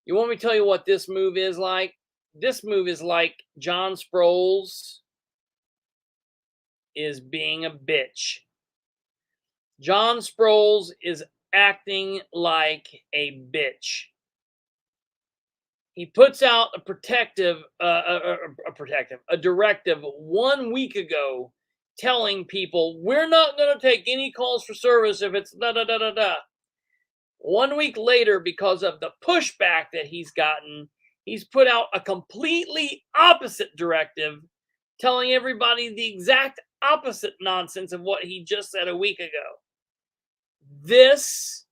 Speaker 1: You want me to tell you what this move is like? This move is like John Sproles is being a bitch. John Sproles is acting like a bitch. He puts out a directive 1 week ago telling people, we're not going to take any calls for service if it's da da da da da. 1 week later, because of the pushback that he's gotten, he's put out a completely opposite directive telling everybody the exact opposite nonsense of what he just said a week ago. This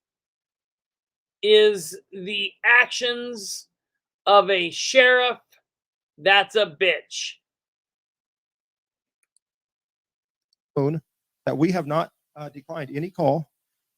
Speaker 1: is the actions of a sheriff that's a bitch.
Speaker 3: That we have not declined any call,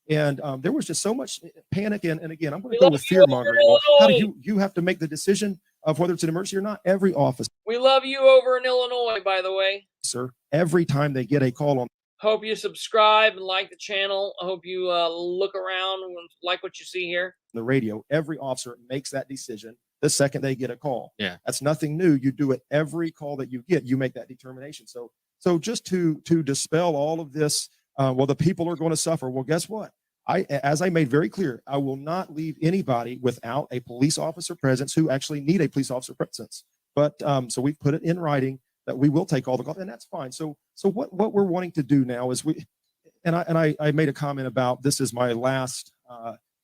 Speaker 3: and there was just so much panic. And again, I'm going to go with fear mongering. How do you have to make the decision of whether it's an emergency or not? Every officer.
Speaker 1: We love you over in Illinois, by the way.
Speaker 3: Sir, every time they get a call on
Speaker 1: Hope you subscribe and like the channel. I hope you look around and like what you see here.
Speaker 3: the radio, every officer makes that decision the second they get a call.
Speaker 5: Yeah.
Speaker 3: That's nothing new. You do it every call that you get. You make that determination. So just to dispel all of this, well, the people are going to suffer. Well, guess what? As I made very clear, I will not leave anybody without a police officer presence who actually need a police officer presence. But so we put it in writing that we will take all the calls, and that's fine. So what we're wanting to do now is I made a comment about this is my last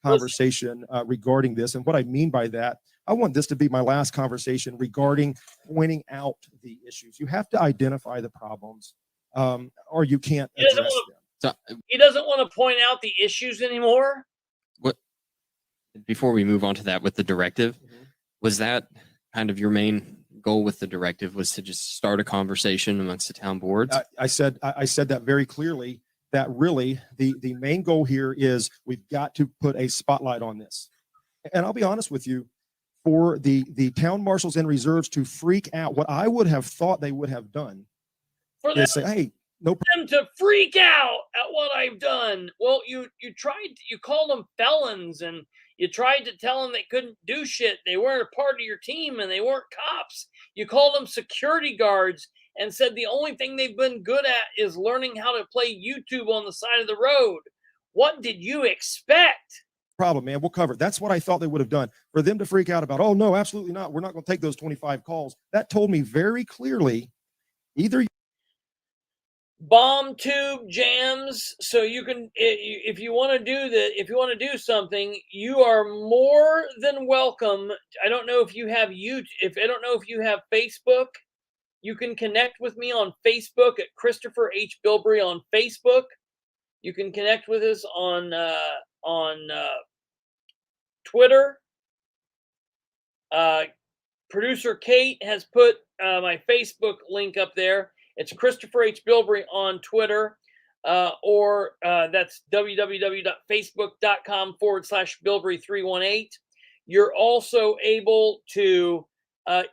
Speaker 3: conversation regarding this, and what I mean by that, I want this to be my last conversation regarding pointing out the issues. You have to identify the problems, or you can't address them.
Speaker 5: So
Speaker 1: He doesn't want to point out the issues anymore.
Speaker 5: before we move on to that with the directive,
Speaker 3: Mhm.
Speaker 5: was that kind of your main goal with the directive, was to just start a conversation amongst the town boards?
Speaker 3: I said that very clearly, that really the main goal here is we've got to put a spotlight on this. And I'll be honest with you, for the town marshals and reserves to freak out, what I would have thought they would have done
Speaker 1: For them,
Speaker 3: is say, hey, no problem.
Speaker 1: them to freak out at what I've done. Well, you called them felons, and you tried to tell them they couldn't do shit. They weren't a part of your team, and they weren't cops. You called them security guards and said the only thing they've been good at is learning how to play YouTube on the side of the road. What did you expect?
Speaker 3: Problem, man. We'll cover it. That's what I thought they would have done. For them to freak out about, oh, no, absolutely not. We're not going to take those 25 calls. That told me very clearly, either
Speaker 1: Bomb tube jams, so you can, if you want to do something, you are more than welcome. I don't know if you have Facebook. You can connect with me on Facebook at Kristopher H. Bilbrey on Facebook. You can connect with us on Twitter. Producer Kate has put my Facebook link up there. It's Kristopher H. Bilbrey on Twitter, or that's www.facebook.com/Bilbrey318. You're also able to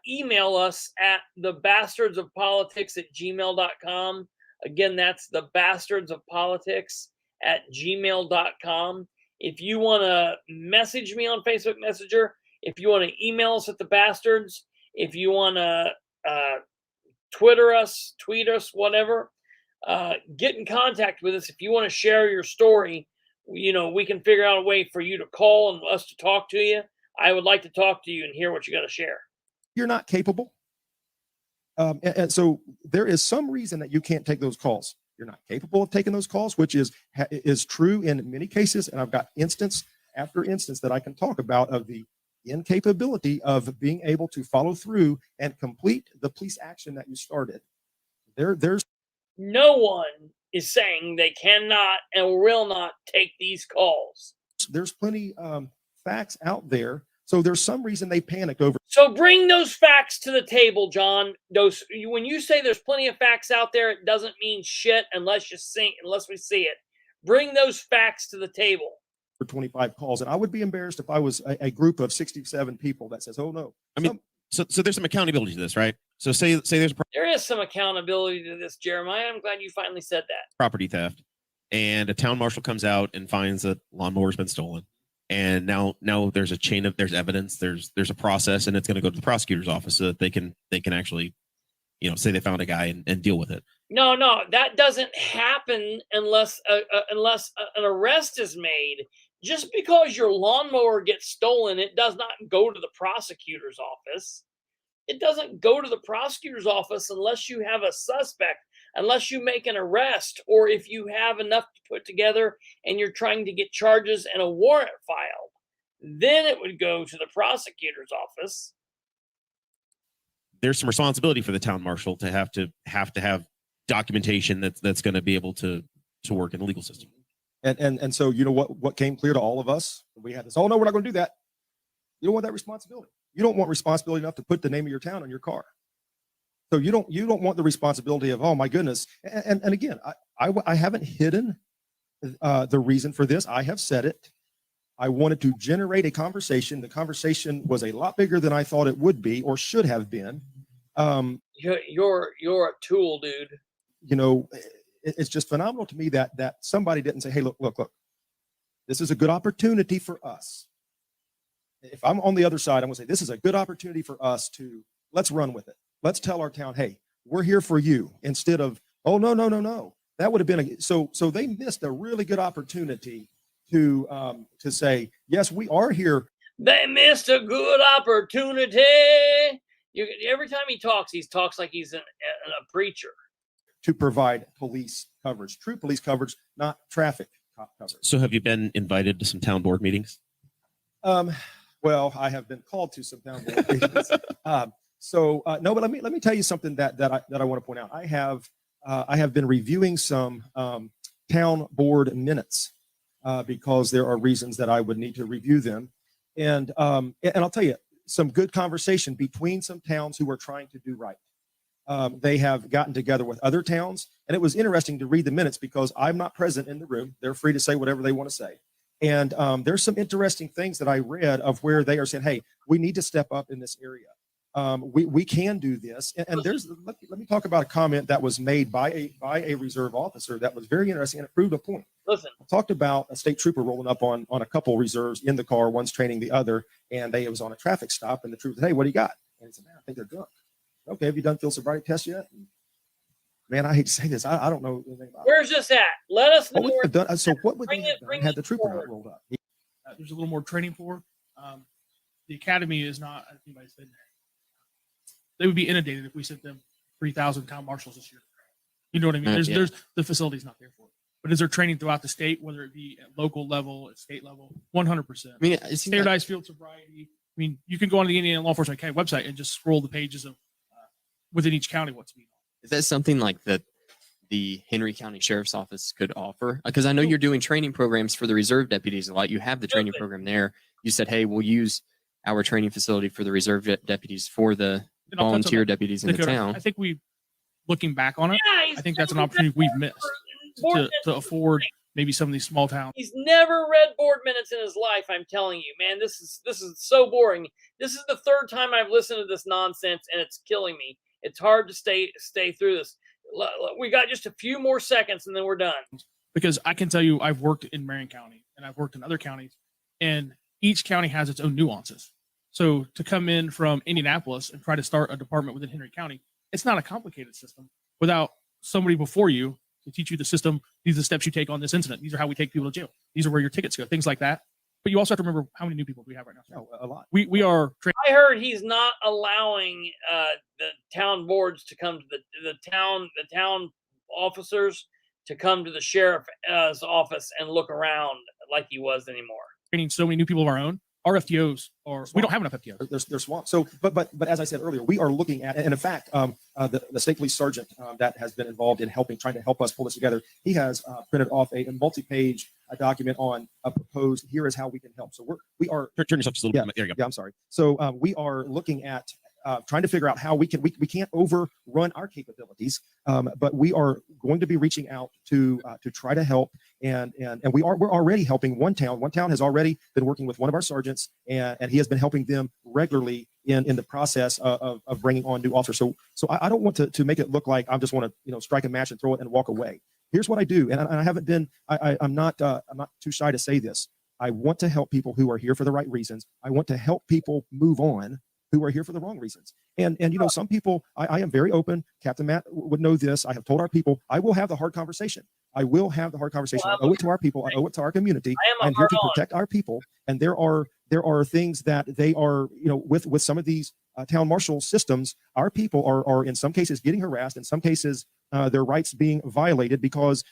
Speaker 1: email us at thebastardsofpolitics@gmail.com. Again, that's thebastardsofpolitics@gmail.com. If you want to message me on Facebook Messenger, if you want to email us at the Bastards, if you want to tweet us, whatever, get in contact with us. If you want to share your story, we can figure out a way for you to call and us to talk to you. I would like to talk to you and hear what you got to share.
Speaker 3: You're not capable. And so there is some reason that you can't take those calls. You're not capable of taking those calls, which is true in many cases. And I've got instance after instance that I can talk about of the incapability of being able to follow through and complete the police action that you started. There's
Speaker 1: no one is saying they cannot and will not take these calls.
Speaker 3: There's plenty facts out there. So there's some reason they panicked over.
Speaker 1: So bring those facts to the table, John. When you say there's plenty of facts out there, it doesn't mean shit unless we see it. Bring those facts to the table.
Speaker 3: For 25 calls, and I would be embarrassed if I was a group of 67 people that says, "Oh no."
Speaker 2: I mean, so there's some accountability to this, right? So say there's
Speaker 1: there is some accountability to this, Jeremiah. I'm glad you finally said that.
Speaker 2: Property theft, and a town marshal comes out and finds that lawnmower's been stolen, and now there's a chain of evidence, there's a process, and it's going to go to the prosecutor's office so that they can actually, say they found a guy and deal with it.
Speaker 1: No, that doesn't happen unless an arrest is made. Just because your lawnmower gets stolen, it does not go to the prosecutor's office. It doesn't go to the prosecutor's office unless you have a suspect, unless you make an arrest, or if you have enough to put together and you're trying to get charges and a warrant filed. Then it would go to the prosecutor's office.
Speaker 2: There's some responsibility for the town marshal to have have documentation that's going to be able to work in the legal system.
Speaker 3: And so what came clear to all of us when we had this, oh no, we're not going to do that. You don't want that responsibility. You don't want responsibility enough to put the name of your town on your car. So you don't want the responsibility of, oh my goodness. And again, I haven't hidden the reason for this. I have said it. I wanted to generate a conversation. The conversation was a lot bigger than I thought it would be or should have been.
Speaker 1: You're a tool, dude.
Speaker 3: It's just phenomenal to me that somebody didn't say, hey, look, this is a good opportunity for us. If I'm on the other side, I'm going to say, this is a good opportunity for us let's run with it. Let's tell our town, hey, we're here for you, instead of, oh, no. That would have been so they missed a really good opportunity to say, yes, we are here.
Speaker 1: They missed a good opportunity. Every time he talks like he's a preacher.
Speaker 3: To provide police coverage, true police coverage, not traffic coverage.
Speaker 2: So have you been invited to some town board meetings?
Speaker 3: Well, I have been called to some town board meetings. No, but let me tell you something that I want to point out. I have been reviewing some town board minutes because there are reasons that I would need to review them, and I'll tell you some good conversation between some towns who are trying to do right. They have gotten together with other towns, and it was interesting to read the minutes because I'm not present in the room. They're free to say whatever they want to say. And there's some interesting things that I read of where they are saying, hey, we need to step up in this area. We can do this. And let me talk about a comment that was made by a reserve officer that was very interesting, and it proved a point.
Speaker 1: Listen,
Speaker 3: I talked about a state trooper rolling up on a couple reserves in the car, one's training the other, and it was on a traffic stop, and the trooper said, hey, what do you got? And he said, man, I think they're drunk. Okay, have you done field sobriety tests yet? And, man, I hate to say this. I don't know anything about
Speaker 1: where's this at? Let us know.
Speaker 3: What would they have done had the trooper not rolled up?
Speaker 4: There's a little more training for. The academy is not, I think anybody said that. They would be inundated if we sent them 3,000 town marshals this year. You know what I mean? There's the facility's not there for it. But is there training throughout the state, whether it be at local level, at state level? 100%. I
Speaker 5: mean, it's
Speaker 4: standardized field sobriety. I mean, you can go on the Indiana Law Enforcement Academy website and just scroll the pages of within each county what's being on.
Speaker 5: Is that something like that the Henry County Sheriff's Office could offer? Because I know you're doing training programs for the reserve deputies a lot. You have the training program there. You said, hey, we'll use our training facility for the reserve deputies for the
Speaker 4: And I'll touch on
Speaker 5: volunteer
Speaker 4: that.
Speaker 5: deputies in the
Speaker 4: Dakota,
Speaker 5: town.
Speaker 4: I think looking back on it,
Speaker 1: Yeah, he's
Speaker 4: I think that's an
Speaker 1: never
Speaker 4: opportunity
Speaker 1: read
Speaker 4: we've missed
Speaker 1: board
Speaker 4: to
Speaker 1: minutes.
Speaker 4: afford maybe some of these small towns.
Speaker 1: He's never read board minutes in his life. I'm telling you, man, this is so boring. This is the third time I've listened to this nonsense, and it's killing me. It's hard to stay through this. We got just a few more seconds, and then we're done.
Speaker 4: Because I can tell you, I've worked in Marion County and I've worked in other counties, and each county has its own nuances. So to come in from Indianapolis and try to start a department within Henry County, it's not a complicated system without somebody before you to teach you the system. These are the steps you take on this incident. These are how we take people to jail. These are where your tickets go, things like that. But you also have to remember how many new people do we have right now.
Speaker 3: Oh, a lot.
Speaker 4: We are
Speaker 1: I heard he's not allowing the town boards to come to the town officers to come to the sheriff's office and look around like he was anymore.
Speaker 4: training so many new people of our own. Our FTOs are, we don't have enough FTOs.
Speaker 3: They're swamped. So, but as I said earlier, we are looking at, and in fact, the state police sergeant that has been involved in trying to help us pull this together, he has printed off a multi-page document on a proposed. Here is how we can help. So we are
Speaker 2: Turn yourself just a little bit. There you go.
Speaker 3: Yeah, I'm sorry. So we are looking at trying to figure out how we can't overrun our capabilities, but we are going to be reaching out to try to help, and we're already helping one town. One town has already been working with one of our sergeants, and he has been helping them regularly in the process of bringing on new officers. So I don't want to make it look like I just want to strike a match and throw it and walk away. Here's what I do, and I haven't been. I'm not too shy to say this. I want to help people who are here for the right reasons. I want to help people move on who are here for the wrong reasons. And some people, I am very open. Captain Matt would know this. I have told our people, I will have the hard conversation. I will have the hard conversation. I owe it to our people. I owe it to our community. I'm here to protect our people. And there are things that they are, with some of these town marshal systems, our people are in some cases getting harassed, in some cases their rights being violated because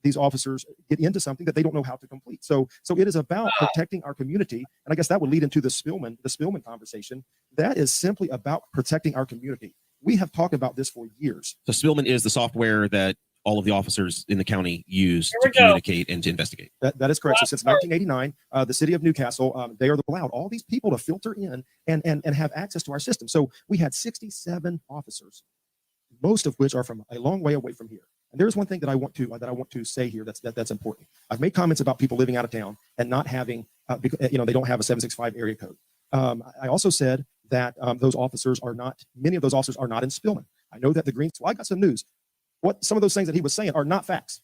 Speaker 3: these officers get into something that they don't know how to complete. So it is about protecting our community. And I guess that would lead into the Spillman conversation. That is simply about protecting our community. We have talked about this for years.
Speaker 2: So Spillman is the software that all of the officers in the county use
Speaker 1: Here we
Speaker 2: to
Speaker 1: go.
Speaker 2: communicate and to investigate.
Speaker 3: That is correct. So since 1989, the city of Newcastle, they are allowed all these people to filter in and have access to our system. So we had 67 officers, most of which are from a long way away from here. And there's one thing that I want to say here that's important. I've made comments about people living out of town and not having, because, they don't have a 765 area code. I also said that many of those officers are not in Spillman. I know that I got some news. Some of those things that he was saying are not facts.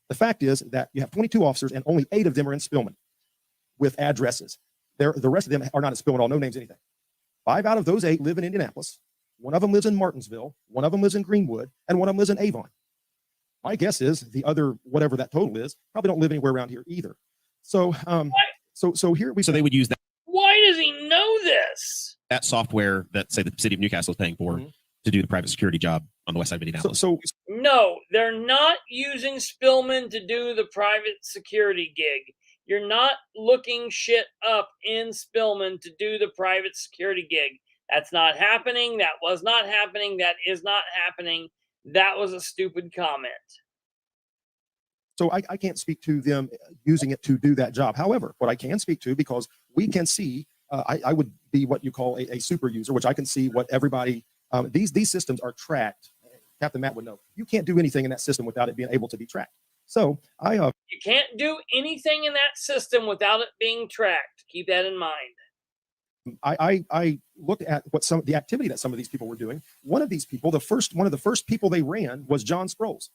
Speaker 3: The fact is that you have 22 officers and only 8 of them are in Spillman with addresses. The rest of them are not in Spillman, all no names, anything. 5 out of those 8 live in Indianapolis. 1 of them lives in Martinsville. 1 of them lives in Greenwood, and 1 of them lives in Avon. My guess is the other, whatever that total is, probably don't live anywhere around here either. So, so here we.
Speaker 2: So they would use
Speaker 1: Why does he know this?
Speaker 2: that software that, say, the city of Newcastle is paying for to do the private security job on the west side of Indianapolis.
Speaker 3: So
Speaker 1: No, they're not using Spillman to do the private security gig. You're not looking shit up in Spillman to do the private security gig. That's not happening. That was not happening. That is not happening. That was a stupid comment.
Speaker 3: So I can't speak to them using it to do that job. However, what I can speak to, because we can see, I would be what you call a super user, which I can see what everybody, these systems are tracked. Captain Matt would know. You can't do anything in that system without it being able to be tracked. So
Speaker 1: you can't do anything in that system without it being tracked. Keep that in mind.
Speaker 3: I looked at what the activity that some of these people were doing. One of these people, one of the first people they ran was John Sproles.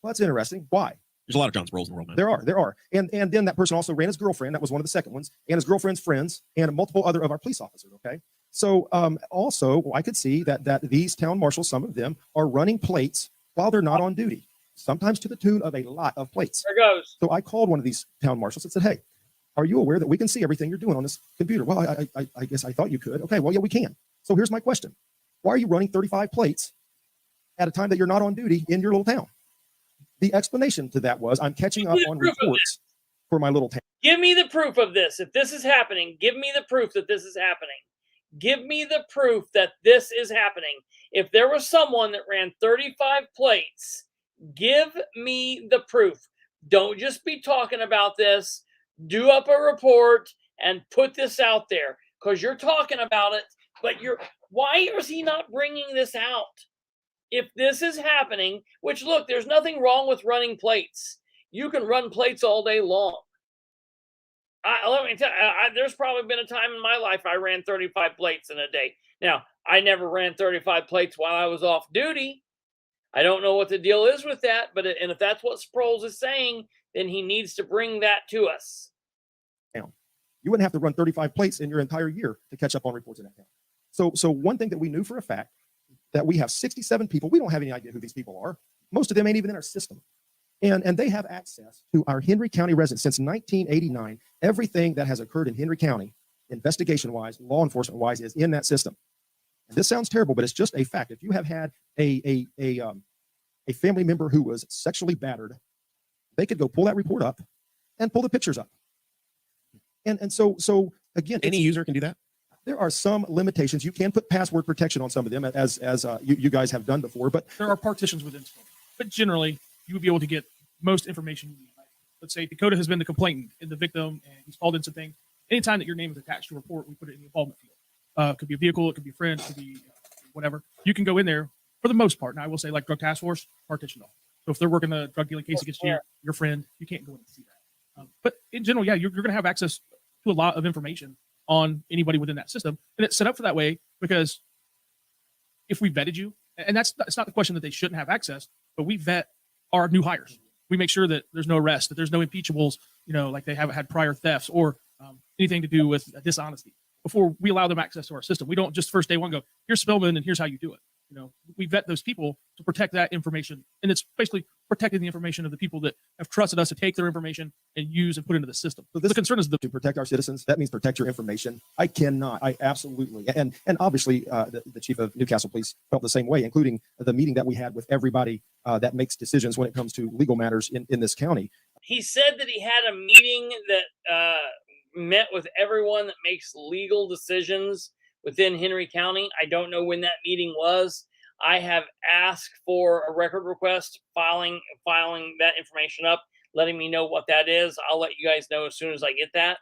Speaker 3: Well, that's interesting. Why?
Speaker 2: There's a lot of John Sproles in the world, man.
Speaker 3: There are. And then that person also ran his girlfriend. That was one of the second ones, and his girlfriend's friends, and multiple other of our police officers. Okay. So also I could see that these town marshals, some of them are running plates while they're not on duty, sometimes to the tune of a lot of plates.
Speaker 1: There goes.
Speaker 3: So I called one of these town marshals and said, hey, are you aware that we can see everything you're doing on this computer? Well, I guess I thought you could. Okay, well, yeah, we can. So here's my question. Why are you running 35 plates at a time that you're not on duty in your little town? The explanation to that was I'm catching up on reports for my little town.
Speaker 1: Give me the proof of this. If this is happening, give me the proof that this is happening. Give me the proof that this is happening. If there was someone that ran 35 plates, Give me the proof. Don't just be talking about this. Do up a report and put this out there, because you're talking about it, but why is he not bringing this out? If this is happening, which, look, there's nothing wrong with running plates. You can run plates all day long. Let me tell you, there's probably been a time in my life I ran 35 plates in a day. Now, I never ran 35 plates while I was off duty. I don't know what the deal is with that, and if that's what Sproles is saying, then he needs to bring that to us.
Speaker 3: You wouldn't have to run 35 plates in your entire year to catch up on reports in that county. So one thing that we knew for a fact, that we have 67 people. We don't have any idea who these people are. Most of them ain't even in our system. And they have access to our Henry County residents since 1989. Everything that has occurred in Henry County, investigation-wise, law enforcement-wise, is in that system. And this sounds terrible, but it's just a fact. If you have had a family member who was sexually battered, they could go pull that report up and pull the pictures up. And so again,
Speaker 2: Any user can do that.
Speaker 3: there are some limitations. You can put password protection on some of them, as you guys have done before, but
Speaker 4: There are partitions within Sproles, but generally you would be able to get most information you need. Let's say Dakota has been the complainant and the victim, and he's called in some things. Anytime that your name is attached to a report, we put it in the involvement field. It could be a vehicle, it could be a friend, it could be whatever. You can go in there for the most part. Now, I will say, like drug task force, partition off. So if they're working a drug dealing case against you, your friend, you can't go in and see that. But in general, yeah, you're going to have access to a lot of information on anybody within that system, and it's set up for that way because if we vetted you, and it's not the question that they shouldn't have access, but we vet our new hires. We make sure that there's no arrest, that there's no impeachables, like they haven't had prior thefts or anything to do with dishonesty before we allow them access to our system. We don't just first day one go, here's Spillman and here's how you do it. We vet those people to protect that information, and it's basically protecting the information of the people that have trusted us to take their information and use and put into the system. So the concern is
Speaker 3: to protect our citizens. That means protect your information. I absolutely, and obviously the chief of Newcastle Police felt the same way, including the meeting that we had with everybody that makes decisions when it comes to legal matters in this county.
Speaker 1: He said that he had a meeting that met with everyone that makes legal decisions within Henry County. I don't know when that meeting was. I have asked for a record request, filing that information up, letting me know what that is. I'll let you guys know as soon as I get that.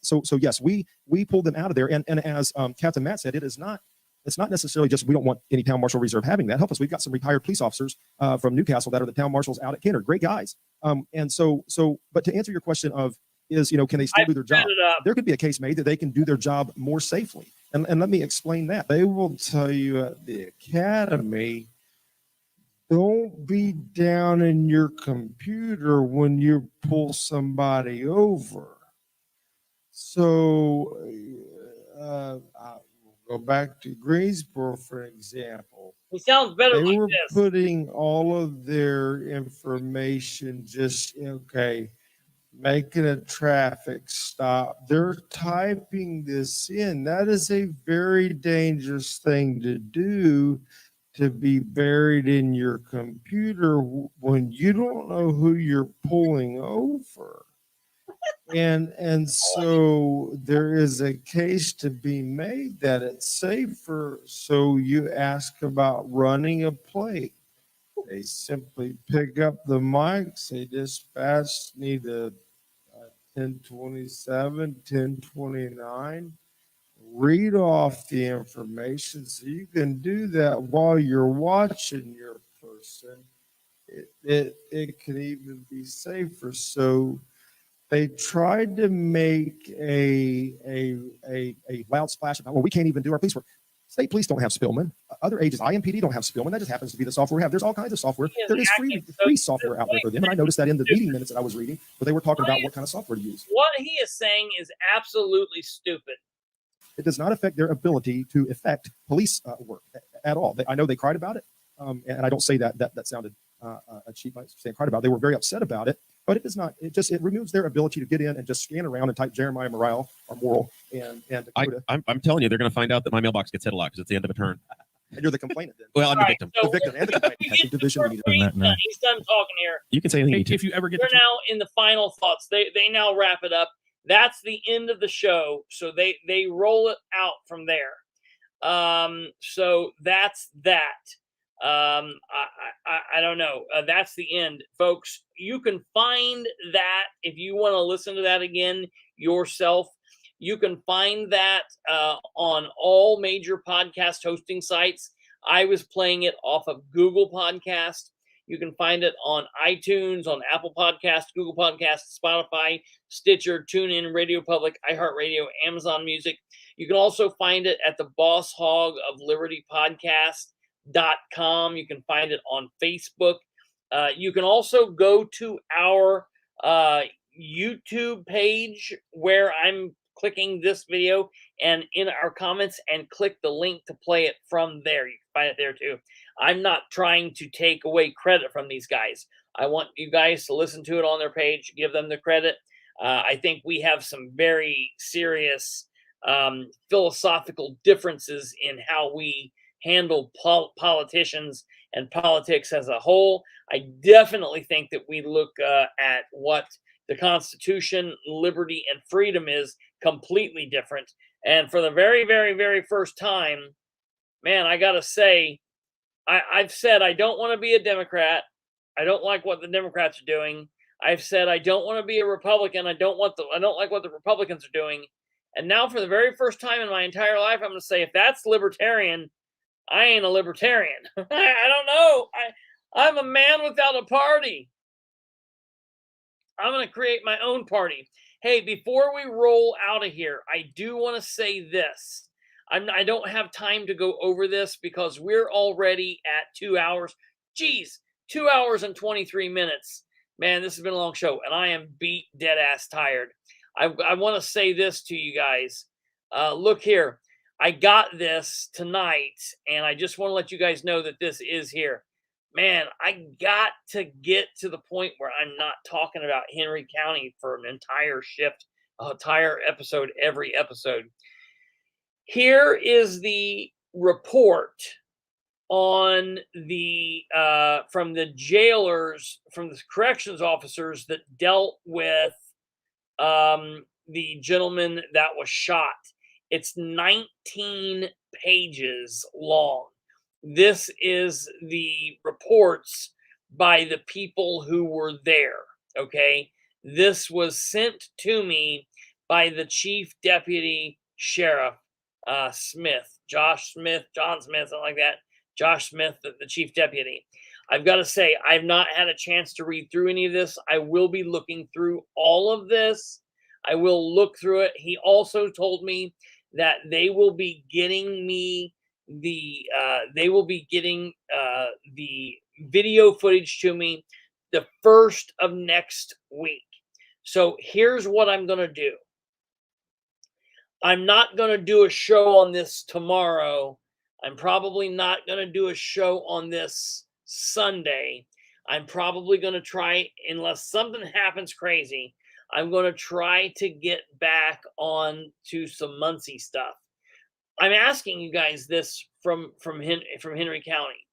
Speaker 3: So yes, we pulled them out of there, and as Captain Matt said, it's not necessarily just we don't want any town marshal reserve having that. Help us. We've got some retired police officers from Newcastle that are the town marshals out at Kenner. Great guys. And so, but to answer your question of can they still do their job? There could be a case made that they can do their job more safely. And let me explain that.
Speaker 6: They will tell you at the academy, don't be down in your computer when you pull somebody over. So I'll go back to Greensboro for an example.
Speaker 1: He sounds better
Speaker 6: They
Speaker 1: like
Speaker 6: were
Speaker 1: this.
Speaker 6: putting all of their information making a traffic stop. They're typing this in. That is a very dangerous thing to do, to be buried in your computer when you don't know who you're pulling over. And so there is a case to be made that it's safer. So you ask about running a plate. They simply pick up the mic, say, dispatch, need a 1027, 1029. Read off the information, so you can do that while you're watching your person. It can even be safer. So they tried to make a loud splash about, well, we can't even do our police work. State police don't have Spillman. Other agencies, IMPD don't have Spillman. That just happens to be the software we have. There's all kinds of software. There is free software out there for them. And I noticed that in the meeting minutes that I was reading, where they were talking about what kind of software to use.
Speaker 1: What he is saying is absolutely stupid.
Speaker 3: It does not affect their ability to effect police work at all. I know they cried about it. And I don't say that sounded cheap by saying cried about it. They were very upset about it. But it does not. It removes their ability to get in and just scan around and type Jeremiah Morale or Moral and Dakota.
Speaker 2: I'm telling you, they're going to find out that my mailbox gets hit a lot because it's the end of a turn.
Speaker 3: And you're the complainant then.
Speaker 2: Well, I'm the victim.
Speaker 1: So
Speaker 3: The victim and the complainant. Detective division leader.
Speaker 1: He's done talking here.
Speaker 2: You can say anything you need to.
Speaker 4: if you ever get
Speaker 1: They're now in the final thoughts. They now wrap it up. That's the end of the show. So they roll it out from there. So that's that. I don't know. That's the end, folks. You can find that if you want to listen to that again yourself. You can find that on all major podcast hosting sites. I was playing it off of Google Podcast. You can find it on iTunes, on Apple Podcasts, Google Podcasts, Spotify, Stitcher, TuneIn, Radio Public, iHeartRadio, Amazon Music. You can also find it at the Boss Hog of Liberty podcast.com. You can find it on Facebook. You can also go to our YouTube page where I'm clicking this video and in our comments and click the link to play it from there. You can find it there too. I'm not trying to take away credit from these guys. I want you guys to listen to it on their page, give them the credit. I think we have some very serious philosophical differences in how we handle politicians and politics as a whole. I definitely think that we look at what the Constitution, liberty, and freedom is completely different. And for the very, very, very first time, man, I got to say, I've said I don't want to be a Democrat. I don't like what the Democrats are doing. I've said I don't want to be a Republican. I don't like what the Republicans are doing. And now for the very first time in my entire life, I'm going to say, if that's libertarian, I ain't a libertarian. I don't know. I'm a man without a party. I'm going to create my own party. Hey, before we roll out of here, I do want to say this. I don't have time to go over this because we're already at 2 hours. Geez, 2 hours and 23 minutes. Man, this has been a long show, and I am beat dead ass tired. I want to say this to you guys. Look here. I got this tonight, and I just want to let you guys know that this is here. Man, I got to get to the point where I'm not talking about Henry County for an entire shift, an entire episode, every episode. Here is the report on the from the jailers, from the corrections officers that dealt with the gentleman that was shot. It's 19 pages long. This is the reports by the people who were there. Okay. This was sent to me by the chief deputy sheriff, John Smith, something like that. Josh Smith, the chief deputy. I've got to say, I've not had a chance to read through any of this. I will be looking through all of this. I will look through it. He also told me that they will be getting me the video footage to me the first of next week. So here's what I'm going to do. I'm not going to do a show on this tomorrow. I'm probably not going to do a show on this Sunday. I'm probably going to try, unless something happens crazy, I'm going to try to get back on to some Muncie stuff. I'm asking you guys this from Henry County.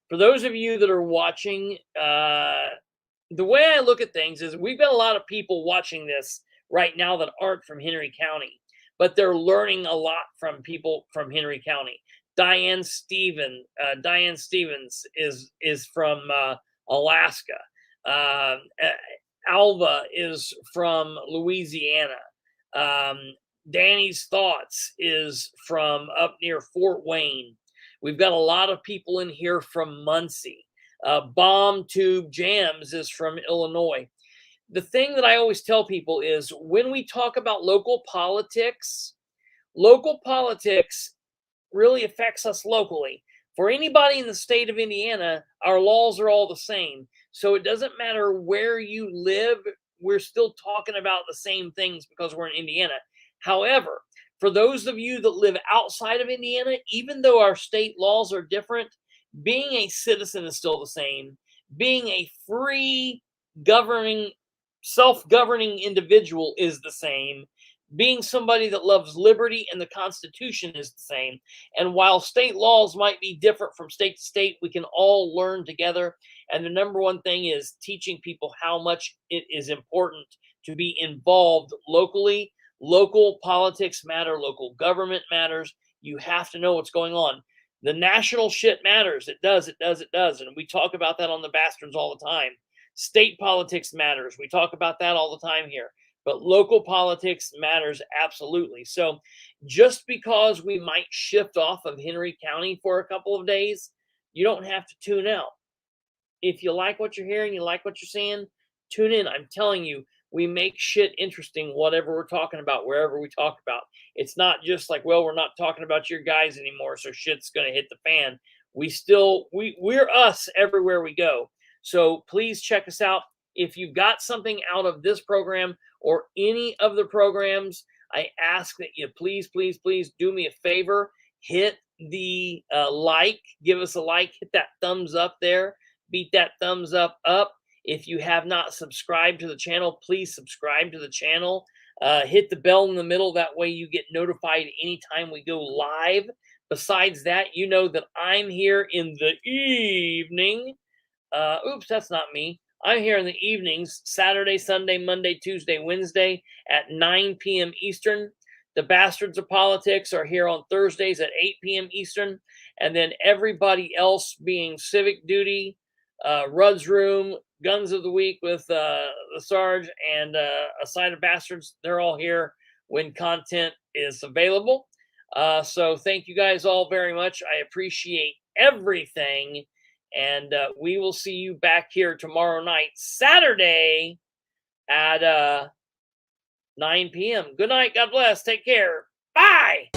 Speaker 1: For those of you that are watching, the way I look at things is we've got a lot of people watching this right now that aren't from Henry County, but they're learning a lot from people from Henry County. Diane Stevens is from Alaska. Alva is from Louisiana. Danny's Thoughts is from up near Fort Wayne. We've got a lot of people in here from Muncie. Bomb Tube Jams is from Illinois. The thing that I always tell people is when we talk about local politics really affects us locally. For anybody in the state of Indiana, our laws are all the same. So it doesn't matter where you live, we're still talking about the same things because we're in Indiana. However, for those of you that live outside of Indiana, even though our state laws are different, being a citizen is still the same. Being a free, self-governing individual is the same. Being somebody that loves liberty and the Constitution is the same. And while state laws might be different from state to state, we can all learn together. And the number one thing is teaching people how much it is important to be involved locally. Local politics matter. Local government matters. You have to know what's going on. The national shit matters. It does. It does. It does. And we talk about that on the Bastards all the time. State politics matters. We talk about that all the time here. But local politics matters absolutely. So just because we might shift off of Henry County for a couple of days, you don't have to tune out. If you like what you're hearing, you like what you're seeing, tune in. I'm telling you, we make shit interesting, whatever we're talking about, wherever we talk about. It's not just like, well, we're not talking about your guys anymore, so shit's going to hit the fan. We're us everywhere we go. So please check us out. If you've got something out of this program or any of the programs, I ask that you please do me a favor. Hit the like, give us a like, hit that thumbs up there, beat that thumbs up. If you have not subscribed to the channel, please subscribe to the channel. Hit the bell in the middle. That way you get notified anytime we go live. Besides that, you know that I'm here in the evening. Oops, that's not me. I'm here in the evenings, Saturday, Sunday, Monday, Tuesday, Wednesday at 9 p.m. Eastern. The Bastards of Politics are here on Thursdays at 8 p.m. Eastern. And then everybody else being Civic Duty, Rudd's Room, Guns of the Week with the Sarge, and a Side of Bastards, they're all here when content is available. So thank you guys all very much. I appreciate everything. And we will see you back here tomorrow night, Saturday at 9 p.m. Good night. God bless. Take care. Bye.